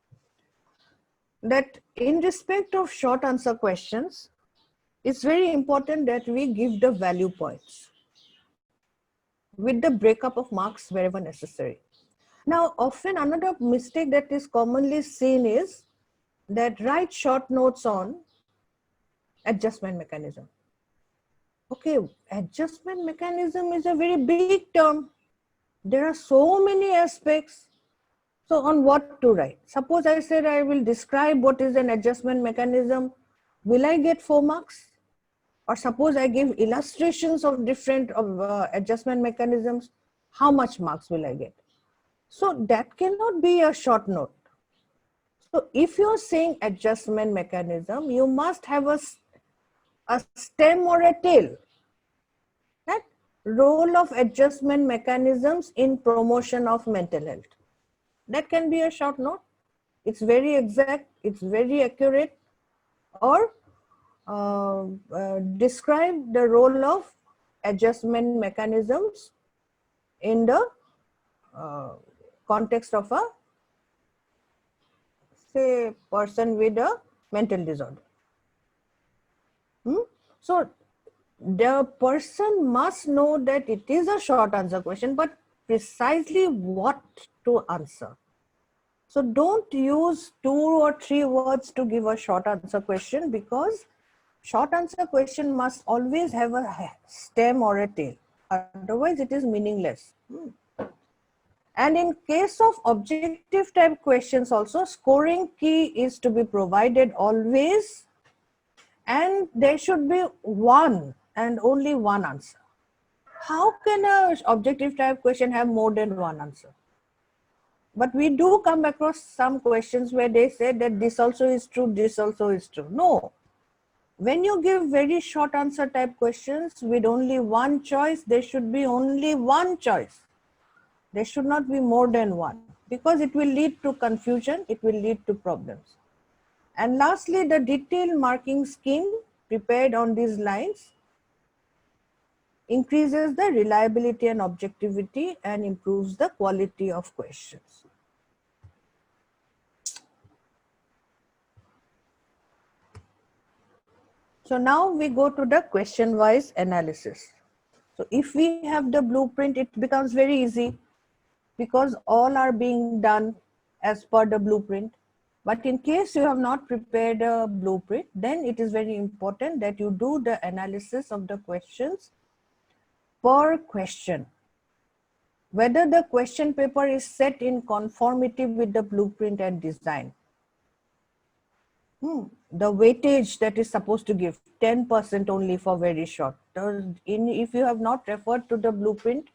That in respect of short answer questions, it's very important that we give the value points with the breakup of marks wherever necessary. Now, often another mistake that is commonly seen is that write short notes on adjustment mechanism. Okay, adjustment mechanism is a very big term. There are so many aspects. So on what to write? Suppose I said I will describe what is an adjustment mechanism. Will I get 4 marks? Or suppose I give illustrations of different adjustment mechanisms. How much marks will I get? So that cannot be a short note. So if you're saying adjustment mechanism, you must have a stem or a tail. That role of adjustment mechanisms in promotion of mental health. That can be a short note. It's very exact, it's very accurate. Or describe the role of adjustment mechanisms in the context of a, say, person with a mental disorder. So the person must know that it is a short answer question, but precisely what to answer. So don't use 2 or 3 words to give a short answer question, because short answer question must always have a stem or a tail. Otherwise, it is meaningless. And in case of objective type questions also, scoring key is to be provided always, and there should be one and only one answer. How can an objective type question have more than one answer? But we do come across some questions where they say that this also is true, this also is true. No. When you give very short answer type questions with only one choice, there should be only one choice. There should not be more than one, because it will lead to confusion, it will lead to problems. And lastly, the detailed marking scheme prepared on these lines increases the reliability and objectivity and improves the quality of questions. So now we go to the question-wise analysis. So if we have the blueprint, it becomes very easy because all are being done as per the blueprint. But in case you have not prepared a blueprint, then it is very important that you do the analysis of the questions per question. Whether the question paper is set in conformity with the blueprint and design. The weightage that is supposed to give 10% only for very short. If you have not referred to the blueprint,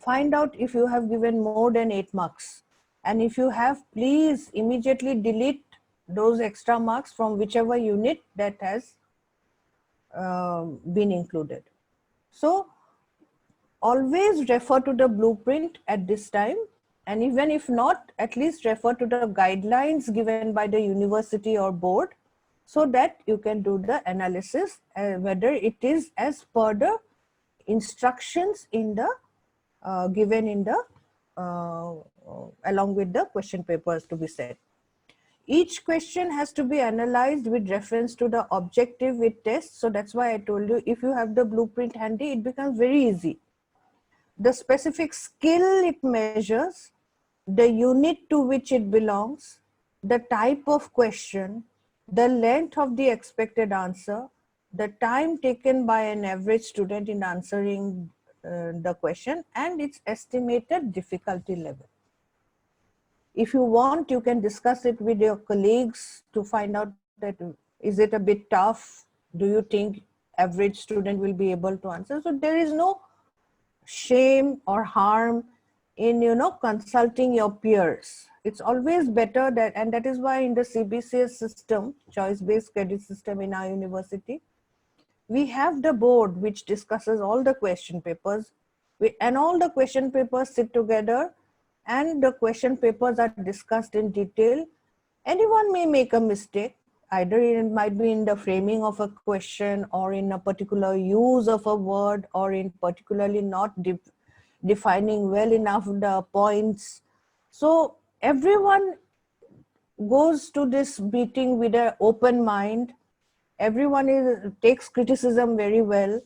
find out if you have given more than 8 marks. And if you have, please immediately delete those extra marks from whichever unit that has been included. So always refer to the blueprint at this time. And even if not, at least refer to the guidelines given by the university or board, so that you can do the analysis whether it is as per the instructions in the given in the along with the question papers to be set. Each question has to be analyzed with reference to the objective with tests. So that's why I told you, if you have the blueprint handy, it becomes very easy. The specific skill it measures, the unit to which it belongs, the type of question, the length of the expected answer, the time taken by an average student in answering the question, and its estimated difficulty level. If you want, you can discuss it with your colleagues to find out that is it a bit tough? Do you think average student will be able to answer? So there is no shame or harm in consulting your peers. It's always better that, and that is why in the CBCS system, choice-based credit system in our university, we have the board which discusses all the question papers, and all the question papers sit together and the question papers are discussed in detail. Anyone may make a mistake, either it might be in the framing of a question or in a particular use of a word or in particularly not defining well enough the points. So everyone goes to this meeting with an open mind. Everyone takes criticism very well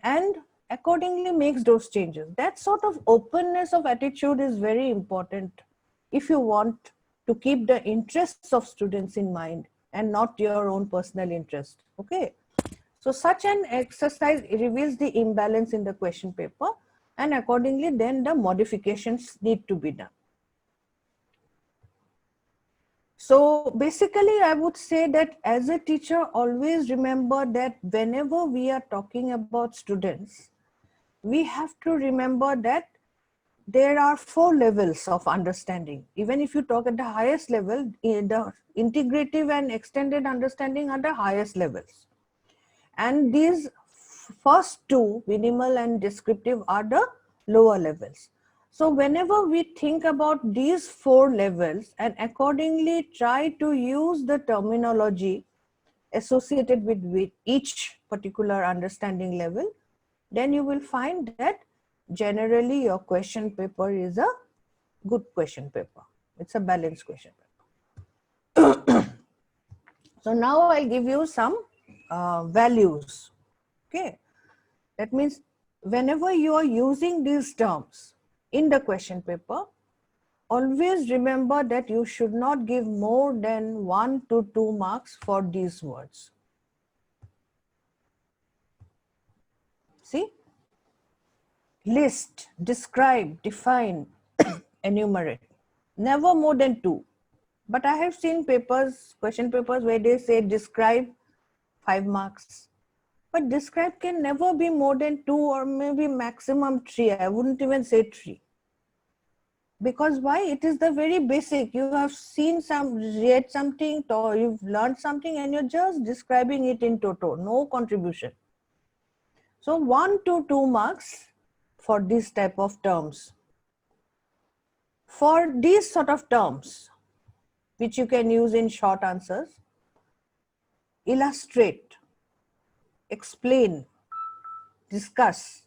and accordingly makes those changes. That sort of openness of attitude is very important if you want to keep the interests of students in mind and not your own personal interest. Okay. So such an exercise reveals the imbalance in the question paper, and accordingly then the modifications need to be done. So basically I would say that as a teacher, always remember that whenever we are talking about students, we have to remember that there are 4 levels of understanding. Even if you talk at the highest level, the integrative and extended understanding are the highest levels. And these first 2, minimal and descriptive, are the lower levels. So whenever we think about these 4 levels and accordingly try to use the terminology associated with each particular understanding level, then you will find that generally your question paper is a good question paper. It's a balanced question paper. So now I'll give you some values. Okay. That means whenever you are using these terms in the question paper, always remember that you should not give more than 1 to 2 marks for these words. See? List, describe, define, enumerate. Never more than 2. But I have seen papers, question papers, where they say describe 5 marks. But describe can never be more than 2 or maybe maximum 3. I wouldn't even say 3. Because why? It is the very basic. You have seen some, read something, or you've learned something, and you're just describing it in toto, no contribution. So 1 to 2 marks for this type of terms. For these sort of terms, which you can use in short answers, illustrate, explain, discuss,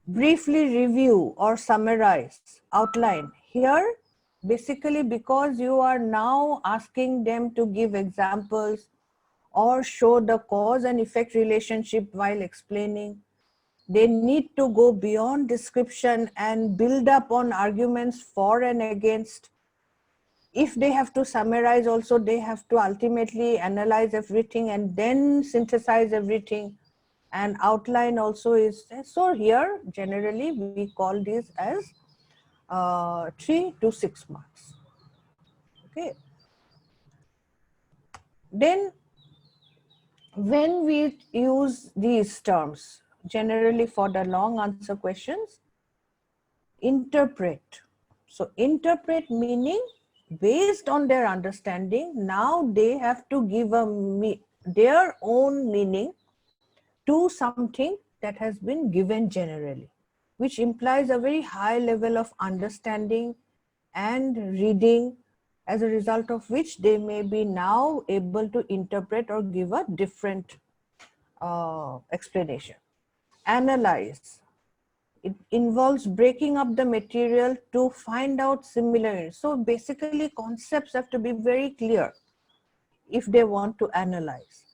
briefly review or summarize, outline. Here, basically because you are now asking them to give examples or show the cause and effect relationship while explaining, they need to go beyond description and build up on arguments for and against. If they have to summarize also, they have to ultimately analyze everything and then synthesize everything. And outline also is, so here generally we call these as 3 to 6 marks. Okay. Then when we use these terms, generally for the long answer questions, interpret. So interpret meaning based on their understanding, now they have to give their own meaning to something that has been given generally, which implies a very high level of understanding and reading, as a result of which they may be now able to interpret or give a different explanation. Analyze. It involves breaking up the material to find out similarities. So basically concepts have to be very clear if they want to analyze.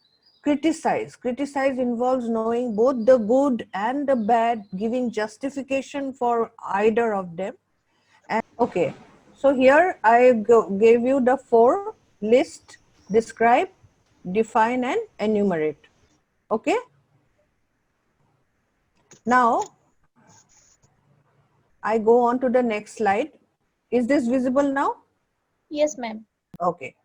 Criticize. Criticize involves knowing both the good and the bad, giving justification for either of them. And okay, so here I gave you the 4: list, describe, define, and enumerate. Okay. Now I go on to the next slide. Is this visible now? Yes, ma'am. Okay.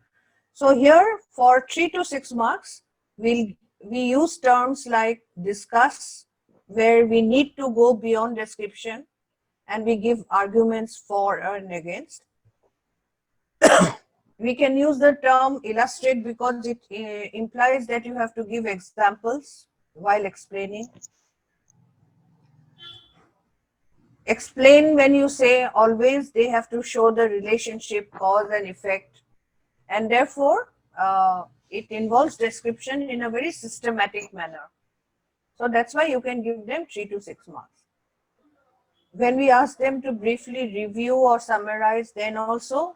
So here for 3 to 6 marks, we use terms like discuss, where we need to go beyond description and we give arguments for and against. We can use the term illustrate because it implies that you have to give examples while explaining. Explain, when you say, always they have to show the relationship, cause and effect, and therefore it involves description in a very systematic manner. So that's why you can give them 3 to 6 marks. When we ask them to briefly review or summarize, then also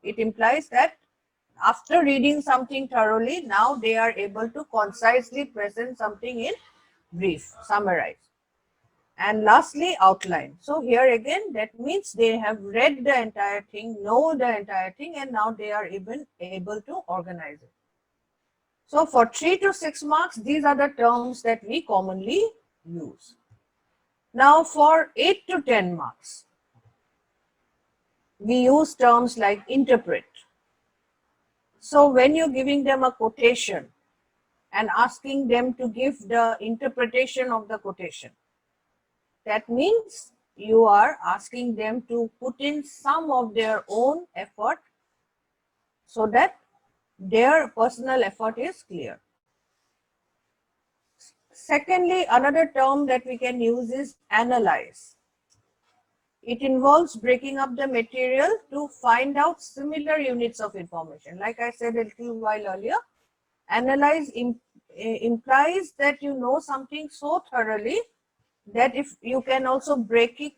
it implies that after reading something thoroughly, now they are able to concisely present something in brief, summarize. And lastly, outline. So here again, that means they have read the entire thing, know the entire thing, and now they are even able to organize it. So for 3 to 6 marks, these are the terms that we commonly use. Now for 8 to 10 marks, we use terms like interpret. So when you're giving them a quotation and asking them to give the interpretation of the quotation, that means you are asking them to put in some of their own effort so that their personal effort is clear. Secondly, another term that we can use is analyze. It involves breaking up the material to find out similar units of information. Like I said a little while earlier, analyze implies that you know something so thoroughly that if you can also break it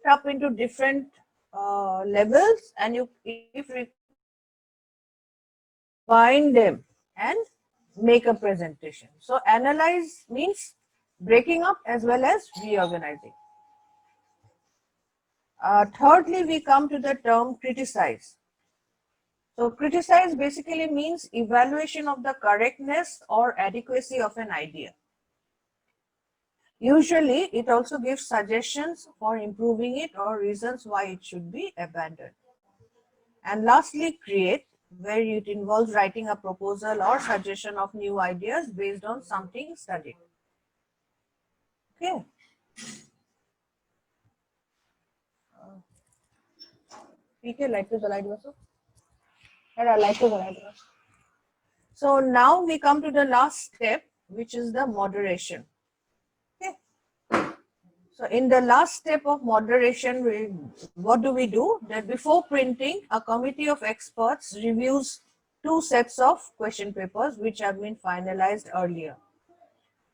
up into different levels, and you, if combine them and make a presentation. So analyze means breaking up as well as reorganizing. Thirdly, we come to the term criticize. So criticize basically means evaluation of the correctness or adequacy of an idea. Usually, it also gives suggestions for improving it or reasons why it should be abandoned. And lastly, create, where it involves writing a proposal or suggestion of new ideas based on something studied. Okay. PK light to the light also. Light to the light. So now we come to the last step, which is the moderation. Okay. So in the last step of moderation, what do? That before printing, a committee of experts reviews two sets of question papers which have been finalized earlier.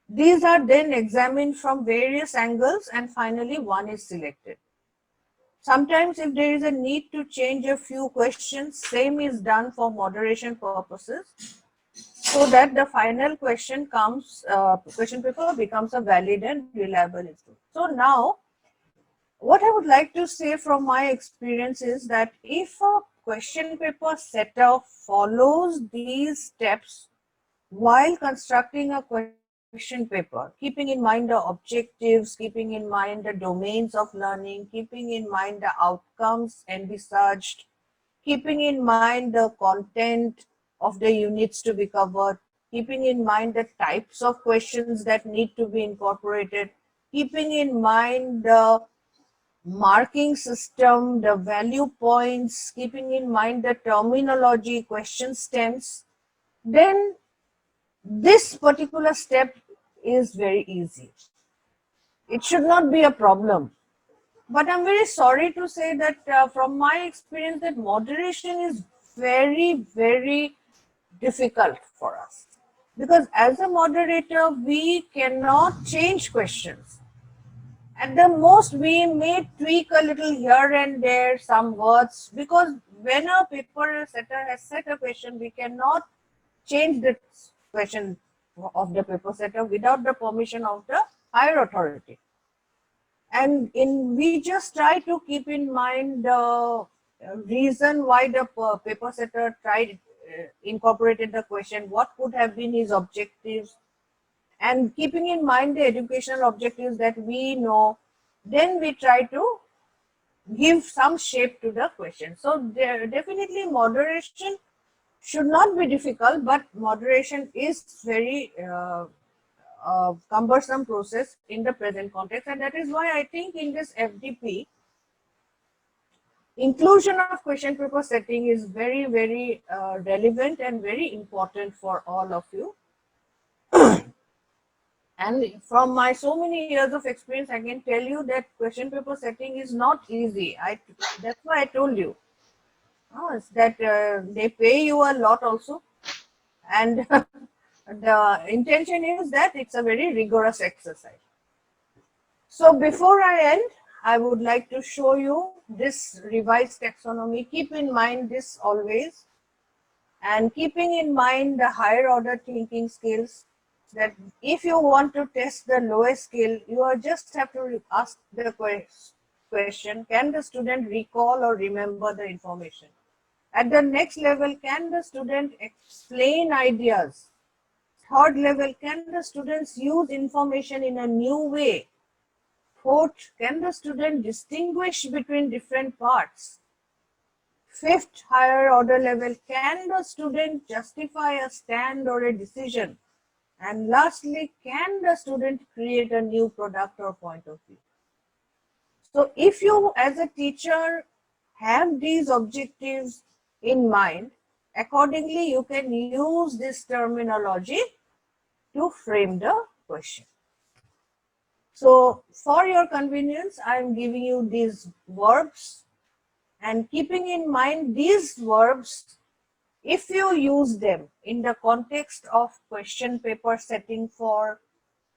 These are then examined from various angles and finally one is selected. Sometimes if there is a need to change a few questions, same is done for moderation purposes, so that the final question paper becomes a valid and reliable instrument. So now, what I would like to say from my experience is that if a question paper setter follows these steps while constructing a question paper, keeping in mind the objectives, keeping in mind the domains of learning, keeping in mind the outcomes envisaged, keeping in mind the content of the units to be covered, keeping in mind the types of questions that need to be incorporated, keeping in mind the marking system, the value points, keeping in mind the terminology, question stems, then this particular step is very easy. It should not be a problem. But I'm very sorry to say that from my experience that moderation is very, very difficult for us. Because as a moderator, we cannot change questions. At the most, we may tweak a little here and there, some words, because when a paper setter has set a question, we cannot change the question of the paper setter without the permission of the higher authority. And we just try to keep in mind the reason why the paper setter incorporated the question, what could have been his objectives, and keeping in mind the educational objectives that we know, then we try to give some shape to the question. So definitely moderation should not be difficult, but moderation is very cumbersome process in the present context, and that is why I think in this FDP, inclusion of question paper setting is very, very relevant and very important for all of you. And from my so many years of experience, I can tell you that question paper setting is not easy. That's why I told you that they pay you a lot also, and the intention is that it's a very rigorous exercise. So before I end, I would like to show you this revised taxonomy. Keep in mind this always, and keeping in mind the higher order thinking skills, that if you want to test the lowest skill, you just have to ask the question, can the student recall or remember the information? At the next level, can the student explain ideas? Third level, can the students use information in a new way? Fourth, can the student distinguish between different parts? Fifth, higher order level, can the student justify a stand or a decision? And lastly, can the student create a new product or point of view? So if you as a teacher have these objectives in mind, accordingly you can use this terminology to frame the question. So for your convenience, I am giving you these verbs, and keeping in mind these verbs, if you use them in the context of question paper setting for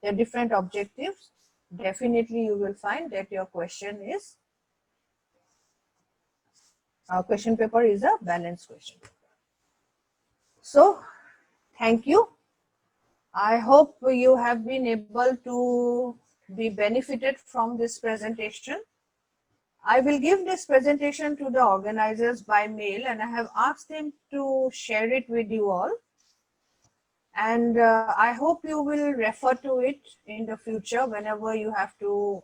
the different objectives, definitely you will find that your question paper is a balanced question. So thank you. I hope you have been able to be benefited from this presentation. I will give this presentation to the organizers by mail, and I have asked them to share it with you all. And I hope you will refer to it in the future whenever you have to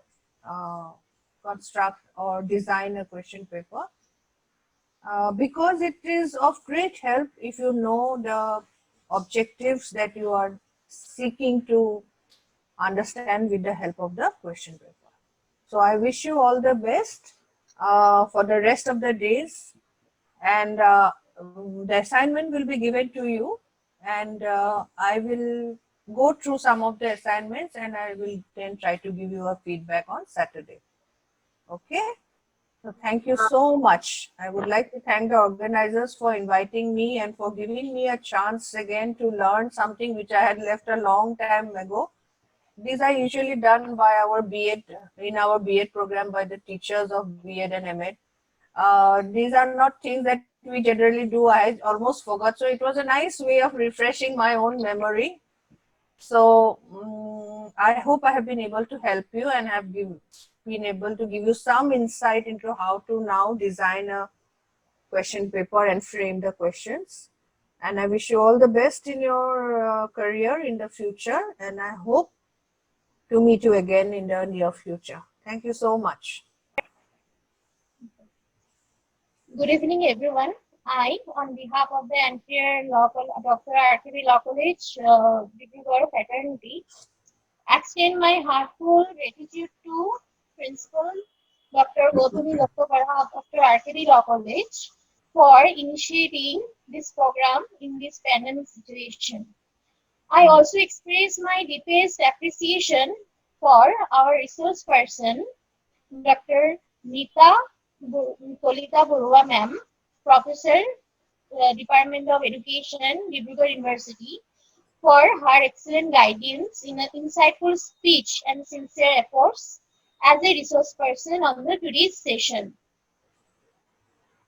construct or design a question paper. Because it is of great help if you know the objectives that you are seeking to understand with the help of the question paper. So I wish you all the best. for the rest of the days, and the assignment will be given to you, and I will go through some of the assignments, and I will then try to give you a feedback on Saturday. Okay? So thank you so much. I would like to thank the organizers for inviting me and for giving me a chance again to learn something which I had left a long time ago. These are usually done by our B.Ed, in our B.Ed program, by the teachers of B.Ed and M.Ed. These are not things that we generally do. I almost forgot. So it was a nice way of refreshing my own memory. So I hope I have been able to help you and have been able to give you some insight into how to now design a question paper and frame the questions. And I wish you all the best in your career in the future. And I hope to meet you again in the near future. Thank you so much. Good evening, everyone. I, on behalf of the entire Dr. RKB Law College, Digrigaon fraternity, extend my heartfelt gratitude to Principal Dr. Gautami Dattopara of Dr. RKB Law College for initiating this program in this pandemic situation. I also express my deepest appreciation for our resource person, Dr. Nita Kolita Barua ma'am, Professor, Department of Education, Dibrugarh University, for her excellent guidance in an insightful speech and sincere efforts as a resource person on the today's session.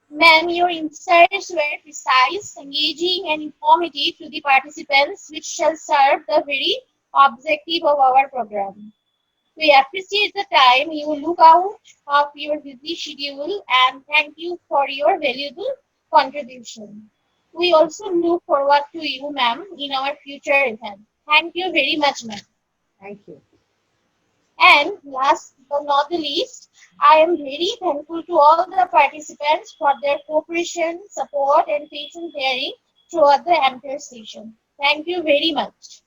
Ma'am, your insights were precise, engaging, and informative to the participants, which shall serve the very objective of our program. We appreciate the time you look out of your busy schedule and thank you for your valuable contribution. We also look forward to you, ma'am, in our future event. Thank you very much, ma'am. Thank you. And last but not the least, I am very thankful to all the participants for their cooperation, support, and patient hearing throughout the entire session. Thank you very much.